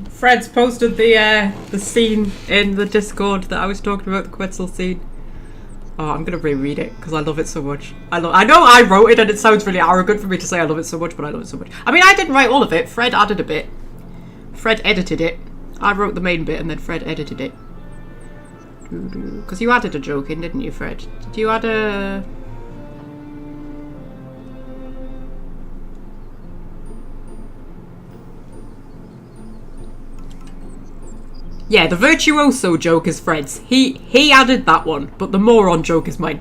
Fred's posted the scene in the Discord that I was talking about, the Quetzal scene. Oh, I'm gonna reread it because I love it so much. I know I wrote it and it sounds really arrogant for me to say I love it so much, but I love it so much. I mean, I didn't write all of it. Fred added a bit. Fred edited it. I wrote the main bit and then Fred edited it. Because you added a joke in, didn't you, Fred? Did you add a... Yeah, the virtuoso joke is Fred's. He added that one, but the moron joke is mine.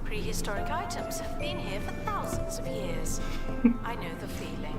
Prehistoric items have been here for thousands of years. I know the feeling.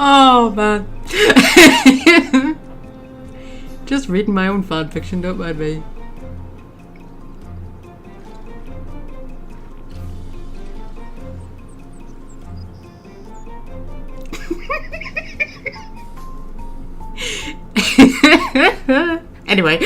Oh man. Just reading my own fanfiction, don't mind me. Anyway.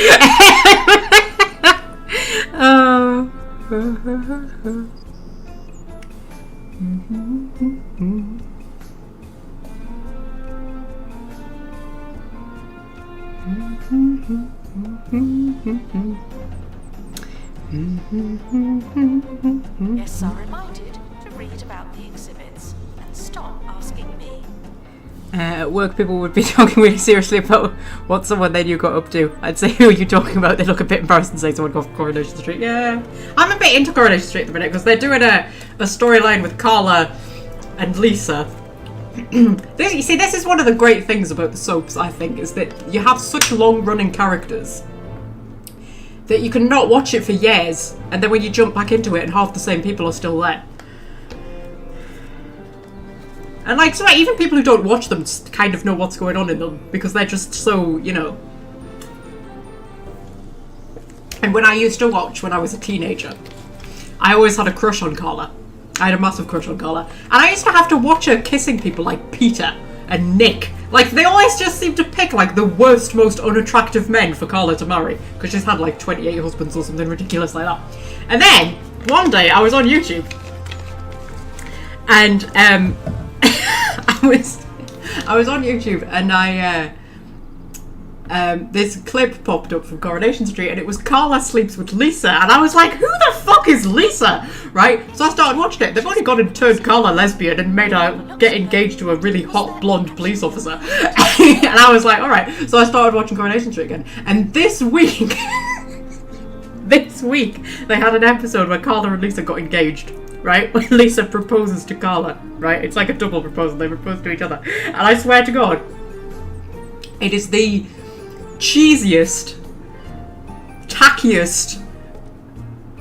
Guests are reminded to read about the exhibits and stop asking me. At work, people would be talking really seriously about what someone they knew got up to. I'd say, who are you talking about? They look a bit embarrassed and say someone got off Coronation Street. Yeah. I'm a bit into Coronation Street at the minute because they're doing a storyline with Carla and Lisa. You see, this is one of the great things about the soaps, I think, is that you have such long-running characters that you can not watch it for years, and then when you jump back into it and half the same people are still there. And like, so even people who don't watch them kind of know what's going on in them, because they're just so, you know. And when I used to watch when I was a teenager, I always had a crush on Carla. I had a massive crush on Carla. And I used to have to watch her kissing people like Peter and Nick. Like, they always just seem to pick, like, the worst, most unattractive men for Carla to marry. Because she's had, like, 28 husbands or something ridiculous like that. And then, one day, I was on YouTube. And, I was on YouTube, and this clip popped up from Coronation Street, and it was Carla sleeps with Lisa, and I was like, who the fuck is Lisa? Right? So I started watching it. They've only gone and turned Carla lesbian and made her get engaged to a really hot blonde police officer. And I was like, alright. So I started watching Coronation Street again. And this week, they had an episode where Carla and Lisa got engaged. Right? When Lisa proposes to Carla. Right? It's like a double proposal. They propose to each other. And I swear to God, it is the cheesiest, tackiest,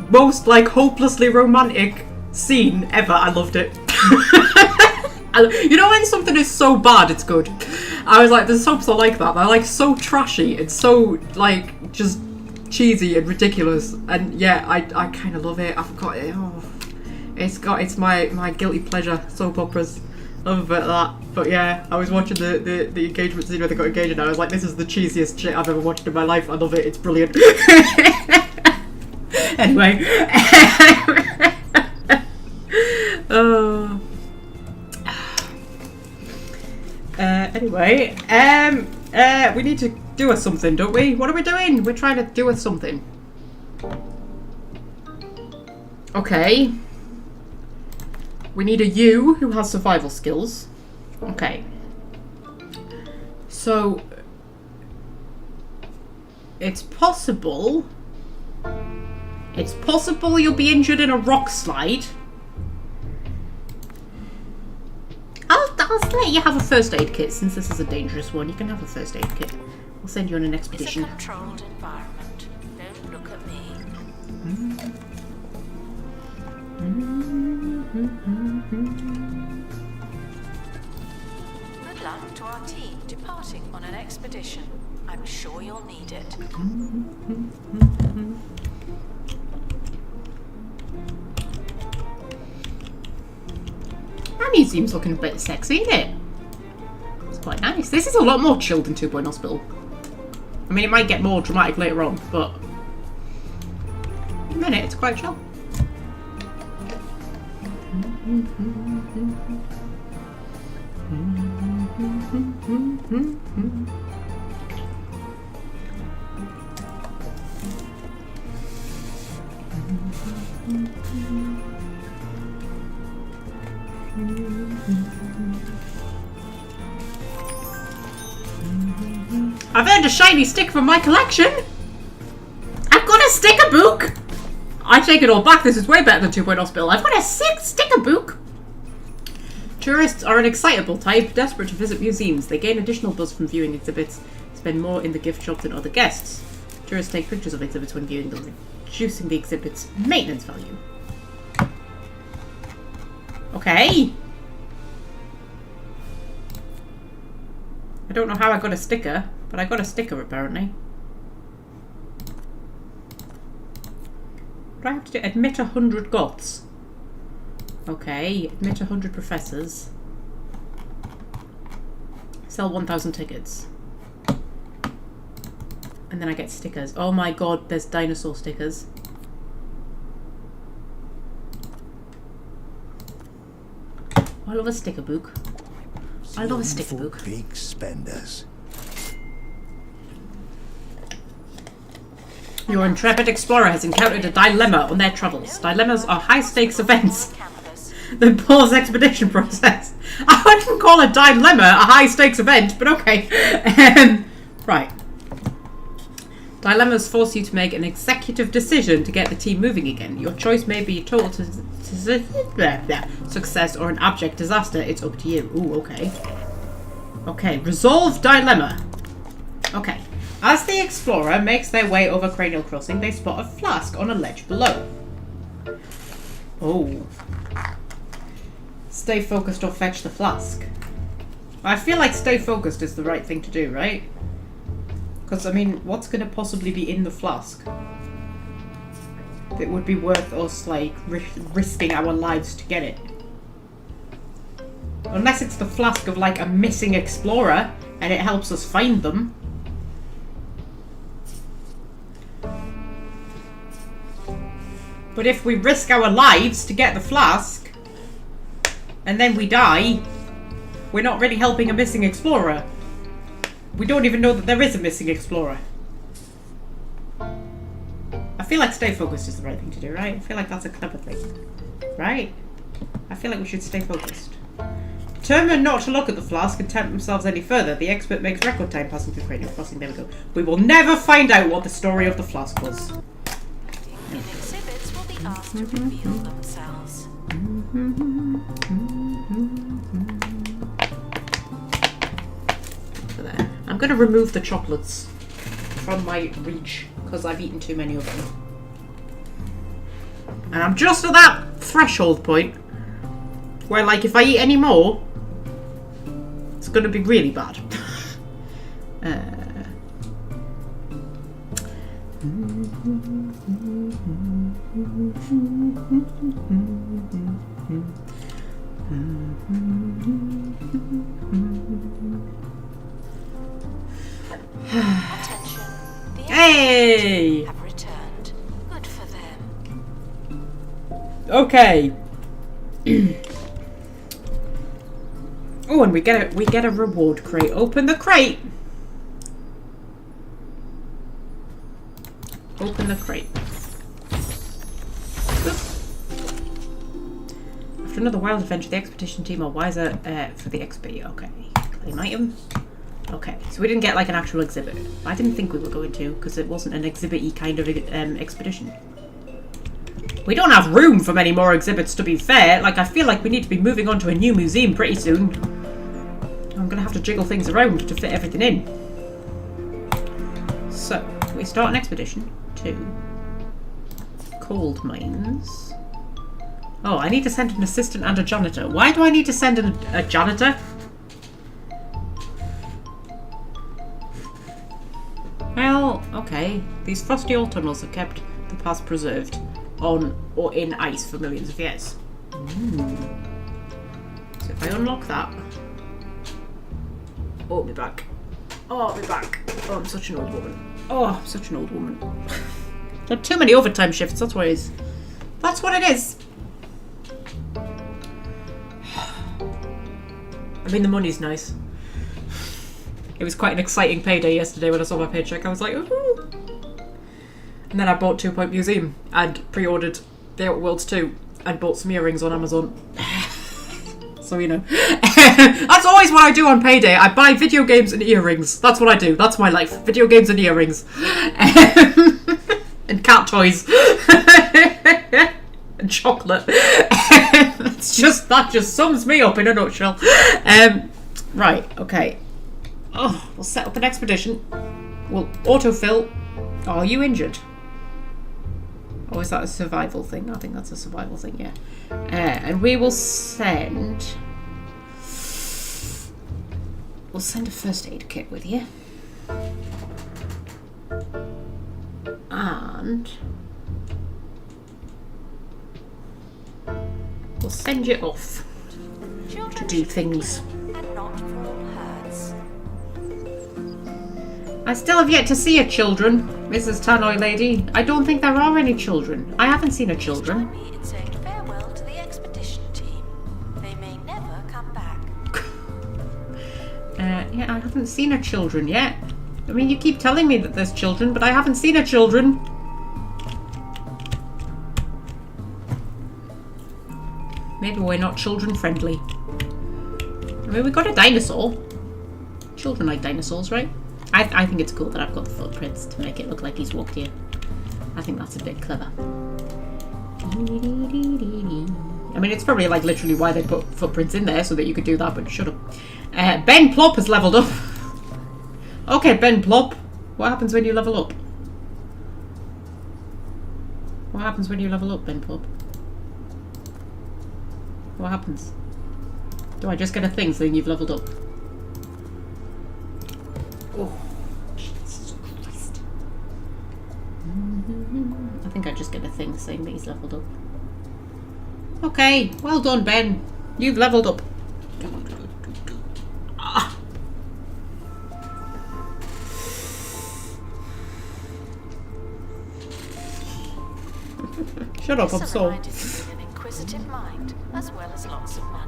most like hopelessly romantic scene ever. I loved it. You know when something is so bad it's good? I was like, the soaps are like that. They're like so trashy. It's so like just cheesy and ridiculous. And yeah, I kind of love it. I've got it. Oh, it's my guilty pleasure, soap operas. Love a bit of that. But yeah, I was watching the engagement scene where they got engaged, and I was like, this is the cheesiest shit I've ever watched in my life. I love it. It's brilliant. Anyway. Anyway, we need to do a something, don't we? What are we doing? We're trying to do a something. Okay. We need a you who has survival skills. Okay. So, it's possible you'll be injured in a rock slide. I'll let you have a first aid kit, since this is a dangerous one. You can have a first aid kit. I'll send you on an expedition. It's a controlled environment. Don't look at me. Good luck to our team departing on an expedition. I'm sure you'll need it. That museum's looking a bit sexy, isn't it? It's quite nice. This is a lot more chilled than 2 Point Hospital. I mean, it might get more dramatic later on, but in a minute, it's quite chill. I've earned a shiny stick from my collection. I've got a sticker book. I take it all back. This is way better than 2 Point Hospital. I've got a sick sticker book. Tourists are an excitable type, desperate to visit museums. They gain additional buzz from viewing exhibits, spend more in the gift shop than other guests. Tourists take pictures of exhibits when viewing them, reducing the exhibit's maintenance value. Okay. I don't know how I got a sticker, but I got a sticker apparently. What do I have to do? Admit 100 goths. Okay, admit 100 professors. Sell 1,000 tickets. And then I get stickers. Oh my god, there's dinosaur stickers. I love a sticker book. I love a sticker book. Big spenders. Your intrepid explorer has encountered a dilemma on their travels. Dilemmas are high-stakes events that pause expedition process. I wouldn't call a dilemma a high-stakes event, but okay. Right. Dilemmas force you to make an executive decision to get the team moving again. Your choice may be a total success or an abject disaster. It's up to you. Ooh, okay. Okay, resolve dilemma. Okay. As the explorer makes their way over Cranial Crossing, they spot a flask on a ledge below. Oh. Stay focused or fetch the flask. I feel like stay focused is the right thing to do, right? Because, I mean, what's going to possibly be in the flask that would be worth us, like, risking our lives to get it? Unless it's the flask of, like, a missing explorer and it helps us find them. But if we risk our lives to get the flask and then we die, we're not really helping a missing explorer. We don't even know that there is a missing explorer. I feel like stay focused is the right thing to do, right? I feel like that's a clever thing. Right? I feel like we should stay focused. Determined not to look at the flask and tempt themselves any further, the expert makes record time passing through Cranial Crossing. There we go. We will never find out what the story of the flask was. The exhibits will be asked to reveal themselves. There. I'm going to remove the chocolates from my reach because I've eaten too many of them. And I'm just at that threshold point where, like, if I eat any more, it's going to be really bad. Attention. The Hey! have returned. Good for them. Okay. Oh, and we get a reward crate. Open the crate. Open the crate. After another wild adventure, the expedition team are wiser for the XP. Okay. Claim item. Okay, so we didn't get like an actual exhibit. I didn't think we were going to, because it wasn't an exhibit-y kind of expedition. We don't have room for many more exhibits, to be fair. Like, I feel like we need to be moving on to a new museum pretty soon. I'm gonna have to jiggle things around to fit everything in. So, we start an expedition to coal mines. Oh, I need to send an assistant and a janitor. Why do I need to send a janitor? Well, okay. These frosty old tunnels have kept the past preserved on or in ice for millions of years. So if I unlock that... Oh, I'll be back. Oh, I'll be back. Oh, I'm such an old woman. Oh, I'm such an old woman. There are too many overtime shifts, that's what it is. That's what it is. I mean, the money's nice. It was quite an exciting payday yesterday when I saw my paycheck. I was like, ooh. And then I bought 2 Point Museum and pre-ordered The Outer Worlds 2 and bought some earrings on Amazon. So, you know. That's always what I do on payday. I buy video games and earrings. That's what I do. That's my life. Video games and earrings. And cat toys. And chocolate. That just sums me up in a nutshell. Right, okay. Oh, we'll set up an expedition. We'll autofill. Oh, are you injured? Or is that a survival thing? I think that's a survival thing, yeah. And we will send... We'll send a first aid kit with you. And... we'll send you off to do things. And not fall hurts. I still have yet to see a children, Mrs. Tannoy lady. I don't think there are any children. I haven't seen a children. Join me in saying farewell to the expedition team. They may never come back. Yeah, I haven't seen a children yet. I mean, you keep telling me that there's children, but I haven't seen a children. Maybe we're not children friendly. I mean, we got a dinosaur. Children like dinosaurs, right? I think it's cool that I've got the footprints to make it look like he's walked here. I think that's a bit clever. I mean, it's probably like literally why they put footprints in there so that you could do that, but shut up. Ben Plop has leveled up. Okay, Ben Plop. What happens when you level up? What happens when you level up, Ben Plop? What happens? Do I just get a thing saying you've leveled up? Oh, Jesus Christ. I think I just get a thing saying that he's leveled up. Okay, well done, Ben. You've leveled up. Ah. Shut up, I'm sore. An inquisitive mind, as well as lots of money.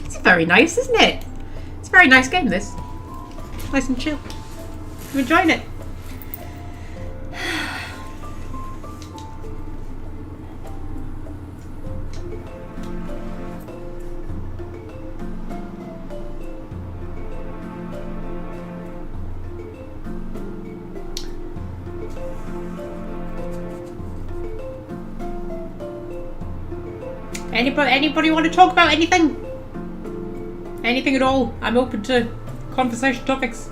It's very nice, isn't it? It's a very nice game, this. Nice and chill. I'm enjoying it. Anybody want to talk about anything? Anything at all? I'm open to conversation topics.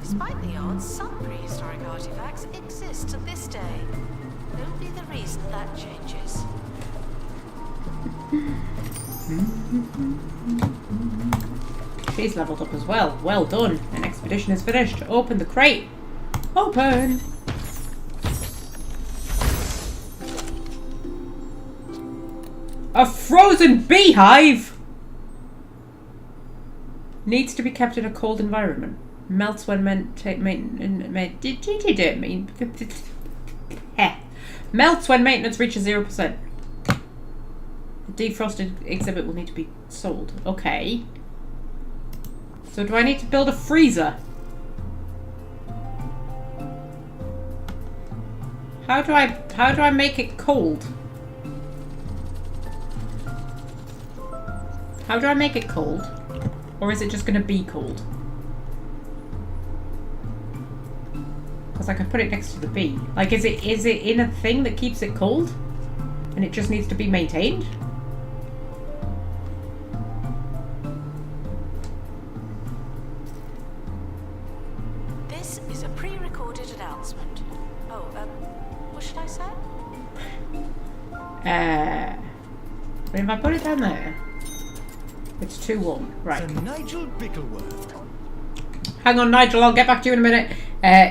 Despite the odds, some prehistoric artifacts exist to this day. Only the reason that changes. She's leveled up as well. Well done. An expedition is finished. Open the crate. Open. A frozen beehive needs to be kept in a cold environment. Melts when melts when maintenance reaches 0%. The defrosted exhibit will need to be sold. Okay. So do I need to build a freezer? How do I make it cold? How do I make it cold? Or is it just going to be cold? Because I can put it next to the bee. Like, is it in a thing that keeps it cold? And it just needs to be maintained? This is a pre-recorded announcement. Oh, what should I say? But if I put it down there, it's 2-1. Right. Sir Nigel Bickleworth. Hang on, Nigel, I'll get back to you in a minute.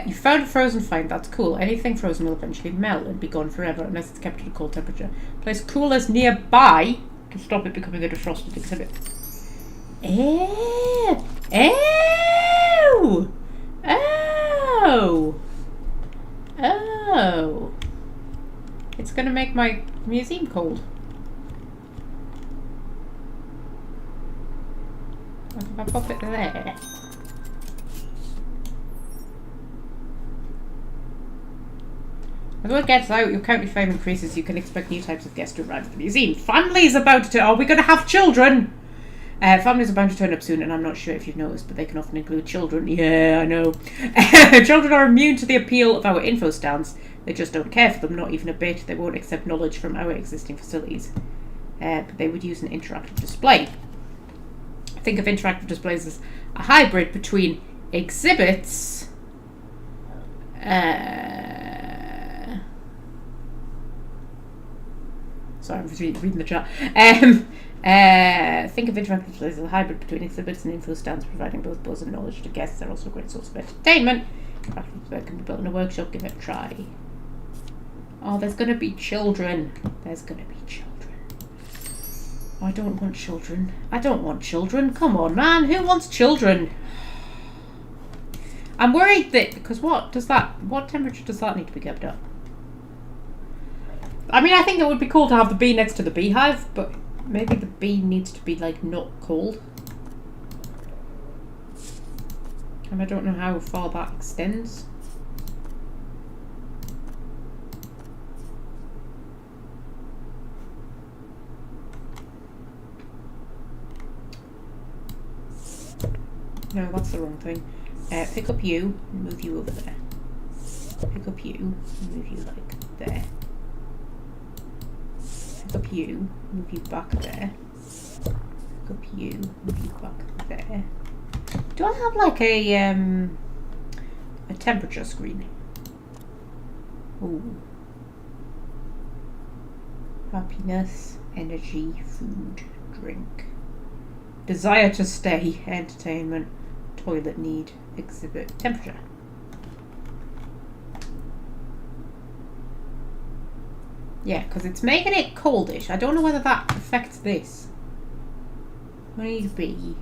You found a frozen find. That's cool. Anything frozen will eventually melt and be gone forever unless it's kept at a cold temperature. Place coolers nearby to stop it becoming a defrosted exhibit. Ew! Ew! Oh! Oh! It's gonna make my museum cold. What if I pop it there? As word gets out, your county fame increases, you can expect new types of guests to arrive at the museum. Families about to... Are we going to have children? Families are bound to turn up soon, and I'm not sure if you've noticed, but they can often include children. Yeah, I know. Children are immune to the appeal of our info stands. They just don't care for them, not even a bit. They won't accept knowledge from our existing facilities. but they would use an interactive display. Think of interactive displays as a hybrid between exhibits sorry, I'm just reading the chat. Think of interactive displays as a hybrid between exhibits and info stands, providing both buzz and knowledge to guests. They're also a great source of entertainment. Interactive display can be built in a workshop. Give it a try. Oh, there's going to be children. There's going to be children. I don't want children. I don't want children. Come on, man. Who wants children? I'm worried that, because what temperature does that need to be kept up? I mean, I think it would be cool to have the bee next to the beehive, but maybe the bee needs to be, like, not cold. And I don't know how far that extends. No, that's the wrong thing. Pick up you, and move you over there. Pick up you, and move you like there. Pick up you, move you back there. Pick up you, move you back there. Do I have like a temperature screen? Ooh. Happiness, energy, food, drink. Desire to stay, entertainment, toilet need, exhibit, temperature. Yeah, because it's making it coldish. I don't know whether that affects this. What needs to be?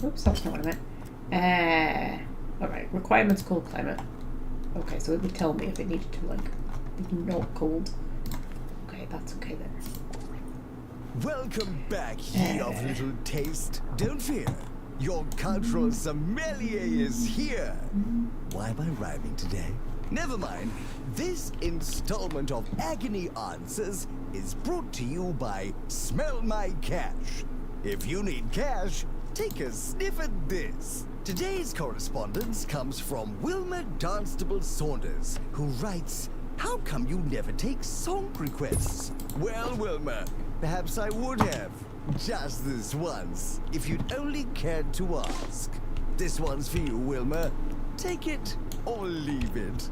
Oops, that's not what I meant. Alright, requirements cold climate. Okay, so it would tell me if it needed to, like, be not cold. Okay, that's okay then. Welcome back, ye of little taste. Don't fear, your cultural sommelier is here. Why am I rhyming today? Never mind. This installment of Agony Answers is brought to you by Smell My Cash. If you need cash, take a sniff at this. Today's correspondence comes from Wilma Dunstable Saunders, who writes, "How come you never take song requests?" Well, Wilma, perhaps I would have. Just this once, if you'd only cared to ask. This one's for you, Wilma. Take it or leave it.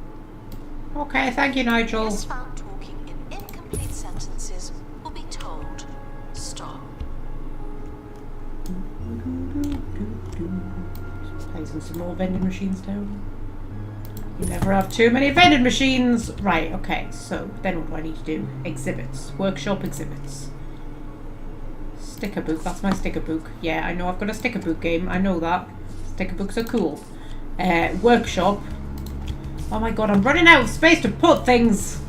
Okay, thank you, Nigel. Guests found talking in incomplete sentences will be told stop. Placing some more vending machines down. You never have too many vending machines. Right, okay, so then what do I need to do? Exhibits. Workshop exhibits. Sticker book, that's my sticker book. Yeah, I know I've got a sticker book game, I know that. Sticker books are cool. Workshop. Oh my god, I'm running out of space to put things!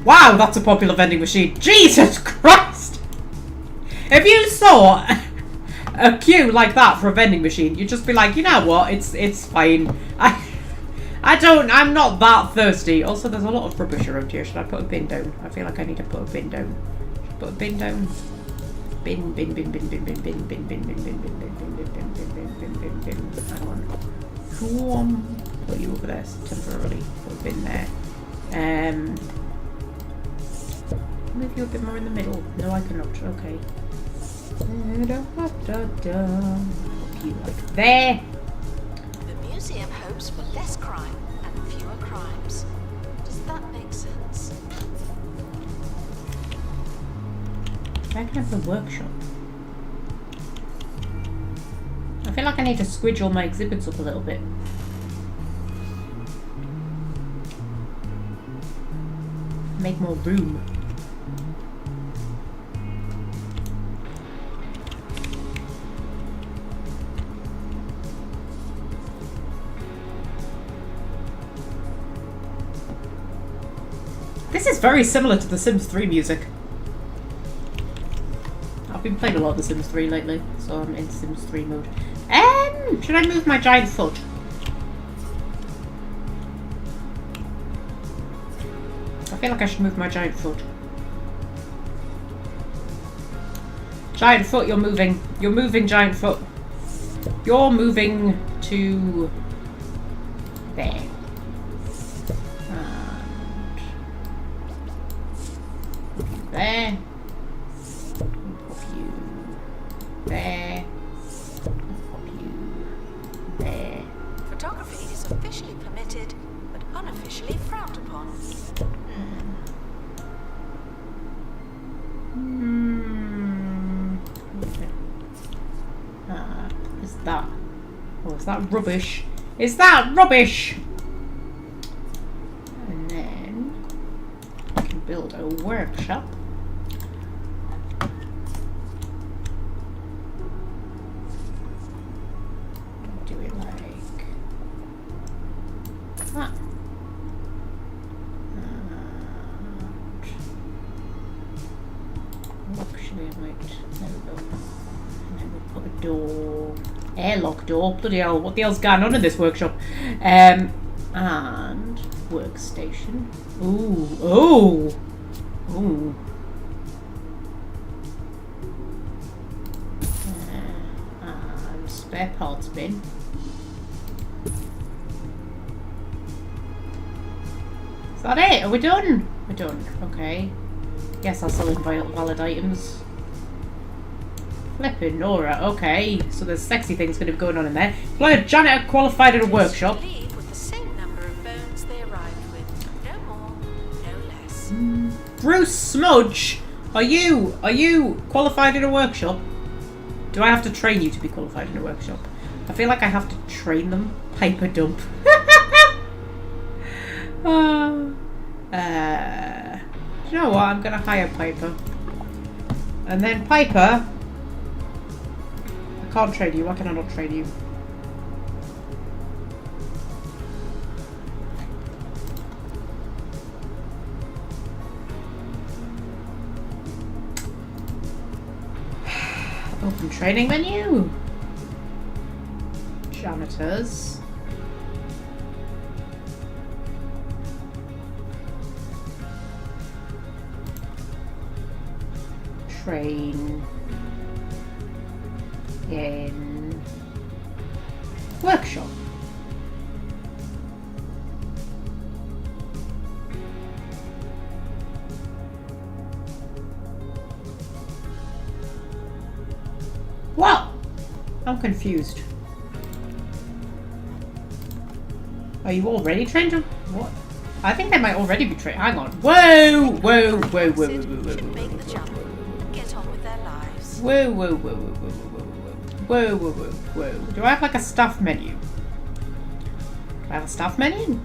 Wow, that's a popular vending machine. Jesus Christ! If you saw a queue like that for a vending machine, you'd just be like, you know what, it's fine. I'm not that thirsty. Also, there's a lot of rubbish around here. Should I put a bin down? I feel like I need to put a bin down. Put a bin down. Bin. Hang on. Come on. Put you over there temporarily. Put a bin there. Move you a bit more in the middle. No, I cannot. Okay. Put you like there. The museum hopes for less crime and fewer crimes. Does that make sense? I can have the workshop. I feel like I need to squidge all my exhibits up a little bit. Make more room. This is very similar to the Sims 3 music. been playing a lot of The Sims 3 lately, so I'm in Sims 3 mode. Should I move my giant foot? I feel like I should move my giant foot. Giant foot, you're moving. You're moving, giant foot. You're moving to there. And there. Pop you there. Pop you there. Photography is officially permitted, but unofficially frowned upon. Is that? Oh, is that rubbish? Is that rubbish? And then I can build a workshop. Do it like that. Actually, I might. There we go. And then we'll put a door. Airlock door. Bloody hell! What the hell's going on in this workshop? And workstation. Ooh, ooh, ooh. And spare parts bin. Is that it? Are we done? We're done. Okay. Guess I'll sell invalid items. Flippin' Nora. Okay. So there's sexy things going to be going on in there. Employ a janitor qualified at a workshop. Leave with the same number of bones they arrived with. No more, no less. Bruce Smudge, are you qualified in a workshop? Do I have to train you to be qualified in a workshop? I feel like I have to train them. Paper dump. Do you know what? I'm gonna hire Piper. And then Piper, I can't train you. Why can I not train you? Open training menu. Janitors. Train in workshop. What? I'm confused. Are you already trained to what? I think they might already be trained. Hang on. Whoa! Whoa! Whoa! Whoa! Whoa! Whoa! Whoa! Should make the jump and get on with their lives. Whoa! Whoa! Whoa! Whoa! Whoa! Whoa! Whoa! Whoa! Whoa! Whoa! Do I have like a staff menu? Do I have a staff menu? Do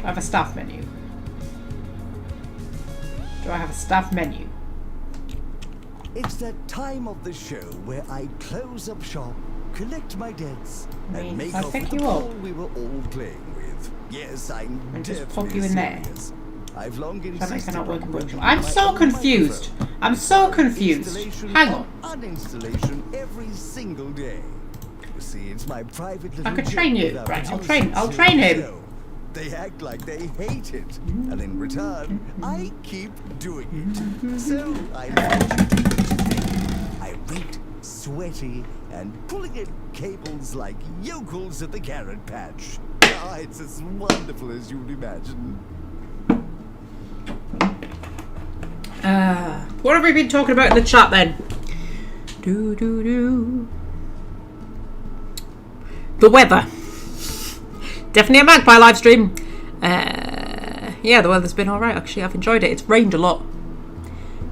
I have a staff menu? Do I have a staff menu? It's that time of the show where I close up shop, collect my debts, and make I'll off pick with the you up. ball we were all playing with. Yes, I'm And just definitely pop you in there. serious. I've long That I insisted cannot work in on workshop. working I'm with so my own confused. microphone. I'm so confused. Installation Hang on. and uninstallation every single day. You see, it's my private little I could joke train you. with our Right, I'll producers train here. him. So, they act like they hate it, and in return, I keep doing it. So I irate, sweaty, and pulling at cables like yokels at the carrot patch. Ah, it's as wonderful as you'd imagine. What have we been talking about in the chat then? The weather. Definitely a Magpie live stream. Yeah, the weather's been alright actually. I've enjoyed it. It's rained a lot.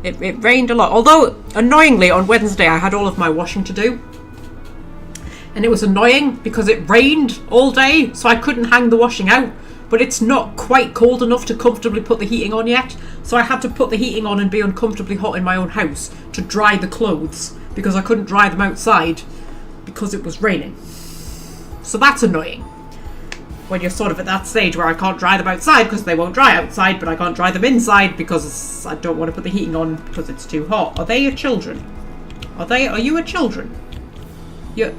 It rained a lot. Although, annoyingly, on Wednesday I had all of my washing to do. And it was annoying because it rained all day, so I couldn't hang the washing out. But it's not quite cold enough to comfortably put the heating on yet. So I had to put the heating on and be uncomfortably hot in my own house to dry the clothes. Because I couldn't dry them outside because it was raining. So that's annoying. when you're sort of at that stage where I can't dry them outside because they won't dry outside, but I can't dry them inside because I don't want to put the heating on because it's too hot. Are they your children? Are you a children? You.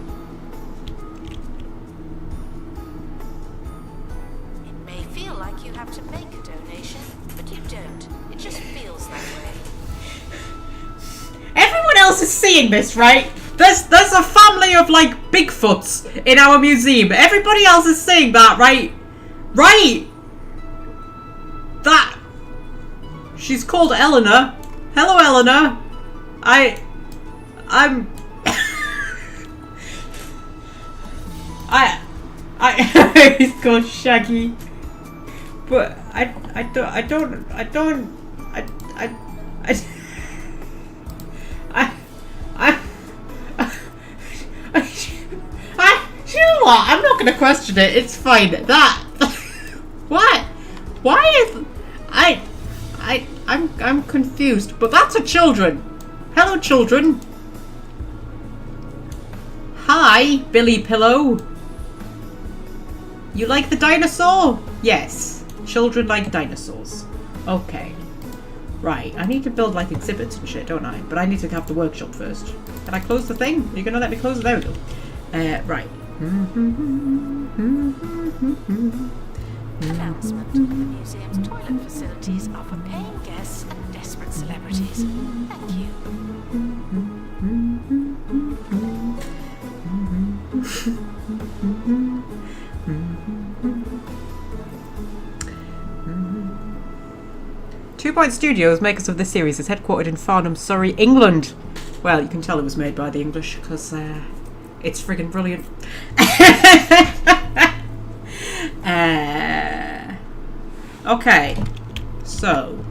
It may feel like you have to make a donation, but you don't. It just feels that way. Everyone else is seeing this, right? There's a family of like Bigfoots in our museum. Everybody else is seeing that, right? Right? That. She's called Eleanor. Hello, Eleanor. I'm. He's called Shaggy. But I you know what? I'm not gonna question it. It's fine. That what? Why is I'm confused. But that's a children. Hello, children. Hi, Billy Pillow. You like the dinosaur? Yes. Children like dinosaurs. Okay. Right, I need to build like exhibits and shit, don't I? But I need to have the workshop first. Can I close the thing? Are you gonna let me close it? There we go. Right. Announcement. The museum's toilet facilities are for paying guests and desperate celebrities. Thank you. 2 Point Studios, makers of this series, is headquartered in Farnham, Surrey, England. Well, you can tell it was made by the English because it's friggin' brilliant. Okay, so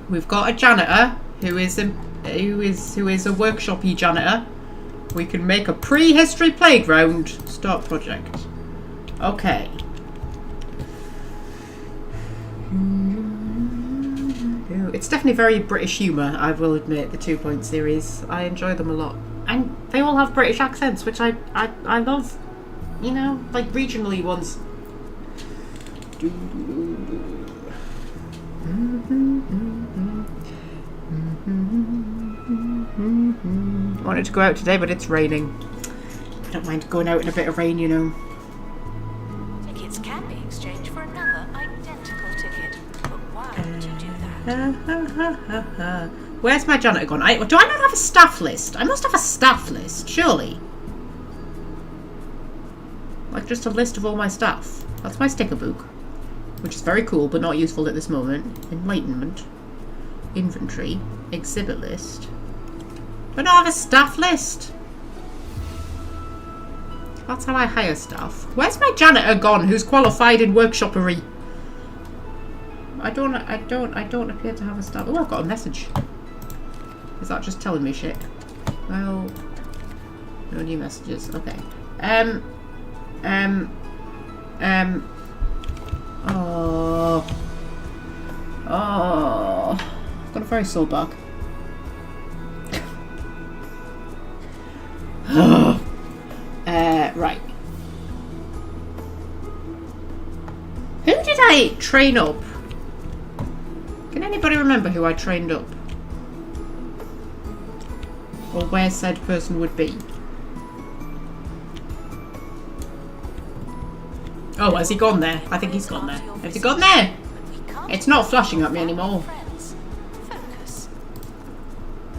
we've got a janitor who is a workshopy janitor. We can make a prehistory playground. Start project. Okay. It's definitely very British humour, I will admit, the 2 Point series. I enjoy them a lot. And they all have British accents, which I love. You know, like regionally ones. I wanted to go out today, but it's raining. I don't mind going out in a bit of rain, you know. Tickets can be exchanged for another identical ticket. But why would you do that? Where's my janitor gone? Do I not have a staff list? I must have a staff list, surely. Like just a list of all my staff. That's my sticker book. Which is very cool, but not useful at this moment. Enlightenment. Inventory. Exhibit list. Do I not have a staff list? That's how I hire staff. Where's my janitor gone who's qualified in workshoppery? I don't appear to have a staff. Oh, I've got a message. Is that just telling me shit? Well, no new messages. Okay. I've got a very sore back. Right. Who did I train up? Can anybody remember who I trained up? Or where said person would be? Oh, has he gone there? I think he's gone there. Has he gone there? It's not flashing at me anymore.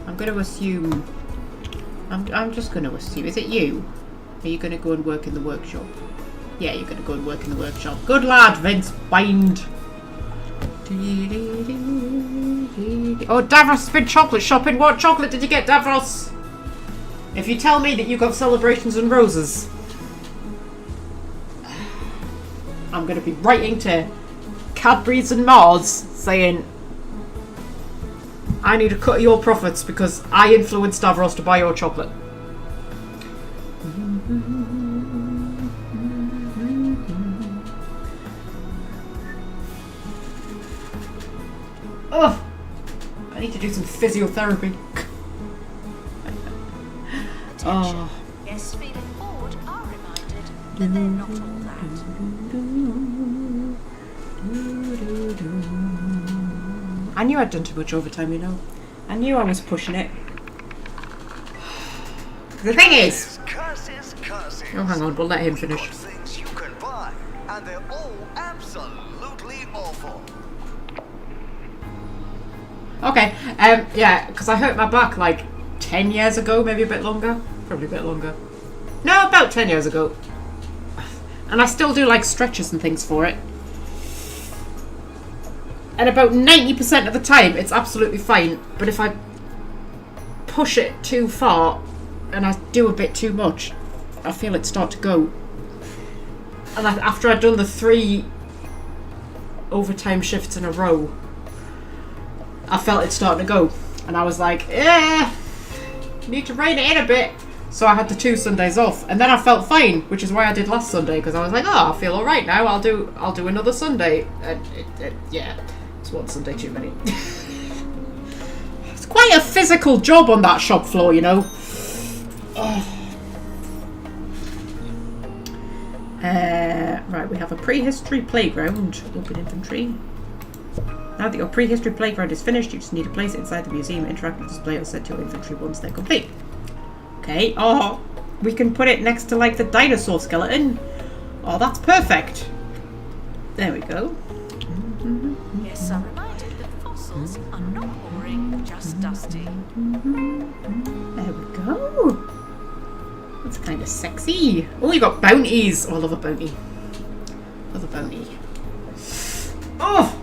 I'm going to assume... I'm just going to assume... Is it you? Are you going to go and work in the workshop? Yeah, you're going to go and work in the workshop. Good lad, Vince. Bind. Oh, Davros has been chocolate shopping. What chocolate did you get, Davros? If you tell me that you got Celebrations and Roses, I'm going to be writing to Cadbury's and Mars saying I need to cut your profits because I influenced Davros to buy your chocolate. Oh, I need to do some physiotherapy. Oh. Guests feeling bored are reminded But they're not all that. I knew I'd done too much overtime, you know. I knew I was pushing it. The thing is... Curses. Oh, hang on, we'll let him finish. Things you can buy, and they're all absolutely awful. Okay, yeah, because I hurt my back like 10 years ago, maybe a bit longer. Probably a bit longer. No, about 10 years ago. And I still do like stretches and things for it. And about 90% of the time, it's absolutely fine. But if I push it too far and I do a bit too much, I feel it start to go. And after I'd done the 3 overtime shifts in a row, I felt it starting to go. And I was like, need to rein it in a bit. So I had the 2 Sundays off. And then I felt fine, which is why I did last Sunday. Because I was like, oh, I feel alright now. I'll do another Sunday. And yeah, it's one Sunday too many. It's quite a physical job on that shop floor, you know. Right, we have a prehistory playground. Open inventory. Now that your prehistory playground is finished, you just need to place it inside the museum. Interactive display will set to your inventory once they're complete. Okay, oh, we can put it next to like the dinosaur skeleton. Oh, that's perfect. There we go. Yes, I'm reminded that fossils are not boring, just dusty. There we go. That's kind of sexy. Oh, you got bounties. Oh, I love a bounty. Love a bounty. Oh!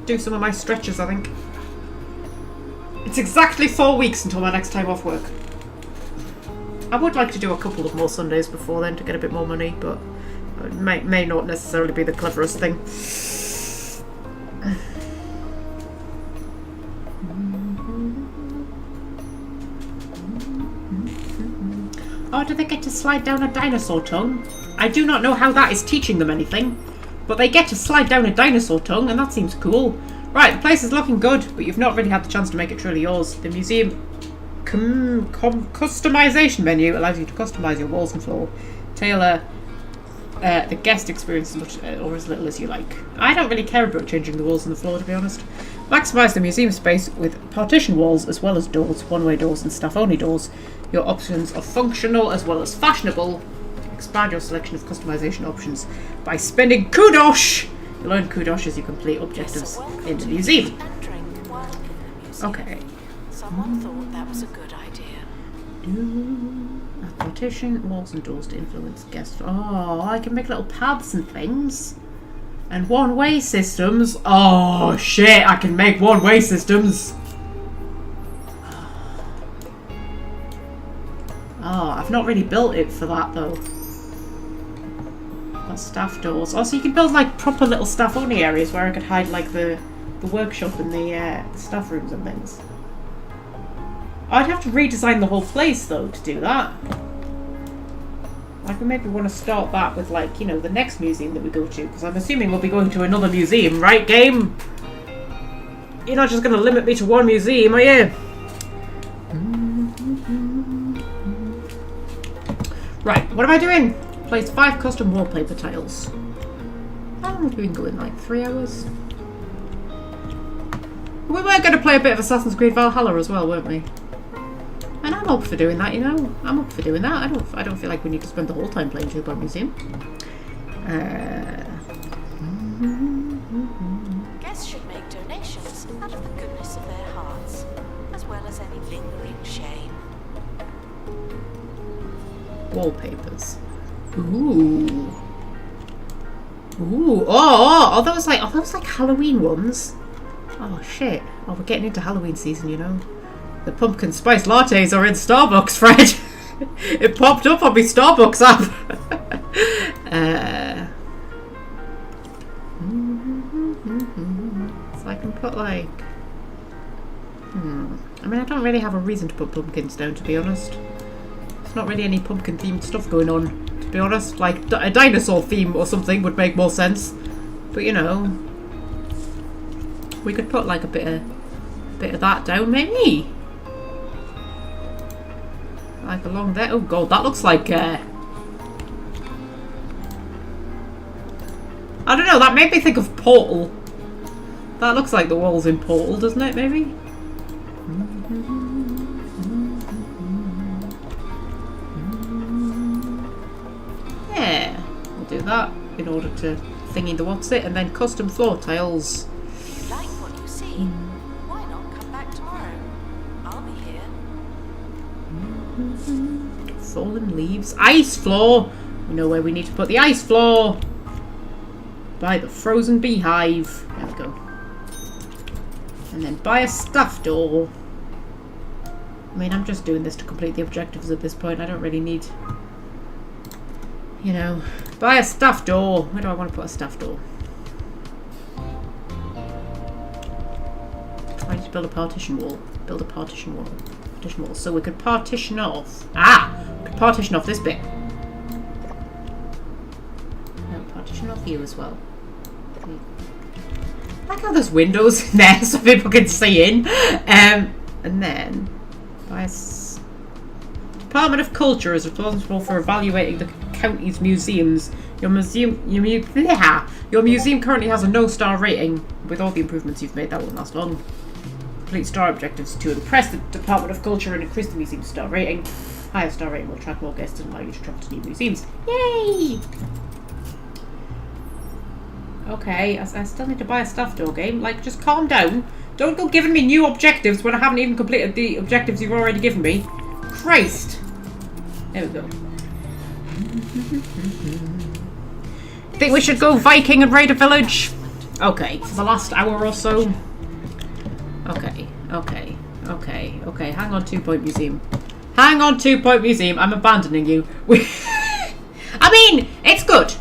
Do some of my stretches, I think. It's exactly 4 weeks until my next time off work. I would like to do a couple of more Sundays before then to get a bit more money, but it may not necessarily be the cleverest thing. Oh, do they get to slide down a dinosaur tongue? I do not know how that is teaching them anything, but they get to slide down a dinosaur tongue, and that seems cool. Right, the place is looking good, but you've not really had the chance to make it truly yours. The museum customization menu allows you to customize your walls and floor. Tailor the guest experience as much or as little as you like. I don't really care about changing the walls and the floor, to be honest. Maximize the museum space with partition walls as well as doors, one-way doors and staff-only doors. Your options are functional as well as fashionable. Expand your selection of customization options by spending kudosh. You'll earn kudosh as you complete objectives in the museum. And drink while in the museum. Okay. Someone thought that was a good idea. A partition, walls and doors to influence guests. Oh, I can make little paths and things. And one-way systems. Oh shit, I can make one-way systems. Oh, I've not really built it for that though. Got staff doors. Oh, so you can build like proper little staff-only areas where I could hide like the workshop and the staff rooms and things. I'd have to redesign the whole place though to do that. I could maybe want to start that with like, you know, the next museum that we go to, because I'm assuming we'll be going to another museum, right, game? You're not just going to limit me to one museum, are you? Right, what am I doing? Place 5 custom wallpaper tiles. How long have we been going? Like 3 hours? We were going to play a bit of Assassin's Creed Valhalla as well, weren't we? And I'm up for doing that, you know. I'm up for doing that. I don't feel like we need to spend the whole time playing Two Point Museum. Guests should make donations out of the goodness of their hearts, as well as any lingering shame. Wallpapers. Ooh. Ooh. Oh, those like Halloween ones. Oh shit. Oh, we're getting into Halloween season, you know. The pumpkin spice lattes are in Starbucks, Fred. It popped up on my Starbucks app. So I can put like... I mean, I don't really have a reason to put pumpkins down, to be honest. There's not really any pumpkin themed stuff going on, to be honest. Like a dinosaur theme or something would make more sense. But you know, we could put like a bit of that down, maybe. Like along there. Oh god, that looks like I don't know, that made me think of Portal. That looks like the walls in Portal, doesn't it, maybe? Yeah, we'll do that in order to thingy the what's it, and then custom floor tiles. If you like what you see, why not come back tomorrow? I'll be here. Fallen leaves. Ice floor! We know where we need to put the ice floor! By the frozen beehive. There we go. And then buy a staff door. I mean, I'm just doing this to complete the objectives at this point. I don't really need... You know, buy a staff door. Where do I want to put a staff door? I need to build a partition wall. Build a partition wall. Partition wall. So we could partition off. Ah! We could partition off this bit. No, partition off you as well. I like how there's windows in there so people can see in. And then buy a Department of Culture is responsible for evaluating the county's museums. Your museum currently has a no-star rating. With all the improvements you've made, that won't last long. Complete star objectives to impress the Department of Culture and increase the museum's star rating. Higher star rating will attract more guests and allow you to travel to new museums. Yay! Okay, I still need to buy a staff door game. Like, just calm down. Don't go giving me new objectives when I haven't even completed the objectives you've already given me. Christ! There we go. Think we should go Viking and raid a village? Okay, for the last hour or so. Okay. Hang on, 2 Point Museum. Hang on, 2 Point Museum. I'm abandoning you. I mean, it's good.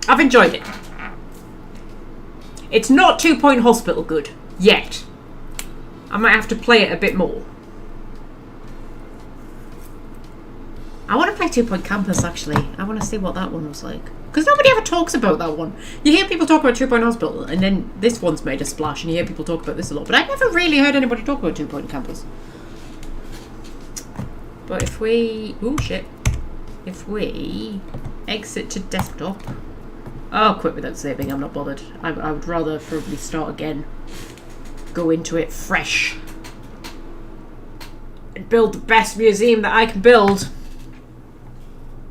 I've enjoyed it. It's not 2 Point Hospital good. Yet. I might have to play it a bit more. I want to play 2 Point Campus, actually. I want to see what that one was like. Because nobody ever talks about that one. You hear people talk about 2 Point Hospital, and then this one's made a splash, and you hear people talk about this a lot. But I've never really heard anybody talk about 2 Point Campus. But if we... Oh, shit. If we exit to desktop... I'll quit without saving, I'm not bothered. I would rather probably start again. Go into it fresh. And build the best museum that I can build.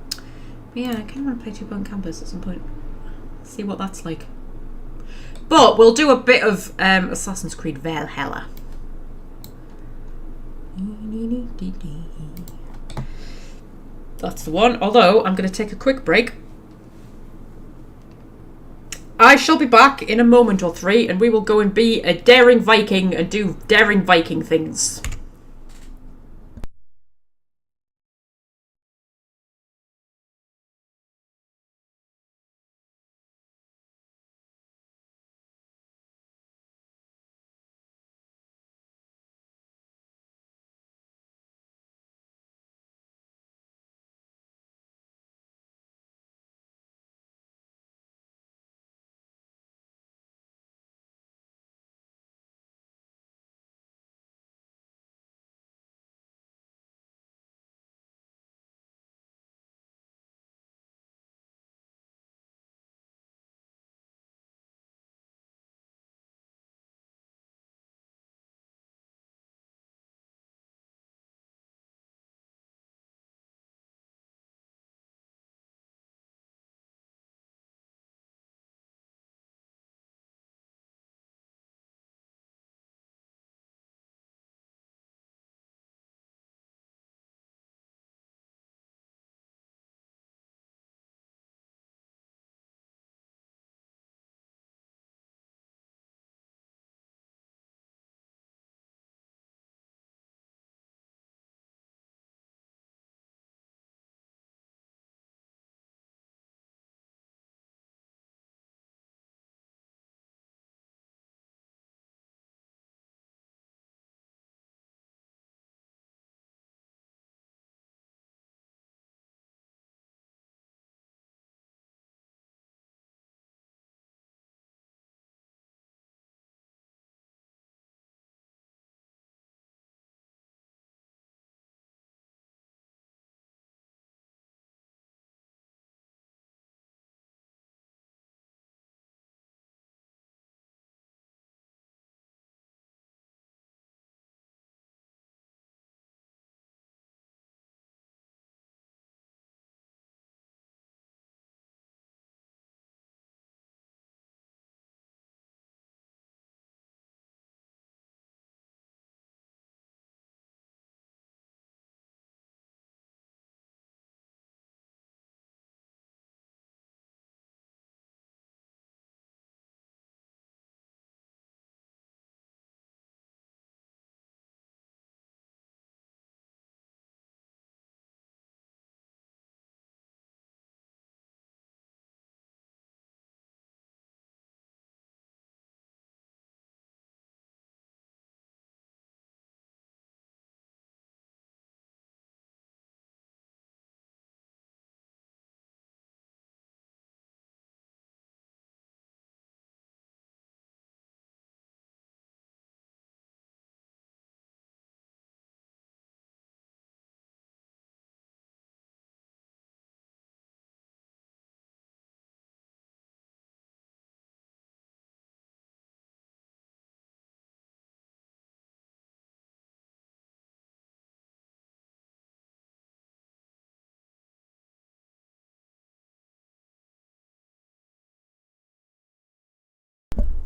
But yeah, I kind of want to play 2 Point Campus at some point. See what that's like. But we'll do a bit of Assassin's Creed Valhalla. That's the one. Although, I'm going to take a quick break. I shall be back in a moment or three, and we will go and be a daring Viking and do daring Viking things.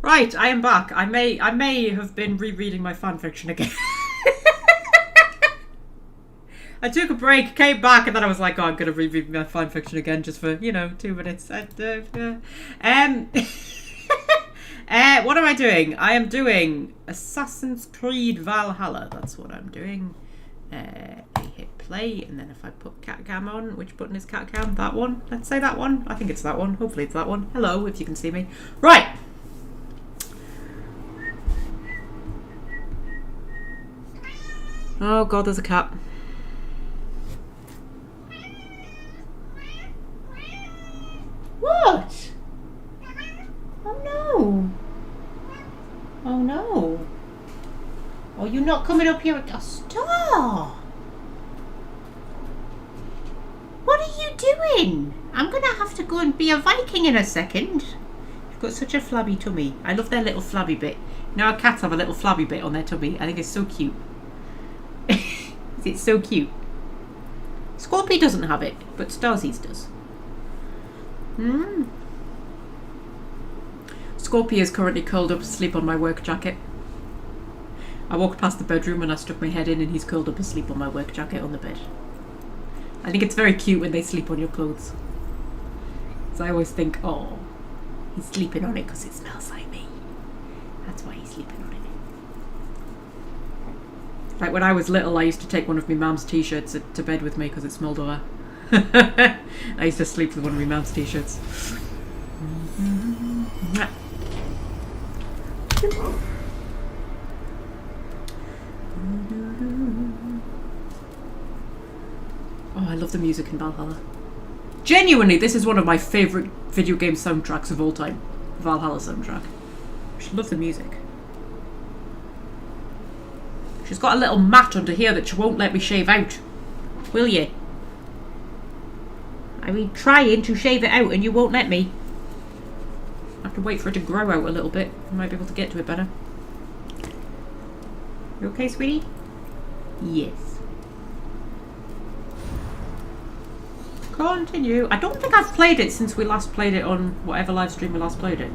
Right, I am back. I may have been rereading my fanfiction again. I took a break, came back, and then I was like, oh, I'm going to reread my fanfiction again just for, 2 minutes. What am I doing? I am doing Assassin's Creed Valhalla. That's what I'm doing. I hit play, and then if I put cat cam on, which button is cat cam? That one? Let's say that one. I think it's that one. Hopefully it's that one. Hello, if you can see me. Right. Oh god, there's a cat. What? Oh no. Oh no. Oh, you're not coming up here. Oh, stop. What are you doing? I'm going to have to go and be a Viking in a second. You've got such a flabby tummy. I love their little flabby bit. You know how cats have a little flabby bit on their tummy? I think it's so cute. It's so cute. Scorpy doesn't have it, but Starsy's does. Scorpy is currently curled up asleep on my work jacket. I walked past the bedroom and I stuck my head in and he's curled up asleep on my work jacket on the bed. I think it's very cute when they sleep on your clothes. So I always think, oh, he's sleeping on it because it smells like me. That's why he's sleeping on it. Like when I was little, I used to take one of my mum's t-shirts to bed with me because it smelled of her. I used to sleep with one of my mum's t-shirts. Oh, I love the music in Valhalla. Genuinely, this is one of my favourite video game soundtracks of all time. Valhalla soundtrack. I just love the music. She's got a little mat under here that she won't let me shave out. Will you? I've been trying to shave it out and you won't let me. I have to wait for it to grow out a little bit. I might be able to get to it better. You okay, sweetie? Yes. Continue. I don't think I've played it since we last played it on whatever live stream we last played it.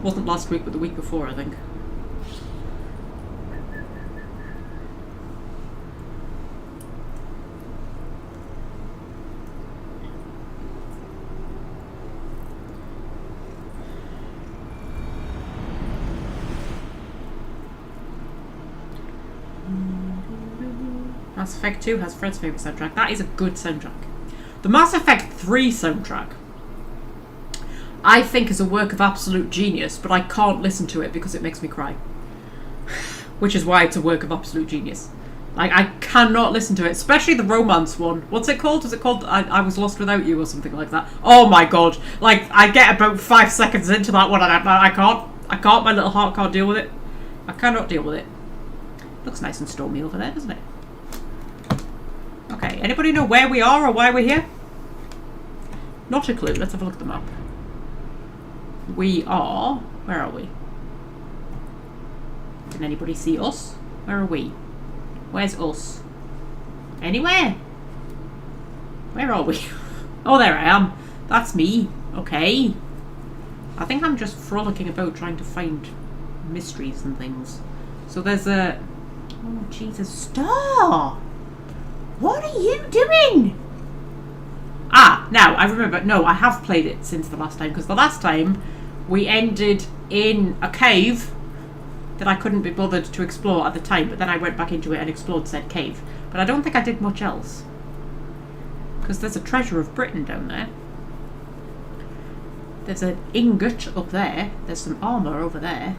Wasn't last week, but the week before, I think. Mass Effect 2 has Fred's favourite soundtrack. That is a good soundtrack. The Mass Effect 3 soundtrack, I think, is a work of absolute genius, but I can't listen to it because it makes me cry. Which is why it's a work of absolute genius. Like, I cannot listen to it, especially the romance one. What's it called? Is it called I Was Lost Without You or something like that? Oh my god. Like, I get about 5 seconds into that one and I can't, my little heart can't deal with it. I cannot deal with it. Looks nice and stormy over there, doesn't it? Okay, anybody know where we are or why we're here? Not a clue. Let's have a look at the map. We are... Where are we? Can anybody see us? Where are we? Where's us? Anywhere? Where are we? Oh, there I am. That's me. Okay. I think I'm just frolicking about trying to find mysteries and things. So there's a... Oh, Jesus. Stop! What are you doing? Ah, now I remember. No, I have played it since the last time, because the last time we ended in a cave that I couldn't be bothered to explore at the time, but then I went back into it and explored said cave. But I don't think I did much else. Because there's a treasure of Britain down there. There's an ingot up there. There's some armour over there.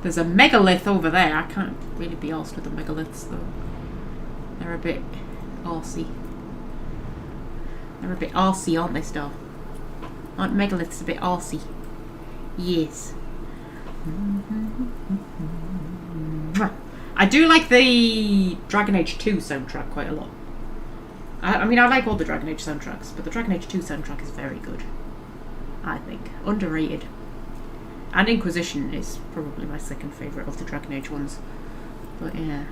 There's a megalith over there. I can't really be arsed with the megaliths though. They're a bit arsey. They're a bit arsey, aren't they, Star? Aren't megaliths a bit arsey? Yes. I do like the Dragon Age 2 soundtrack quite a lot. I mean, I like all the Dragon Age soundtracks, but the Dragon Age 2 soundtrack is very good. I think. Underrated. And Inquisition is probably my second favourite of the Dragon Age ones. But yeah.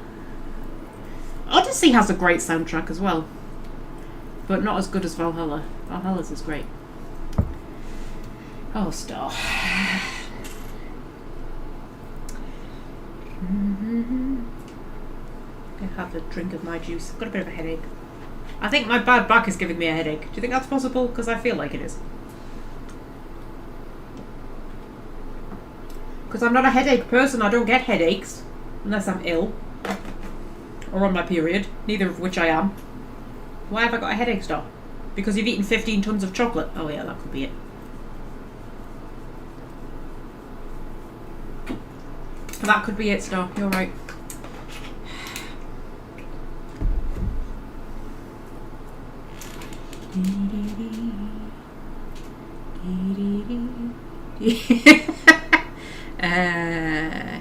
Odyssey has a great soundtrack as well. But not as good as Valhalla. Valhalla's is great. Oh, Star. Gonna have a drink of my juice. I've got a bit of a headache. I think my bad back is giving me a headache. Do you think that's possible? Because I feel like it is. Because I'm not a headache person. I don't get headaches unless I'm ill or on my period, neither of which I am. Why have I got a headache, Star? Because you've eaten 15 tons of chocolate. Oh yeah, that could be it. That could be it, Star. You're right.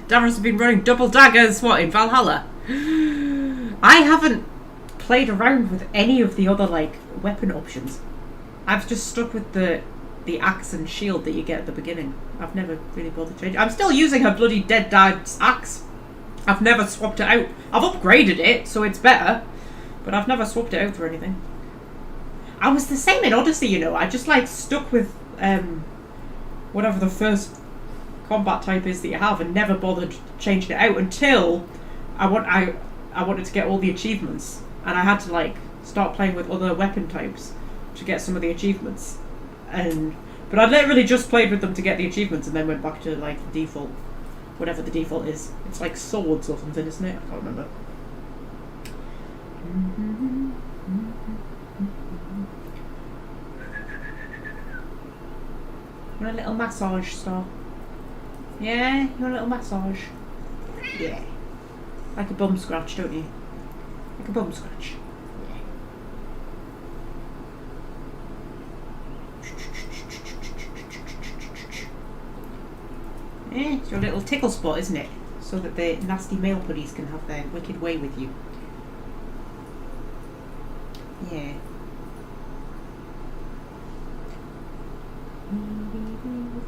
Davros has been running double daggers, what, in Valhalla? I haven't played around with any of the other, like, weapon options. I've just stuck with the axe and shield that you get at the beginning. I've never really bothered changing. I'm still using her bloody dead dad's axe. I've never swapped it out. I've upgraded it, so it's better, but I've never swapped it out for anything. I was the same in Odyssey, you know. I just, like, stuck with whatever the first combat type is that you have and never bothered changing it out until I wanted to get all the achievements, and I had to, like, start playing with other weapon types to get some of the achievements. But I literally just played with them to get the achievements and then went back to, like, the default, whatever the default is. It's like swords or something, isn't it? I can't remember. You want a little massage, Star? Yeah? You want a little massage? Yeah. Like a bum scratch, don't you? Like a bum scratch. Yeah, it's your little tickle spot, isn't it? So that the nasty male putties can have their wicked way with you. Yeah.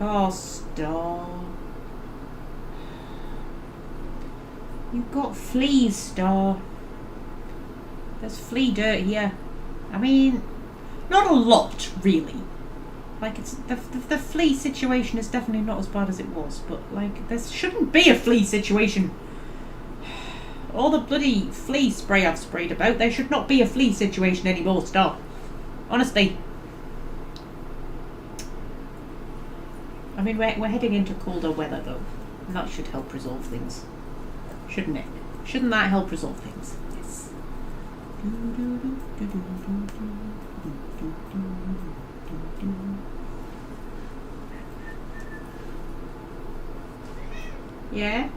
Oh, Star. You've got fleas, Star. There's flea dirt here. I mean, not a lot, really. Like, it's the flea situation is definitely not as bad as it was, but, like, there shouldn't be a flea situation. All the bloody flea spray I've sprayed about, there should not be a flea situation anymore, Star. Honestly. I mean, we're heading into colder weather, though, and that should help resolve things. Shouldn't it? Shouldn't that help resolve things? Yes. Yeah?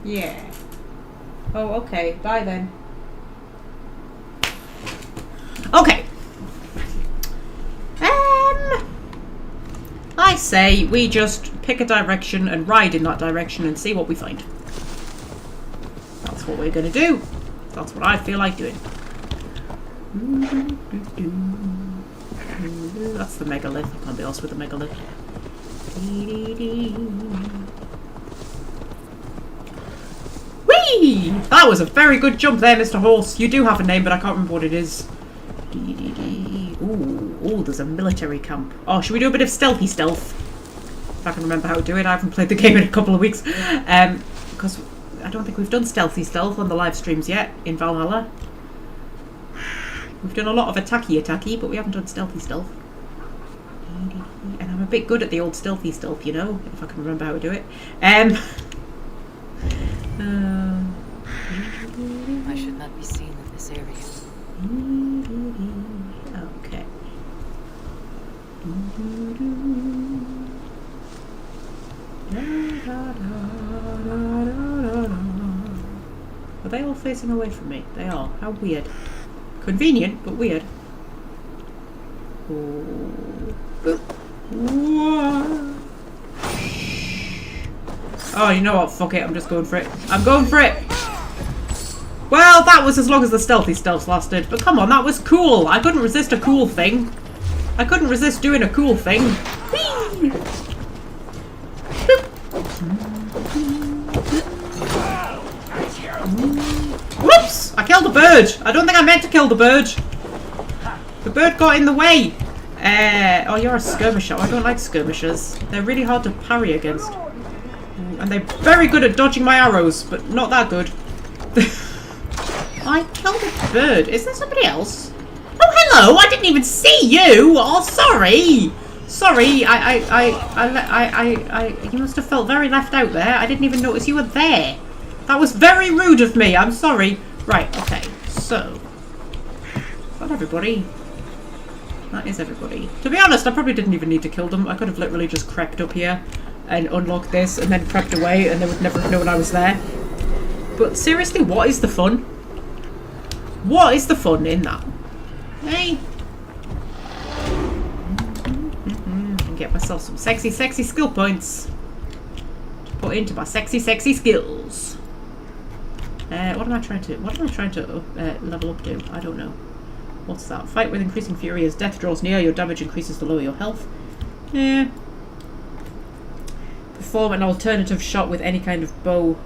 Yeah. Oh, okay. Bye then. Okay. I say we just pick a direction and ride in that direction and see what we find. That's what we're going to do. That's what I feel like doing. That's the megalith. I can't be arsed with the megalith. Whee! That was a very good jump there, Mr. Horse. You do have a name, but I can't remember what it is. Ooh, there's a military camp. Oh, should we do a bit of stealthy stealth? If I can remember how to do it. I haven't played the game in a couple of weeks. Because I don't think we've done stealthy stealth on the live streams yet in Valhalla. We've done a lot of attacky, but we haven't done stealthy stealth. And I'm a bit good at the old stealthy stealth, you know, if I can remember how to do it. I should not be seen in this area. Okay. Are they all facing away from me? They are. How weird. Convenient, but weird. Oh, you know what? Fuck it. I'm just going for it. I'm going for it! Well, that was as long as the stealthy stealth lasted. But come on, that was cool. I couldn't resist a cool thing. I couldn't resist doing a cool thing. Whee! Whoops! I killed a bird. I don't think I meant to kill the bird. The bird got in the way. Oh, you're a skirmisher. I don't like skirmishers. They're really hard to parry against. And they're very good at dodging my arrows, but not that good. I killed a bird. Is there somebody else? Oh, hello! I didn't even see you! Oh, sorry! Sorry, you must have felt very left out there. I didn't even notice you were there. That was very rude of me. I'm sorry. Right, okay. So, is that everybody? That is everybody. To be honest, I probably didn't even need to kill them. I could have literally just crept up here and unlocked this and then crept away and they would never have known I was there. But seriously, what is the fun? What is the fun in that? Hey? And get myself some sexy, sexy skill points to put into my sexy, sexy skills. What am I trying to level up to? I don't know. What's that? Fight with increasing fury as death draws near. Your damage increases the lower your health. Yeah. Perform an alternative shot with any kind of bow.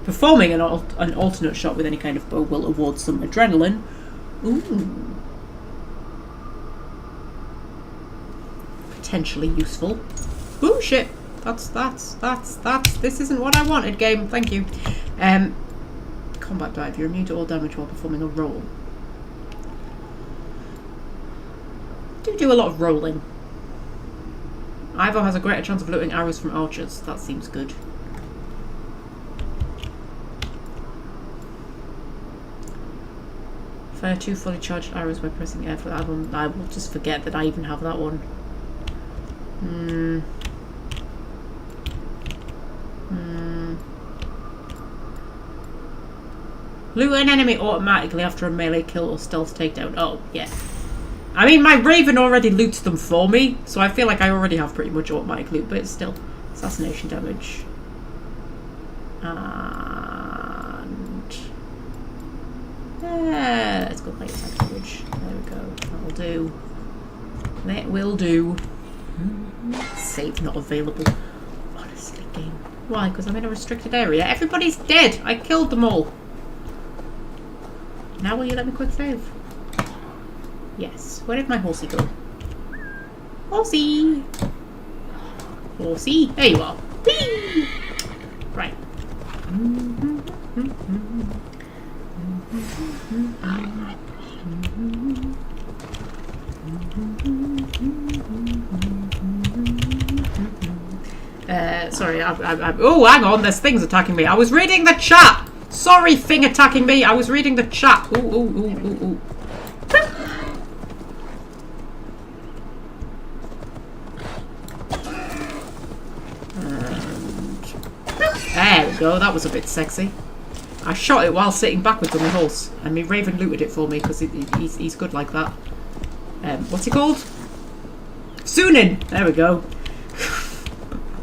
Performing an alternate shot with any kind of bow will award some adrenaline. Ooh. Potentially useful. Ooh, shit. That's. This isn't what I wanted, game. Thank you. Combat dive. You're immune to all damage while performing a roll. Do a lot of rolling. Ivor has a greater chance of looting arrows from archers. That seems good. Fire 2 fully charged arrows by pressing F. I will just forget that I even have that one. Loot an enemy automatically after a melee kill or stealth takedown. Oh, yeah. I mean, my Raven already loots them for me, so I feel like I already have pretty much automatic loot, but it's still assassination damage. And... let's go play attack damage. There we go. That'll do. That will do. Save not available. Honestly, game. Why? Because I'm in a restricted area. Everybody's dead! I killed them all. Now will you let me quick save? Yes. Where did my horsey go? Horsey! Horsey! There you are. Whee! Right. Sorry, oh, hang on, there's things attacking me. I was reading the chat! Sorry, thing attacking me. I was reading the chat. Ooh. There we go, that was a bit sexy. I shot it while sitting backwards on the horse, and my Raven looted it for me because he's good like that. What's he called? Sunin! There we go.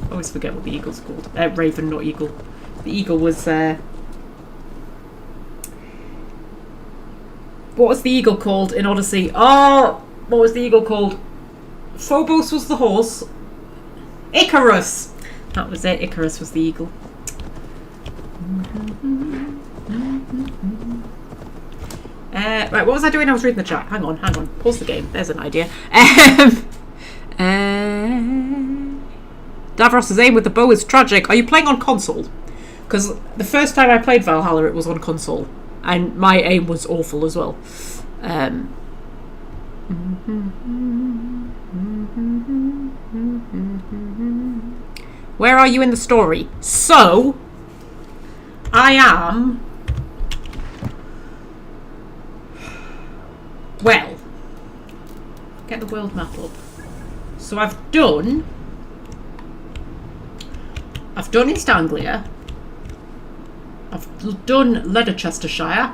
I always forget what the eagle's called. Raven, not eagle. The eagle was... What was the eagle called in Odyssey? Oh! What was the eagle called? Phobos was the horse. Icarus! That was it. Icarus was the eagle. Right, what was I doing? I was reading the chat. Hang on. Pause the game. There's an idea. Davros' aim with the bow is tragic. Are you playing on console? Because the first time I played Valhalla, it was on console. And my aim was awful as well. Where are you in the story? So, I am... Well, get the world map up. So I've done East Anglia. I've done Leicestershire.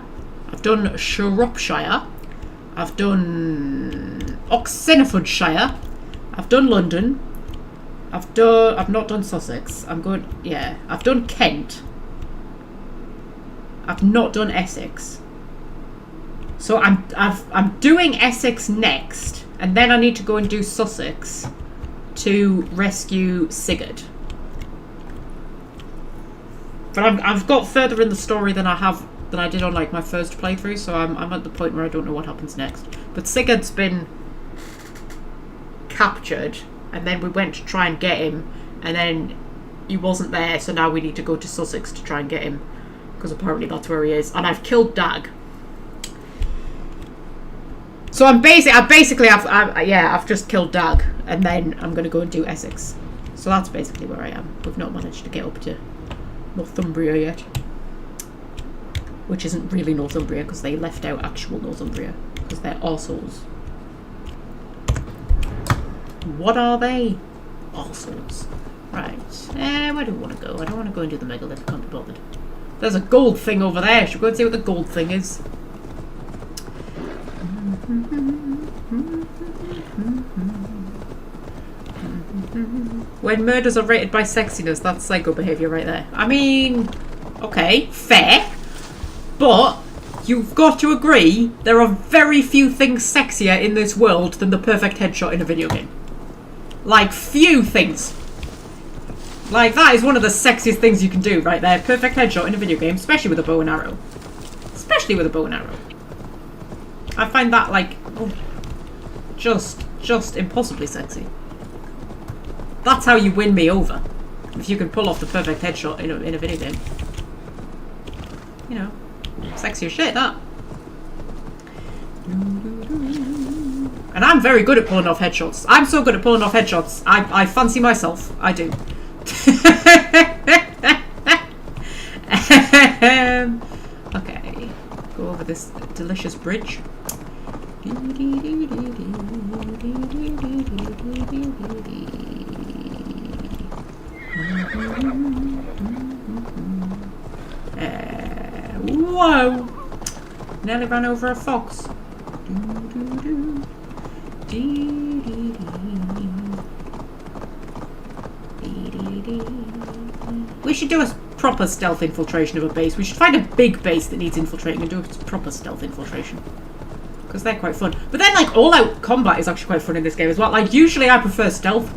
I've done Shropshire. I've done Oxenfordshire. I've done London. I've not done Sussex. I've done Kent. I've not done Essex. So I'm doing Essex next, and then I need to go and do Sussex to rescue Sigurd. But I've got further in the story than I did on like my first playthrough, so I'm at the point where I don't know what happens next. But Sigurd's been captured, and then we went to try and get him, and then he wasn't there, so now we need to go to Sussex to try and get him, because apparently that's where he is. And I've killed Dag. So I've just killed Dag, and then I'm gonna go and do Essex. So that's basically where I am. We've not managed to get up to Northumbria yet, which isn't really Northumbria because they left out actual Northumbria because they're arseholes. What are they? Arseholes. Right. Where do we want to go? I don't want to go and do the megalith. I can't be bothered. There's a gold thing over there. Should we go and see what the gold thing is? When murders are rated by sexiness, that's psycho behaviour right there. I mean, okay, fair. But you've got to agree there are very few things sexier in this world than the perfect headshot in a video game. Like, few things. Like, that is one of the sexiest things you can do right there. Perfect headshot in a video game, especially with a bow and arrow. Especially with a bow and arrow. I find that, like, oh, just impossibly sexy. That's how you win me over. If you can pull off the perfect headshot in a video game. You know, sexy as shit, that. And I'm very good at pulling off headshots. I'm so good at pulling off headshots. I fancy myself. I do. Okay. Go over this delicious bridge. Whoa! Nearly ran over a fox. We should do a proper stealth infiltration of a base. We should find a big base that needs infiltrating and do a proper stealth infiltration. Because they're quite fun. But then, like, all-out combat is actually quite fun in this game as well. Like, usually I prefer stealth.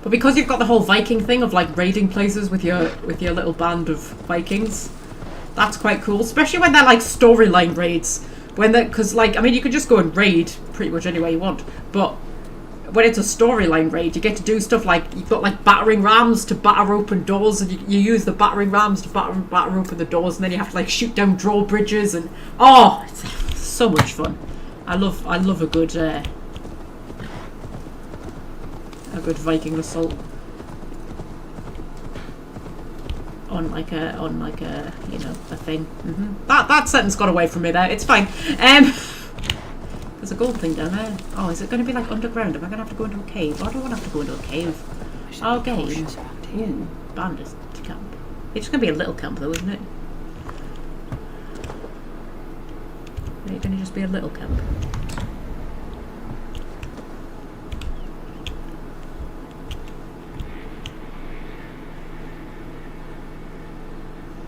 But because you've got the whole Viking thing of, like, raiding places with your little band of Vikings, that's quite cool. Especially when they're, like, storyline raids. Because, like, I mean, you can just go and raid pretty much anywhere you want. But when it's a storyline raid, you get to do stuff like, you've got, like, battering rams to batter open doors, and you use the battering rams to batter open the doors, and then you have to, like, shoot down drawbridges, and, oh, it's so much fun. I love a good Viking assault on like a you know, a thing. That sentence got away from me there. It's fine. There's a gold thing down there. Oh, is it going to be like underground? Am I going to have to go into a cave? I don't want to have to go into a cave. Okay. Ooh, bandit camp. It's going to be a little camp though, isn't it? It's going to just be a little camp.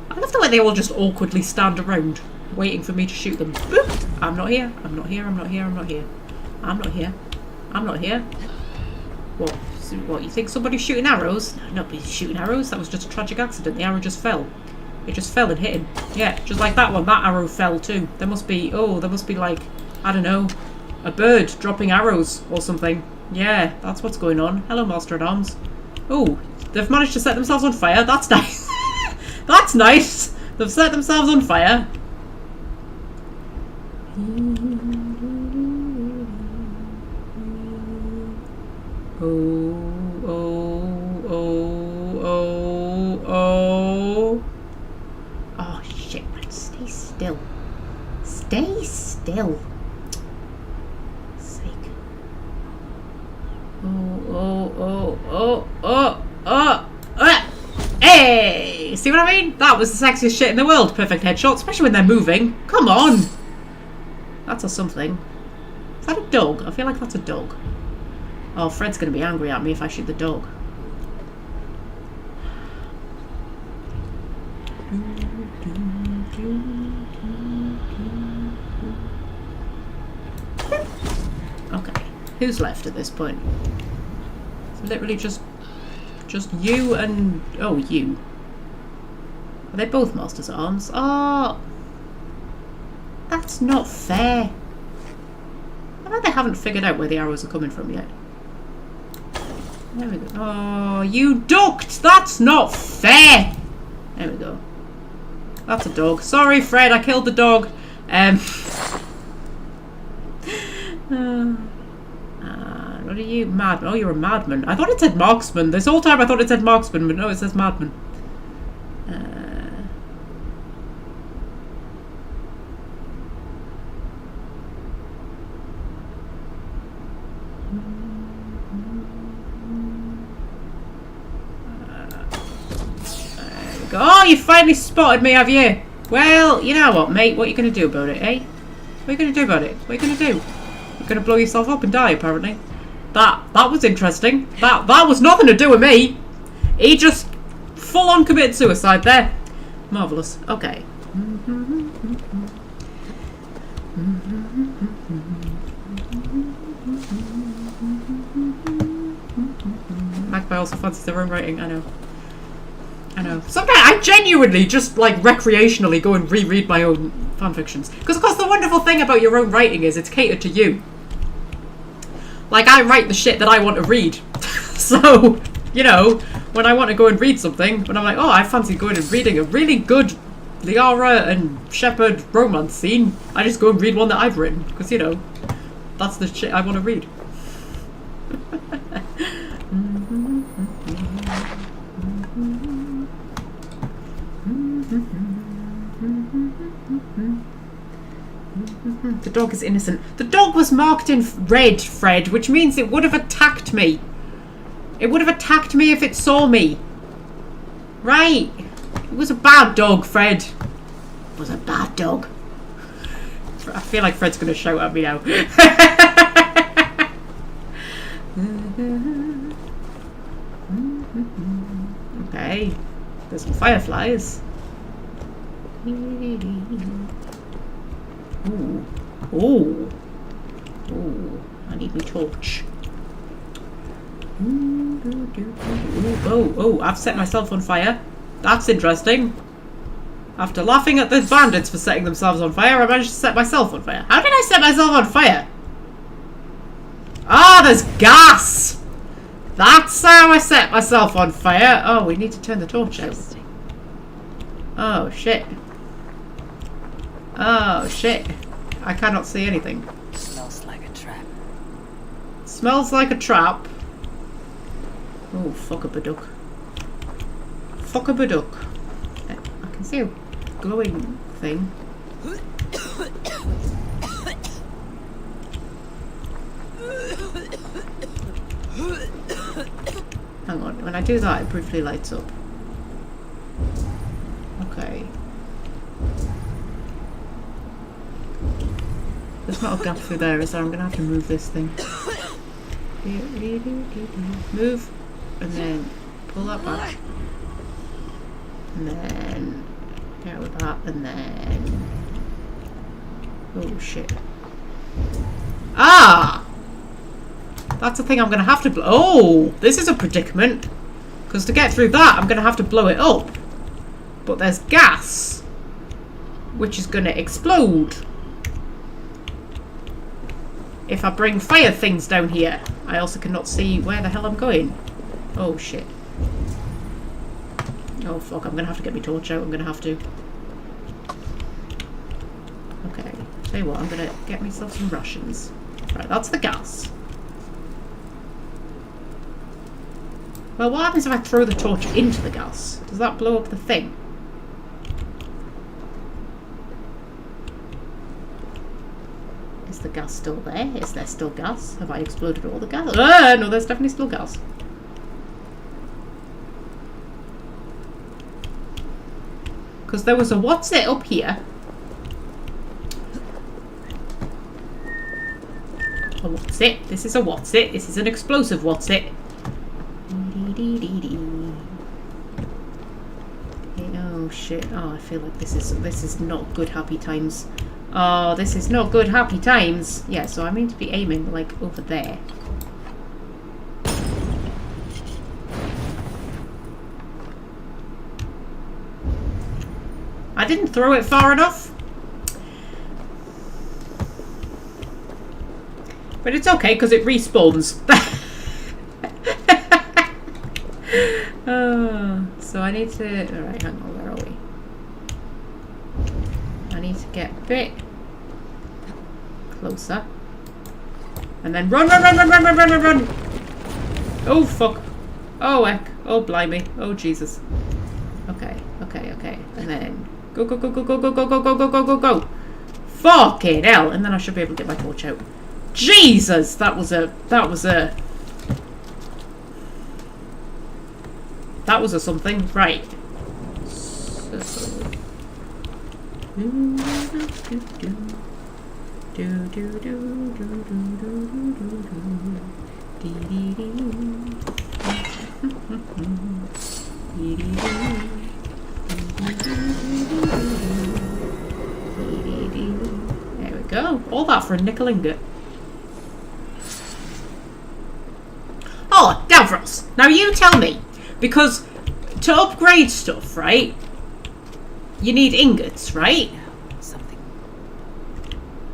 I love the way they all just awkwardly stand around, waiting for me to shoot them. Boop! I'm not here. I'm not here. I'm not here. I'm not here. I'm not here. I'm not here. What? So what? You think somebody's shooting arrows? No, nobody's shooting arrows. That was just a tragic accident. The arrow just fell. It just fell and hit him. Yeah, just like that one. That arrow fell too. There must be. Oh, there must be like, I don't know, a bird dropping arrows or something. Yeah, that's what's going on. Hello, Master at Arms. Oh, they've managed to set themselves on fire. That's nice. That's nice. They've set themselves on fire. Oh, oh, oh, oh, oh. Oh, shit, man. Stay still. Stay still. Sake. Oh, oh, oh, oh, oh, oh. Hey! See what I mean? That was the sexiest shit in the world. Perfect headshot, especially when they're moving. Come on! That's a something. Is that a dog? I feel like that's a dog. Oh, Fred's going to be angry at me if I shoot the dog. Okay. Who's left at this point? It's literally just you and... Oh, you. Are they both Masters at Arms? Oh! That's not fair. I bet they haven't figured out where the arrows are coming from yet. There we go. Oh, you ducked! That's not fair! There we go. That's a dog. Sorry, Fred, I killed the dog. What are you? Madman. Oh, you're a madman. I thought it said marksman. This whole time I thought it said marksman, but no, it says madman. Oh, you finally spotted me, have you? Well, you know what, mate? What are you going to do about it, eh? What are you going to do about it? What are you going to do? You're going to blow yourself up and die, apparently. That was interesting. That was nothing to do with me. He just full-on committed suicide there. Marvellous. Okay. Magpie also fancies their own writing, I know. I know. Sometimes I genuinely just like recreationally go and reread my own fanfictions. Because of course the wonderful thing about your own writing is it's catered to you. Like I write the shit that I want to read. So, you know, when I want to go and read something, when I'm like, oh, I fancy going and reading a really good Liara and Shepard romance scene, I just go and read one that I've written. Because, you know, that's the shit I want to read. The dog is innocent. The dog was marked in red, Fred, which means it would have attacked me. It would have attacked me if it saw me. Right. It was a bad dog, Fred. It was a bad dog. I feel like Fred's going to shout at me now. Okay. There's some fireflies. Ooh. Ooh. Ooh. I need my torch. Oh, I've set myself on fire. That's interesting. After laughing at the bandits for setting themselves on fire, I managed to set myself on fire. How did I set myself on fire? Ah, there's gas! That's how I set myself on fire. Oh, we need to turn the torch out. Oh, shit. Oh, shit. I cannot see anything. Smells like a trap. Smells like a trap. Oh, fuck a baduck. Fuck a baduck. I can see a glowing thing. Hang on, when I do that, it briefly lights up. Okay. There's not a gap through there, is there? I'm gonna have to move this thing. Move, and then pull that back. And then get with that, and then... Oh shit. Ah! That's a thing I'm gonna have to blow. Oh! This is a predicament. Because to get through that, I'm gonna have to blow it up. But there's gas, which is gonna explode. If I bring fire things down here, I also cannot see where the hell I'm going. Oh shit. Oh fuck, I'm gonna have to get my torch out, I'm gonna have to. Okay, tell you what, I'm gonna get myself some rations. Right, that's the gas. Well, what happens if I throw the torch into the gas? Does that blow up the thing? Is the gas still there? Is there still gas? Have I exploded all the gas? No, there's definitely still gas. Because there was a what's it up here. A what's it? This is a what's it. This is an explosive what's it. Oh shit. Oh, I feel like this is not good happy times. Oh, this is not good happy times. Yeah, so I mean to be aiming like over there. I didn't throw it far enough. But it's okay because it respawns. I need to... Alright, hang on, where are we? I need to get a bit closer. And then run, run, run, run, run, run, run, run, run! Oh, fuck. Oh, heck. Oh, blimey. Oh, Jesus. Okay, okay, okay. And then... Go, go, go, go, go, go, go, go, go, go, go, go, go! Fucking hell! And then I should be able to get my torch out. Jesus! That was a something. Right. There we go. All that for a nickel ingot. Oh, Davros. Now you tell me, because to upgrade stuff, right? You need ingots, right? Something.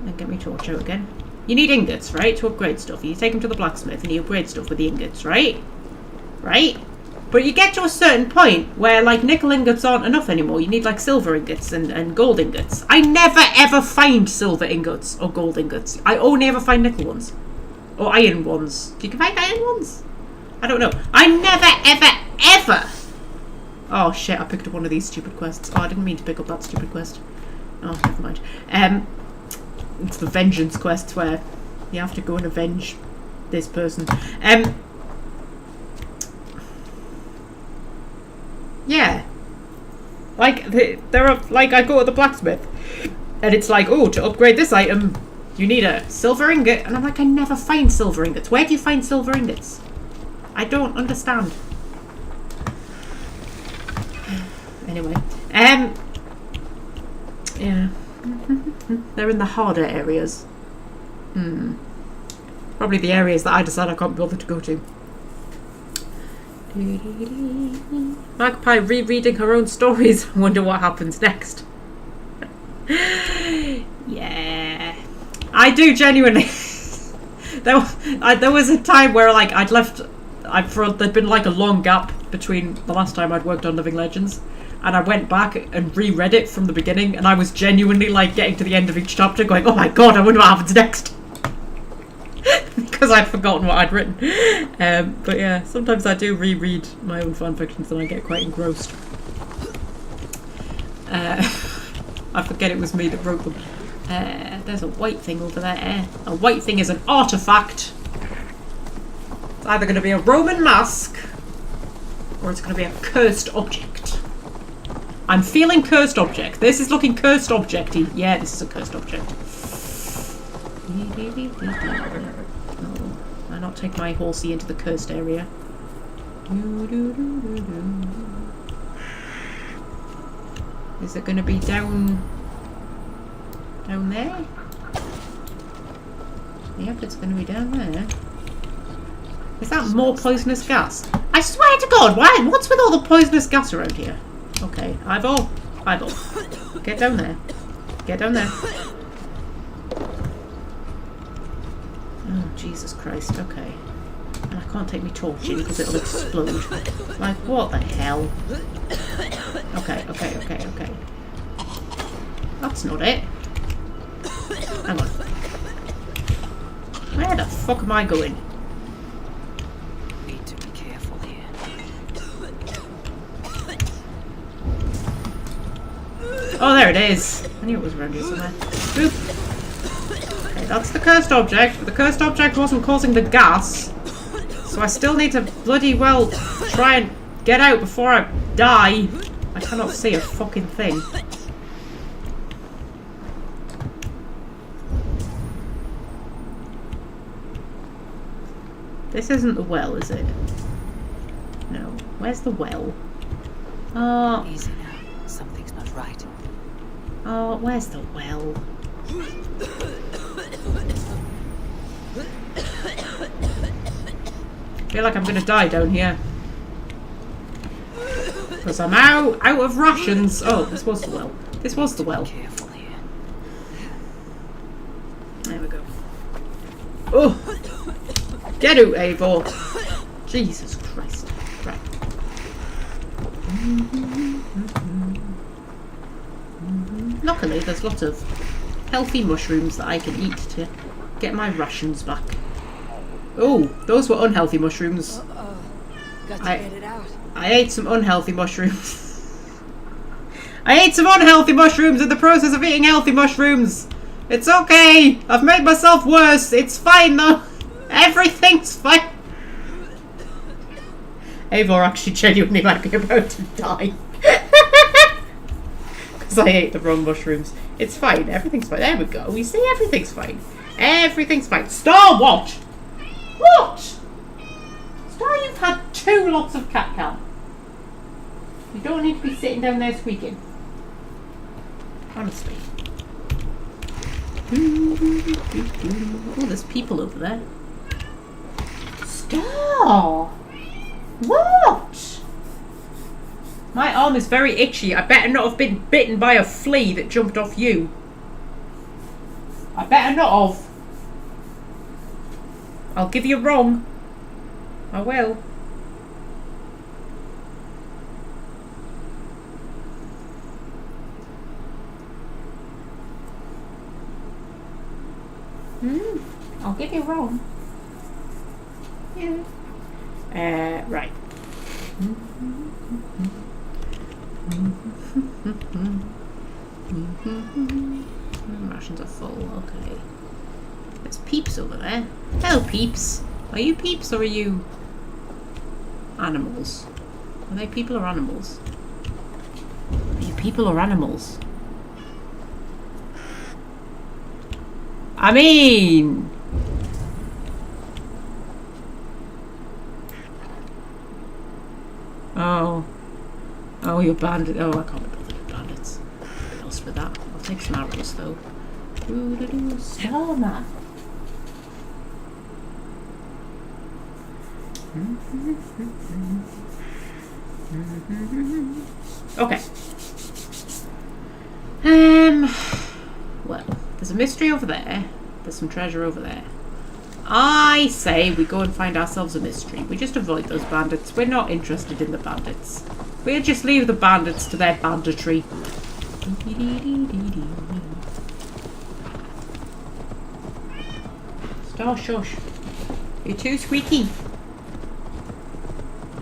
Then get me torch out again. You need ingots, right? To upgrade stuff. You take them to the blacksmith and you upgrade stuff with the ingots, right? Right? But you get to a certain point where, like, nickel ingots aren't enough anymore. You need, like, silver ingots and gold ingots. I never, ever find silver ingots or gold ingots. I only ever find nickel ones. Or iron ones. You can find iron ones? I don't know. I never, ever, ever... Oh, shit, I picked up one of these stupid quests. Oh, I didn't mean to pick up that stupid quest. Oh, never mind. It's the vengeance quest where you have to go and avenge this person. Yeah. Like, there are, like, I go to the blacksmith and it's like, oh, to upgrade this item, you need a silver ingot. And I'm like, I never find silver ingots. Where do you find silver ingots? I don't understand. Anyway. Yeah. They're in the harder areas. Probably the areas that I decide I can't bother to go to. Magpie rereading her own stories. I wonder what happens next. Yeah. I do genuinely. There was a time where, like, I'd left... there'd been, like, a long gap between the last time I'd worked on Living Legends. And I went back and reread it from the beginning, and I was genuinely, like, getting to the end of each chapter going, oh my god, I wonder what happens next. Because I'd forgotten what I'd written. But yeah, sometimes I do reread my own fanfictions and I get quite engrossed. I forget it was me that wrote them. There's a white thing over there. A white thing is an artifact. It's either going to be a Roman mask, or it's going to be a cursed object. I'm feeling cursed object. This is looking cursed objecty. Yeah, this is a cursed object. Oh, why not take my horsey into the cursed area? Is it going to be down there? Yep, it's going to be down there. Is that more poisonous gas? I swear to God, why? What's with all the poisonous gas around here? Okay, eyeball. Eyeball. Get down there. Get down there. Oh, Jesus Christ, okay. And I can't take my torch in because it'll explode. Like, what the hell? Okay, okay, okay, okay. That's not it. Hang on. Where the fuck am I going? Need to be careful here. Oh, there it is. I knew it was around here somewhere. Boop. Okay, that's the cursed object, but the cursed object wasn't causing the gas. So I still need to bloody well try and get out before I die. I cannot see a fucking thing. This isn't the well, is it? No. Where's the well? Oh. Easy now. Something's not right. Oh, where's the well? I feel like I'm gonna die down here. Because I'm out of rations. Oh, this was the well. This was the well. Careful here. There we go. Oh! Get out, Eivor! Jesus Christ. Right. Luckily, there's lots of healthy mushrooms that I can eat to get my rations back. Oh, those were unhealthy mushrooms. Got to get it out. I ate some unhealthy mushrooms. I ate some unhealthy mushrooms in the process of eating healthy mushrooms. It's okay. I've made myself worse. It's fine though. Everything's fine. Eivor actually genuinely might be about to die. Because I ate the wrong mushrooms. It's fine. Everything's fine. There we go. We see everything's fine. Everything's fine. Star, what? What? Star, you've had 2 lots of cat cal. You don't need to be sitting down there squeaking. Honestly. Oh, there's people over there. Star! What? My arm is very itchy. I better not have been bitten by a flea that jumped off you. I better not have. I'll give you wrong. I will. I'll give you wrong. Yeah. Right. Rations are full. Okay. There's Peeps over there. Hello, Peeps. Are you Peeps or are you animals? Are they people or animals? Are you people or animals? I mean... Oh. Oh, you're bandit. Oh, I can't be bothered with bandits. What else with that? I'll take some arrows, though. Starman. Okay. Well, there's a mystery over there. There's some treasure over there. I say we go and find ourselves a mystery. We just avoid those bandits. We're not interested in the bandits. We'll just leave the bandits to their banditry. Star, shush. You're too squeaky.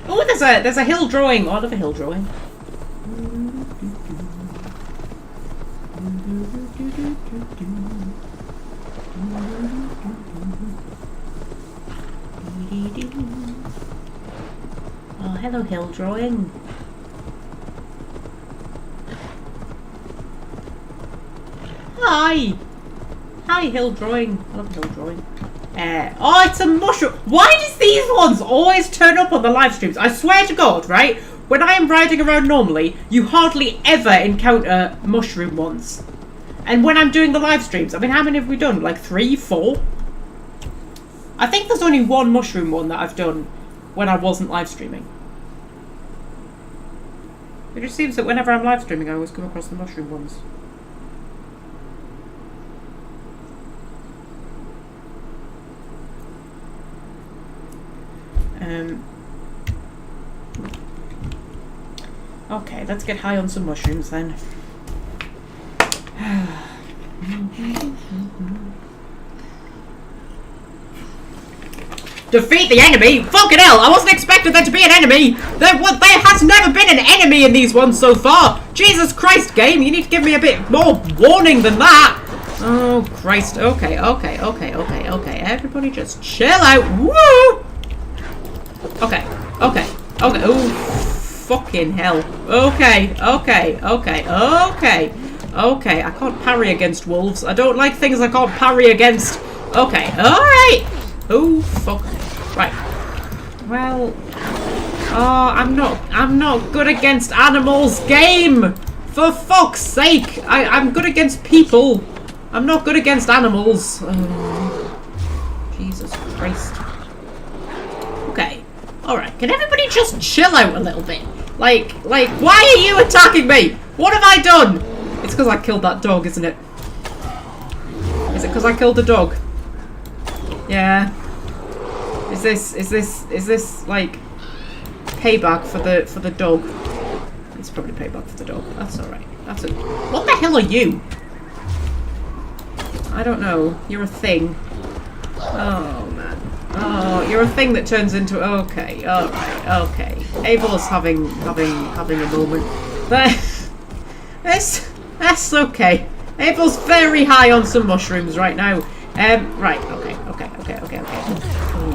Oh, there's a hill drawing. Oh, I love a hill drawing. Oh, hello, hill drawing. Hi! Hi, hill drawing. I love hill drawing. Oh, it's a mushroom. Why does these ones always turn up on the live streams? I swear to God, right? When I am riding around normally, you hardly ever encounter mushroom ones. And when I'm doing the live streams, I mean, how many have we done? Like 3, 4? I think there's only one mushroom one that I've done when I wasn't live streaming. It just seems that whenever I'm live streaming, I always come across the mushroom ones. Okay, let's get high on some mushrooms then. Defeat the enemy? Fucking hell, I wasn't expecting there to be an enemy! There has never been an enemy in these ones so far! Jesus Christ, game, you need to give me a bit more warning than that! Oh, Christ, okay. Everybody just chill out. Woo! Okay. Oh, fucking hell. Okay. I can't parry against wolves. I don't like things I can't parry against. Okay, alright. Oh, fuck. Right. Well. Oh, I'm not good against animals. Game! For fuck's sake! I'm good against people. I'm not good against animals. Oh, Jesus Christ. Okay. Alright, can everybody just chill out a little bit? Like, why are you attacking me? What have I done? It's because I killed that dog, isn't it? Is it because I killed the dog? Yeah. Is this like payback for the dog? probably payback for the dog. That's alright. That's it. What the hell are you? I don't know. You're a thing. Oh, man. Oh, you're a thing that turns into... Okay, alright, okay. Abel's having a moment. That's okay. Abel's very high on some mushrooms right now. Right, okay. Oh,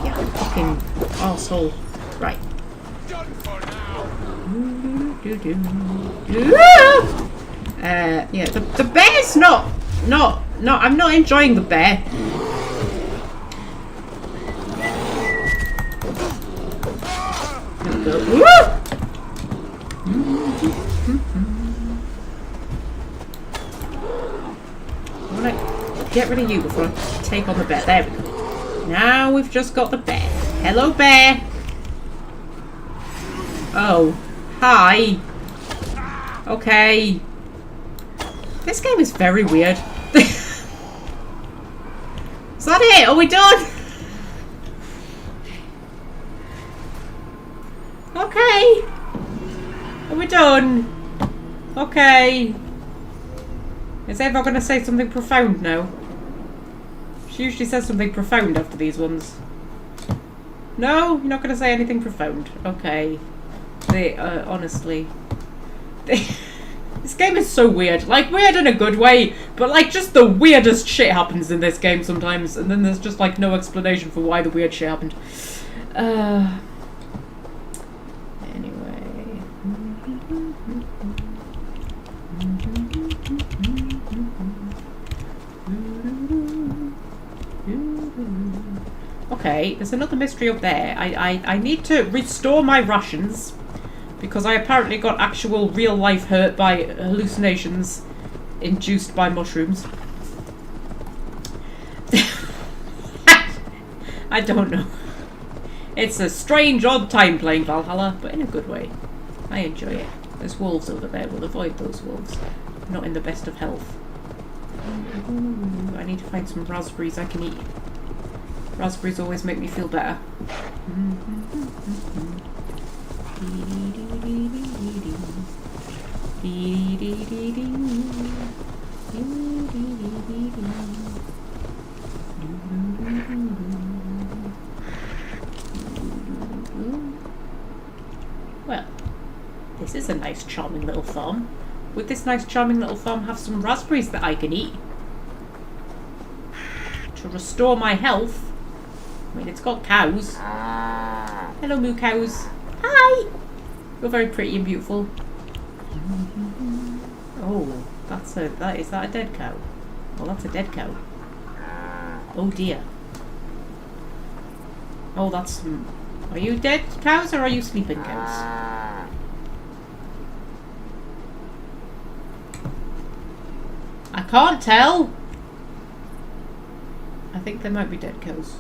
yeah, fucking arsehole. Right. Yeah, the bear's not, I'm not enjoying the bear. There we go. I want to get rid of you before I take on the bear. There we go. Now we've just got the bear. Hello, bear. Oh. Hi. Okay. This game is very weird. Is that it? Are we done? Okay. Are we done? Okay. Is Eva going to say something profound now? She usually says something profound after these ones. No? You're not going to say anything profound? Okay. Honestly. This game is so weird. Like, weird in a good way, but like, just the weirdest shit happens in this game sometimes, and then there's just like no explanation for why the weird shit happened. Anyway. Okay, there's another mystery up there. I need to restore my rations because I apparently got actual real life hurt by hallucinations induced by mushrooms. I don't know. It's a strange, odd time playing Valhalla, but in a good way. I enjoy it. There's wolves over there. We'll avoid those wolves. I'm not in the best of health. Ooh, I need to find some raspberries I can eat. Raspberries always make me feel better. Well, this is a nice charming little farm. Would this nice charming little farm have some raspberries that I can eat? To restore my health. I mean, it's got cows. Hello, moo cows. Hi! You're very pretty and beautiful. Oh, is that a dead cow? Well, that's a dead cow. Oh dear. Oh, that's... Are you dead cows or are you sleeping cows? I can't tell. I think they might be dead cows.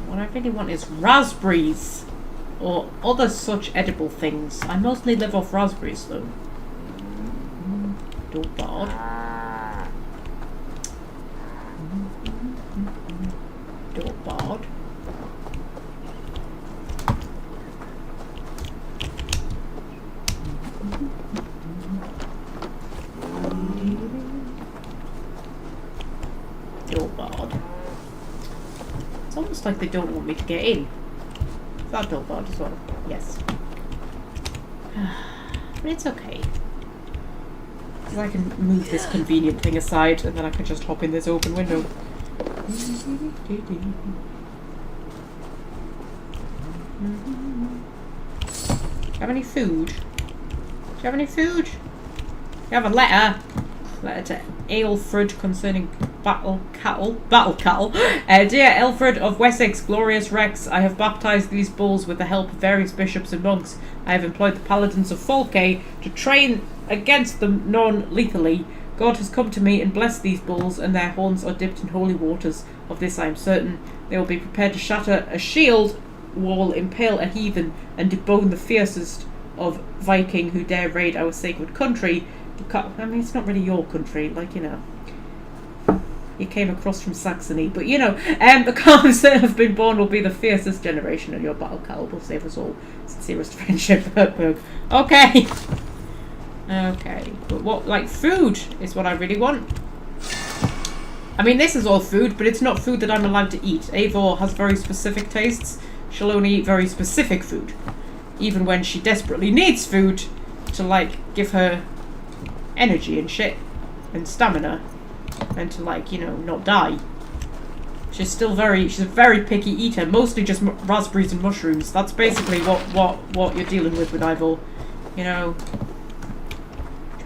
What I really want is raspberries or other such edible things. I mostly live off raspberries though. Don't bother. Don't bother. It's almost like they don't want me to get in. Is that billboard as well? Yes. But it's okay. Because I can move this convenient thing aside and then I can just hop in this open window. Do you have any food? Do you have any food? You have a letter. Letter to Aelfred concerning battle cattle. Dear Aelfred of Wessex, glorious Rex, I have baptized these bulls with the help of various bishops and monks. I have employed the paladins of Falkay to train against them non-lethally. God has come to me and blessed these bulls, and their horns are dipped in holy waters. Of this I am certain. They will be prepared to shatter a shield wall, impale a heathen, and debone the fiercest of Viking who dare raid our sacred country. I mean, it's not really your country, like, you know. You came across from Saxony, but you know, the calves that have been born will be the fiercest generation, and your battle cowl will save us all. Sincerest friendship, Hertberg. Okay. Okay, but what, like, food is what I really want. I mean, this is all food, but it's not food that I'm allowed to eat. Eivor has very specific tastes. She'll only eat very specific food. Even when she desperately needs food to, like, give her energy and shit. And stamina. And to, like, you know, not die. She's a very picky eater. Mostly just raspberries and mushrooms. That's basically what you're dealing with Eivor. You know.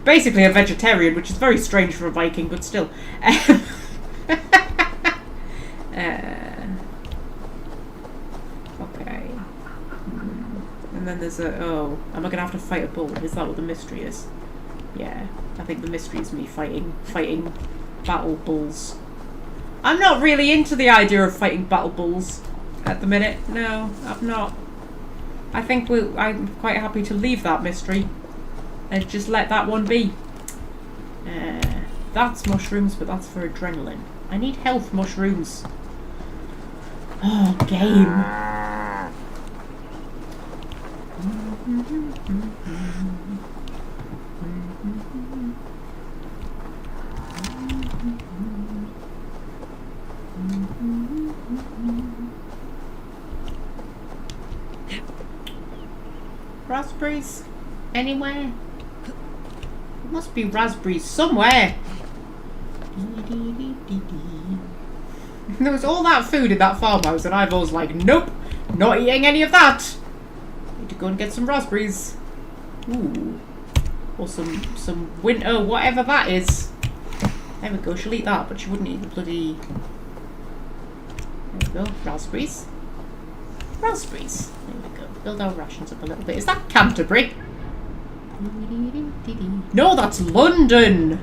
Basically a vegetarian, which is very strange for a Viking, but still. Okay. And then there's a... Oh, am I going to have to fight a bull? Is that what the mystery is? Yeah, I think the mystery is me fighting battle bulls. I'm not really into the idea of fighting battle bulls at the minute. No, I'm not. I think I'm quite happy to leave that mystery and just let that one be. That's mushrooms, but that's for adrenaline. I need health mushrooms. Oh, game. Raspberries? Anywhere? There must be raspberries somewhere. There was all that food in that farmhouse and I was like, nope, not eating any of that. Need to go and get some raspberries. Ooh. Or some winter, whatever that is. There we go, she'll eat that, but she wouldn't eat the bloody... There we go, raspberries. Raspberries. There we go. Build our rations up a little bit. Is that Canterbury? No, that's London!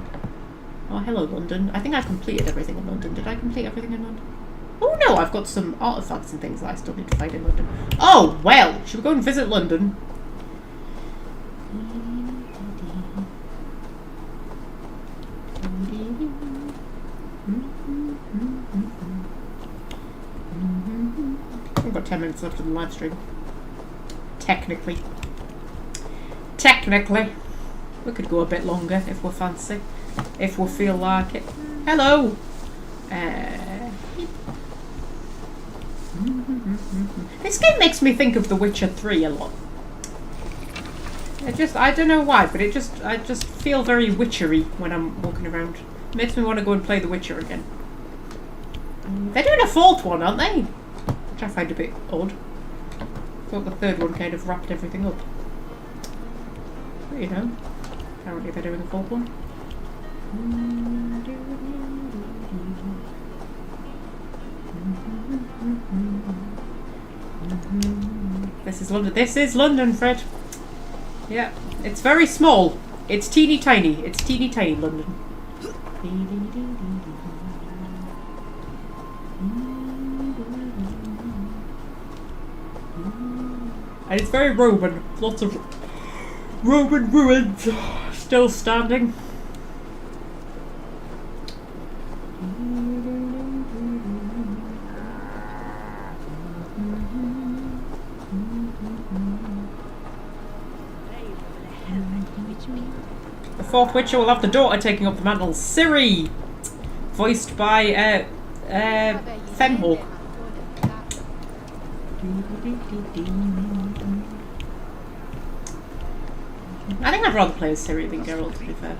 Oh, hello, London. I think I completed everything in London. Did I complete everything in London? Oh, no, I've got some artefacts and things that I still need to find in London. Oh, well, should we go and visit London? We've got 10 minutes left of the live stream. Technically. Technically. We could go a bit longer if we're fancy. If we feel like it. Hello! This game makes me think of The Witcher 3 a lot. I don't know why, but I just feel very witchery when I'm walking around. It makes me want to go and play The Witcher again. They're doing a fourth one, aren't they? Which I find a bit odd. I thought the third one kind of wrapped everything up. But, you know, apparently they're doing a fourth one. This is London. This is London, Fred. Yeah, it's very small. It's teeny tiny. It's teeny tiny London. And it's very Roman. Lots of Roman ruins still standing. The fourth Witcher will have the daughter taking up the mantle, Ciri, voiced by Femhawk. I think I'd rather play as Ciri than Geralt, to be fair.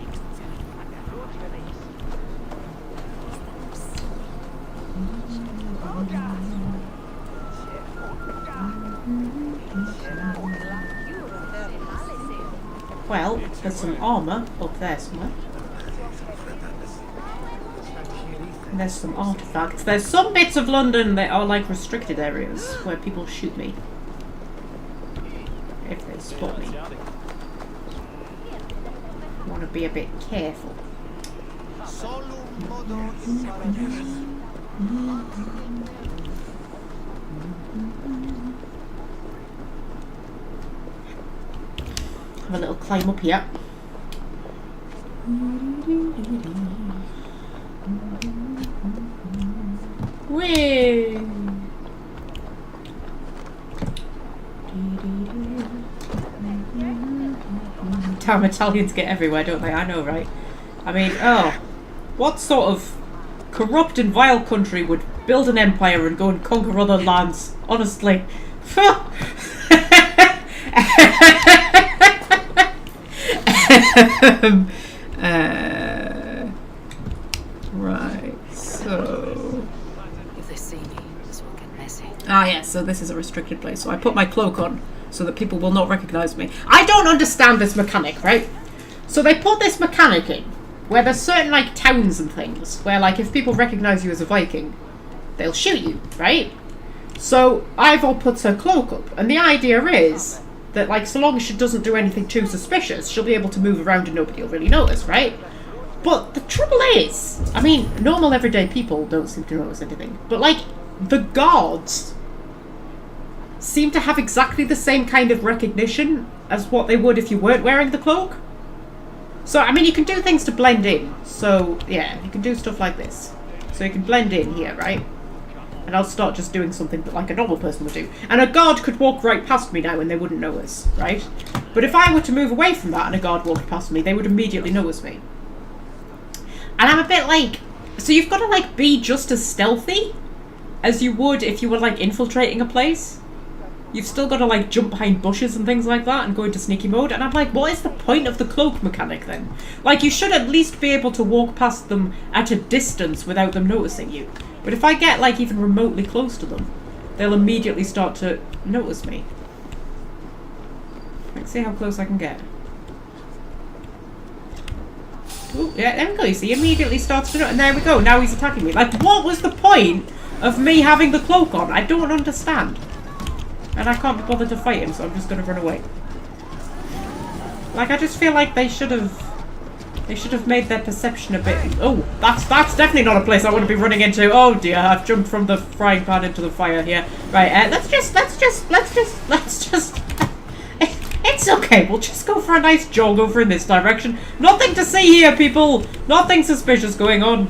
Well, there's some armour up there somewhere. And there's some artefacts. There's some bits of London that are like restricted areas where people shoot me. If they spot me. I want to be a bit careful. Have a little climb up here. time Italians get everywhere, don't they? I know, right? I mean, what sort of corrupt and vile country would build an empire and go and conquer other lands? Honestly. Right, so... If they see me, this will get messy. Ah, yes, so this is a restricted place. So I put my cloak on so that people will not recognise me. I don't understand this mechanic, right? So they put this mechanic in where there's certain, like, towns and things where, like, if people recognise you as a Viking, they'll shoot you, right? So Ivor puts her cloak up, and the idea is that, like, so long as she doesn't do anything too suspicious, she'll be able to move around and nobody will really notice, right? But the trouble is, I mean, normal everyday people don't seem to notice anything, but, like, the guards seem to have exactly the same kind of recognition as what they would if you weren't wearing the cloak. So, I mean, you can do things to blend in. So, yeah, you can do stuff like this. So you can blend in here, right? And I'll start just doing something that, like, a normal person would do. And a guard could walk right past me now and they wouldn't notice, right? But if I were to move away from that and a guard walked past me, they would immediately notice me. And I'm a bit like... So you've got to, like, be just as stealthy as you would if you were, like, infiltrating a place. You've still got to, like, jump behind bushes and things like that and go into sneaky mode. And I'm like, what is the point of the cloak mechanic then? Like, you should at least be able to walk past them at a distance without them noticing you. But if I get, like, even remotely close to them, they'll immediately start to notice me. Let's see how close I can get. Ooh, yeah, there we go. You see, immediately starts to... And there we go. Now he's attacking me. Like, what was the point of me having the cloak on? I don't understand. And I can't be bothered to fight him, so I'm just going to run away. Like, I just feel like they should have made their perception a bit... Oh, that's definitely not a place I want to be running into. Oh dear, I've jumped from the frying pan into the fire here. Right, let's just... It's okay, we'll just go for a nice jog over in this direction. Nothing to see here, people! Nothing suspicious going on.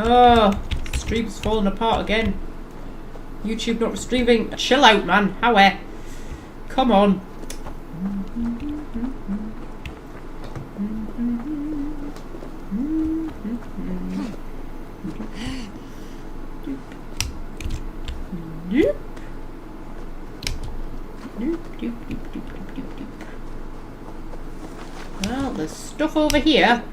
Oh, stream's falling apart again. YouTube not streaming. Chill out, man. How? Come on. Nope. Well, there's stuff over here.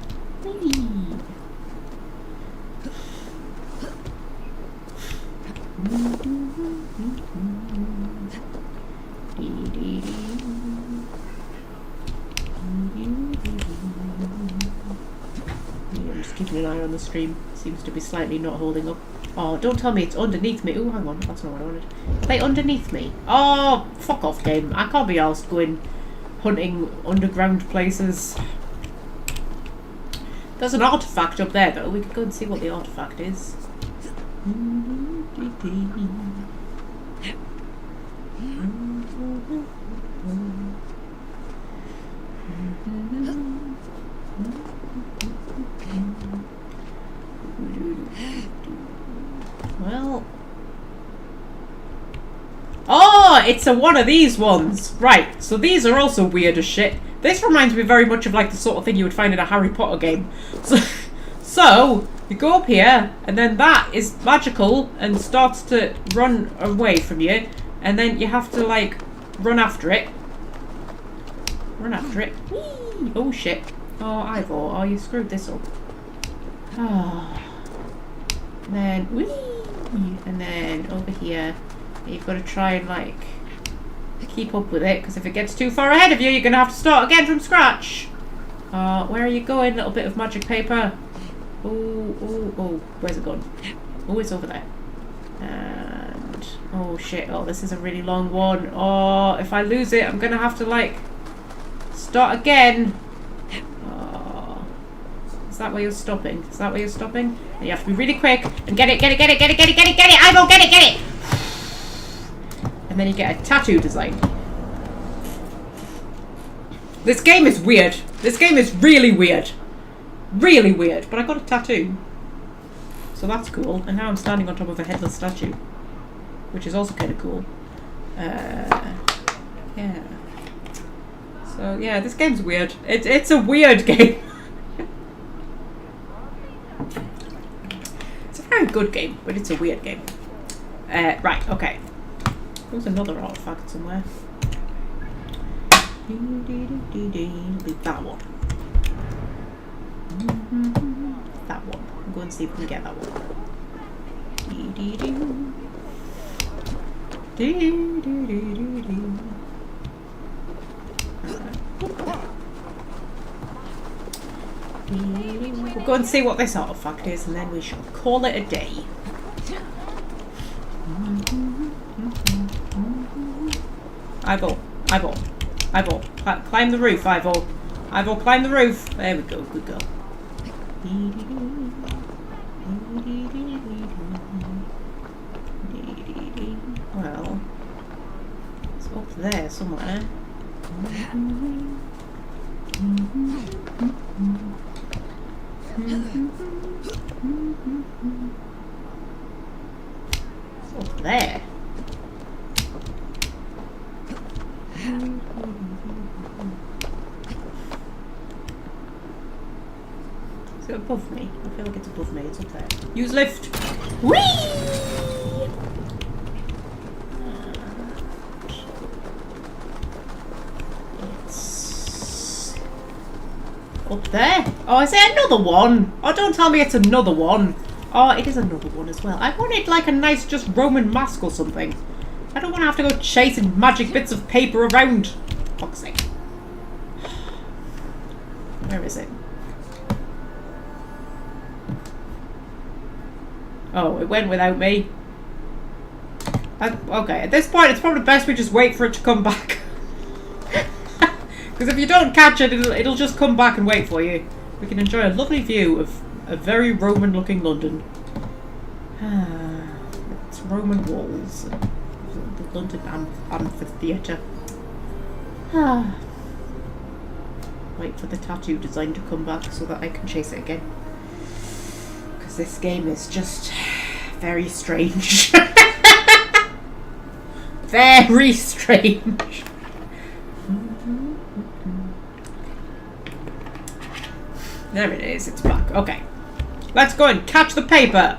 I'm just keeping an eye on the stream. Seems to be slightly not holding up. Oh, don't tell me it's underneath me. Oh, hang on. That's not what I wanted. Are they underneath me? Oh, fuck off, game. I can't be arsed going hunting underground places. There's an artifact up there, though. We could go and see what the artifact is. Well... Oh, it's one of these ones. Right, so these are also weird as shit. This reminds me very much of like the sort of thing you would find in a Harry Potter game. So you go up here, and then that is magical and starts to run away from you, and then you have to like run after it. Run after it. Whee! Oh shit. Oh, Ivor, oh, you screwed this up. Ah. And then, whee! And then over here, you've got to try and like keep up with it, because if it gets too far ahead of you, you're going to have to start again from scratch. Where are you going, little bit of magic paper? Oh, oh, oh, where's it gone? Oh, it's over there. And, oh shit, oh, this is a really long one. Oh, if I lose it, I'm going to have to like start again. Oh. Is that where you're stopping? Is that where you're stopping? And you have to be really quick and get it. Eyeball, get it! And then you get a tattoo design. This game is weird. This game is really weird. Really weird. But I got a tattoo. So that's cool. And now I'm standing on top of a headless statue. Which is also kind of cool. Yeah. So yeah, this game's weird. It's a weird game. It's a very good game, but it's a weird game. Right, okay. There's another artifact somewhere. Leave that one. That one. I'll go and see if we can get that one. We'll go and see what this artifact is, and then we shall call it a day. Eyeball, eyeball, eyeball. Climb the roof, eyeball. Eyeball, climb the roof. There we go, good girl. Well, it's up there somewhere. It's up there. Is it above me? I feel like it's above me. It's up there. Use lift. Whee! It's up there. Oh, is it another one? Oh, don't tell me it's another one. Oh, it is another one as well. I wanted like a nice just Roman mask or something. I don't want to have to go chasing magic bits of paper around. Fuck's sake. Where is it? Oh, it went without me. Okay, at this point it's probably best we just wait for it to come back. Because if you don't catch it, it'll just come back and wait for you. We can enjoy a lovely view of a very Roman looking London. It's Roman walls. The London amphitheatre. Wait for the tattoo design to come back so that I can chase it again. Because this game is just very strange. Very strange. There it is, it's back. Okay. Let's go and catch the paper.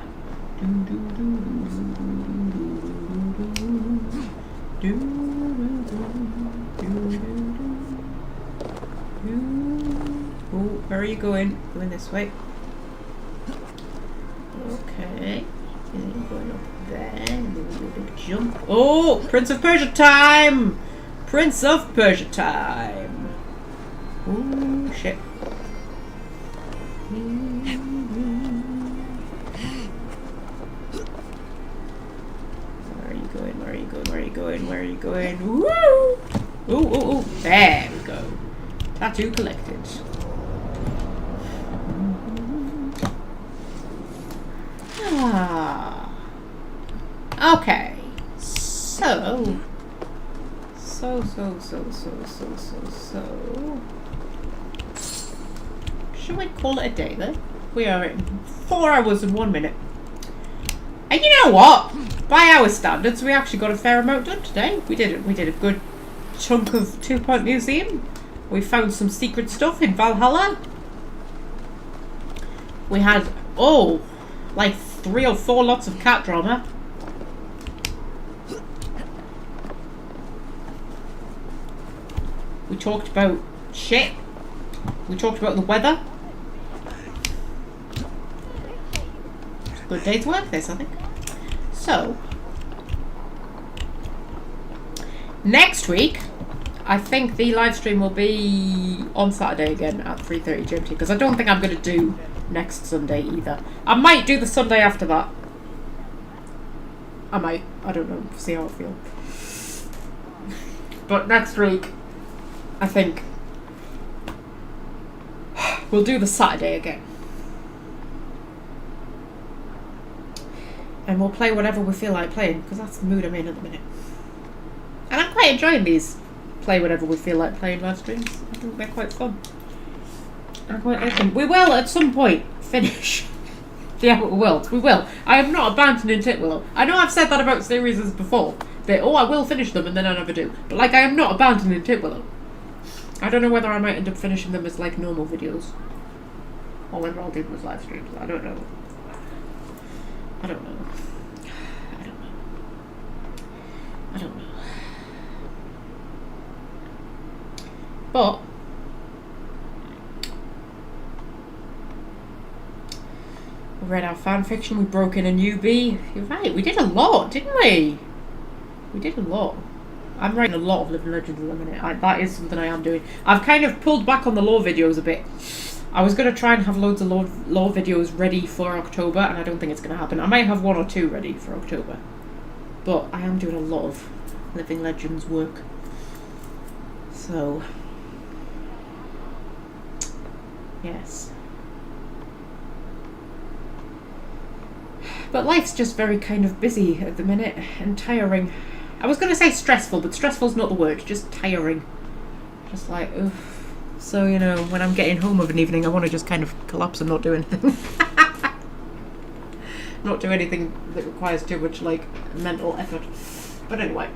Oh, where are you going? Going this way. Okay. And then going up there. And then we do a big jump. Oh! Prince of Persia time! Prince of Persia time! Oh, shit. Where are you going? Where are you going? Where are you going? Where are you going? Woo! Ooh, ooh, ooh. There we go. Tattoo collected. Ah. Okay. So. Should we call it a day then? We are at 4 hours and 1 minute. And you know what? By our standards, we actually got a fair amount done today. We did a good chunk of 2 Point Museum. We found some secret stuff in Valhalla. We had, like 3 or 4 lots of cat drama. We talked about shit. We talked about the weather. Good day's work this, I think. So, next week, I think the live stream will be on Saturday again at 3:30 GMT, because I don't think I'm going to do next Sunday either. I might do the Sunday after that. I might. I don't know. See how I feel. But next week, I think we'll do the Saturday again. And we'll play whatever we feel like playing, because that's the mood I'm in at the minute. And I'm quite enjoying these play whatever we feel like playing live streams. I think they're quite fun. I quite like them. We will at some point finish. Yeah, we will. We will. I am not abandoning Titwillow. I know I've said that about series before. That, I will finish them and then I never do. But like, I am not abandoning Titwillow. I don't know whether I might end up finishing them as like normal videos. Or whether I'll do them as live streams. I don't know. I don't know. I don't know. I don't know. But we read our fan fiction, we broke in a newbie. You're right, we did a lot, didn't we? We did a lot. I'm writing a lot of Living Legends at the minute. That is something I am doing. I've kind of pulled back on the lore videos a bit. I was going to try and have loads of lore videos ready for October, and I don't think it's going to happen. I might have 1 or 2 ready for October. But I am doing a lot of Living Legends work. So, yes. But life's just very kind of busy at the minute and tiring. I was going to say stressful, but stressful's not the word, just tiring. Just like, ugh. So, you know, when I'm getting home of an evening, I want to just kind of collapse and not do anything. Not do anything that requires too much, like, mental effort. But anyway.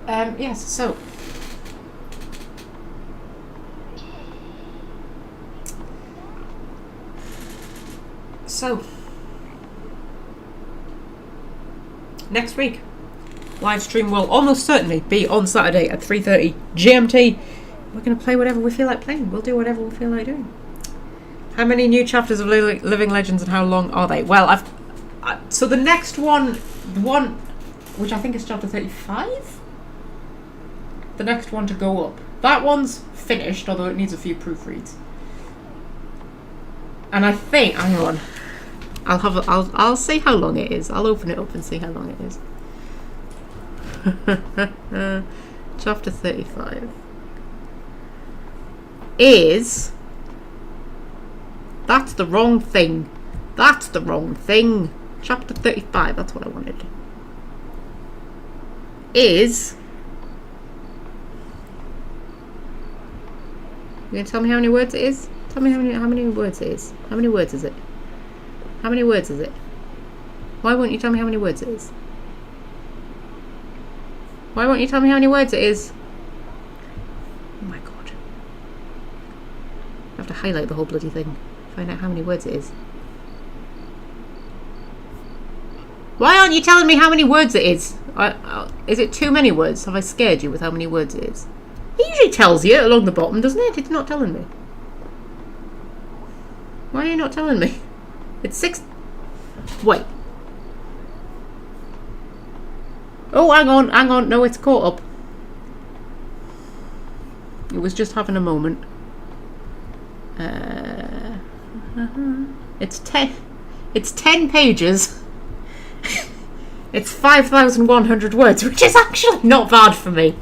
Yes, so. Next week, live stream will almost certainly be on Saturday at 3:30 GMT. We're going to play whatever we feel like playing. We'll do whatever we feel like doing. How many new chapters of Living Legends and how long are they? Well, so the next one, the one which I think is chapter 35, the next one to go up. That one's finished, although it needs a few proofreads. And I think, hang on, I'll see how long it is. I'll open it up and see how long it is. Chapter 35 is, that's the wrong thing. That's the wrong thing. Chapter 35, that's what I wanted. Is, you gonna tell me how many words it is? Tell me how many words it is. How many words is it? How many words is it? Why won't you tell me how many words it is? Why won't you tell me how many words it is? Oh my god. I have to highlight the whole bloody thing. Find out how many words it is. Why aren't you telling me how many words it is? Is it too many words? Have I scared you with how many words it is? It usually tells you along the bottom, doesn't it? It's not telling me. Why are you not telling me? It's 6... Wait. Oh, hang on. No, it's caught up. It was just having a moment. It's 10 pages. It's 5,100 words, which is actually not bad for me.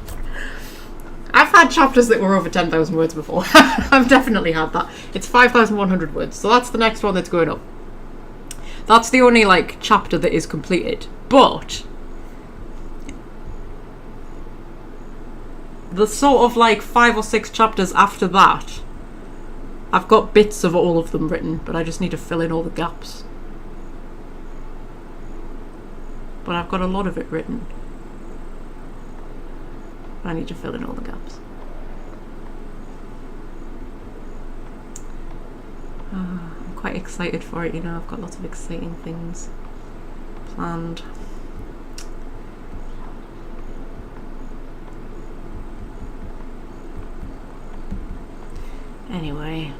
I've had chapters that were over 10,000 words before. I've definitely had that. It's 5,100 words, so that's the next one that's going up. That's the only, like, chapter that is completed. But the sort of, like, 5 or 6 chapters after that, I've got bits of all of them written, but I just need to fill in all the gaps. But I've got a lot of it written. I need to fill in all the gaps. I'm quite excited for it, you know, I've got lots of exciting things planned. Anyway,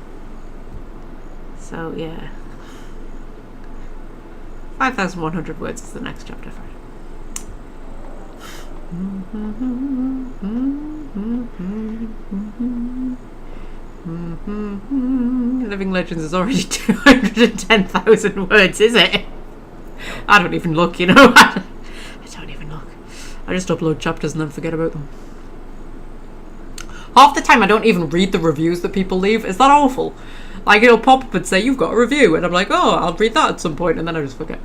so yeah. 5,100 words is the next chapter for it. Living Legends is already 210,000 words, is it? I don't even look, you know. I don't even look. I just upload chapters and then forget about them. Half the time I don't even read the reviews that people leave. Is that awful? Like, it'll pop up and say, you've got a review, and I'm like, oh, I'll read that at some point, and then I just forget.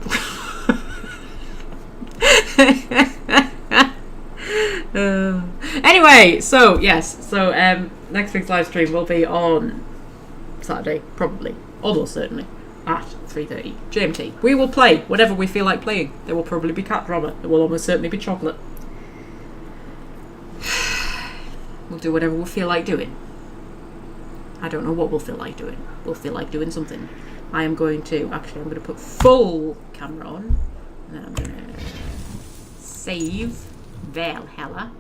Anyway, so yes, so next week's live stream will be on Saturday, probably, almost certainly, at 3:30 GMT. We will play whatever we feel like playing. There will probably be cat drama. There will almost certainly be chocolate. We'll do whatever we feel like doing. I don't know what we'll feel like doing. We'll feel like doing something. I'm going to put full camera on, and then I'm going to save Valhalla.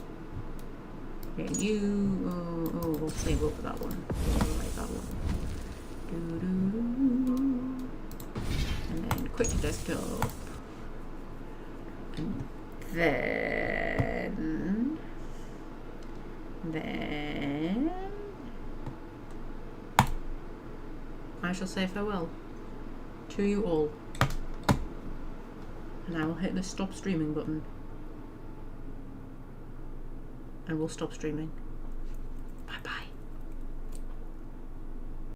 And we'll save over that one. We'll like that one. And then quick desktop. And then I shall say farewell to you all. And I will hit the stop streaming button. And we'll stop streaming.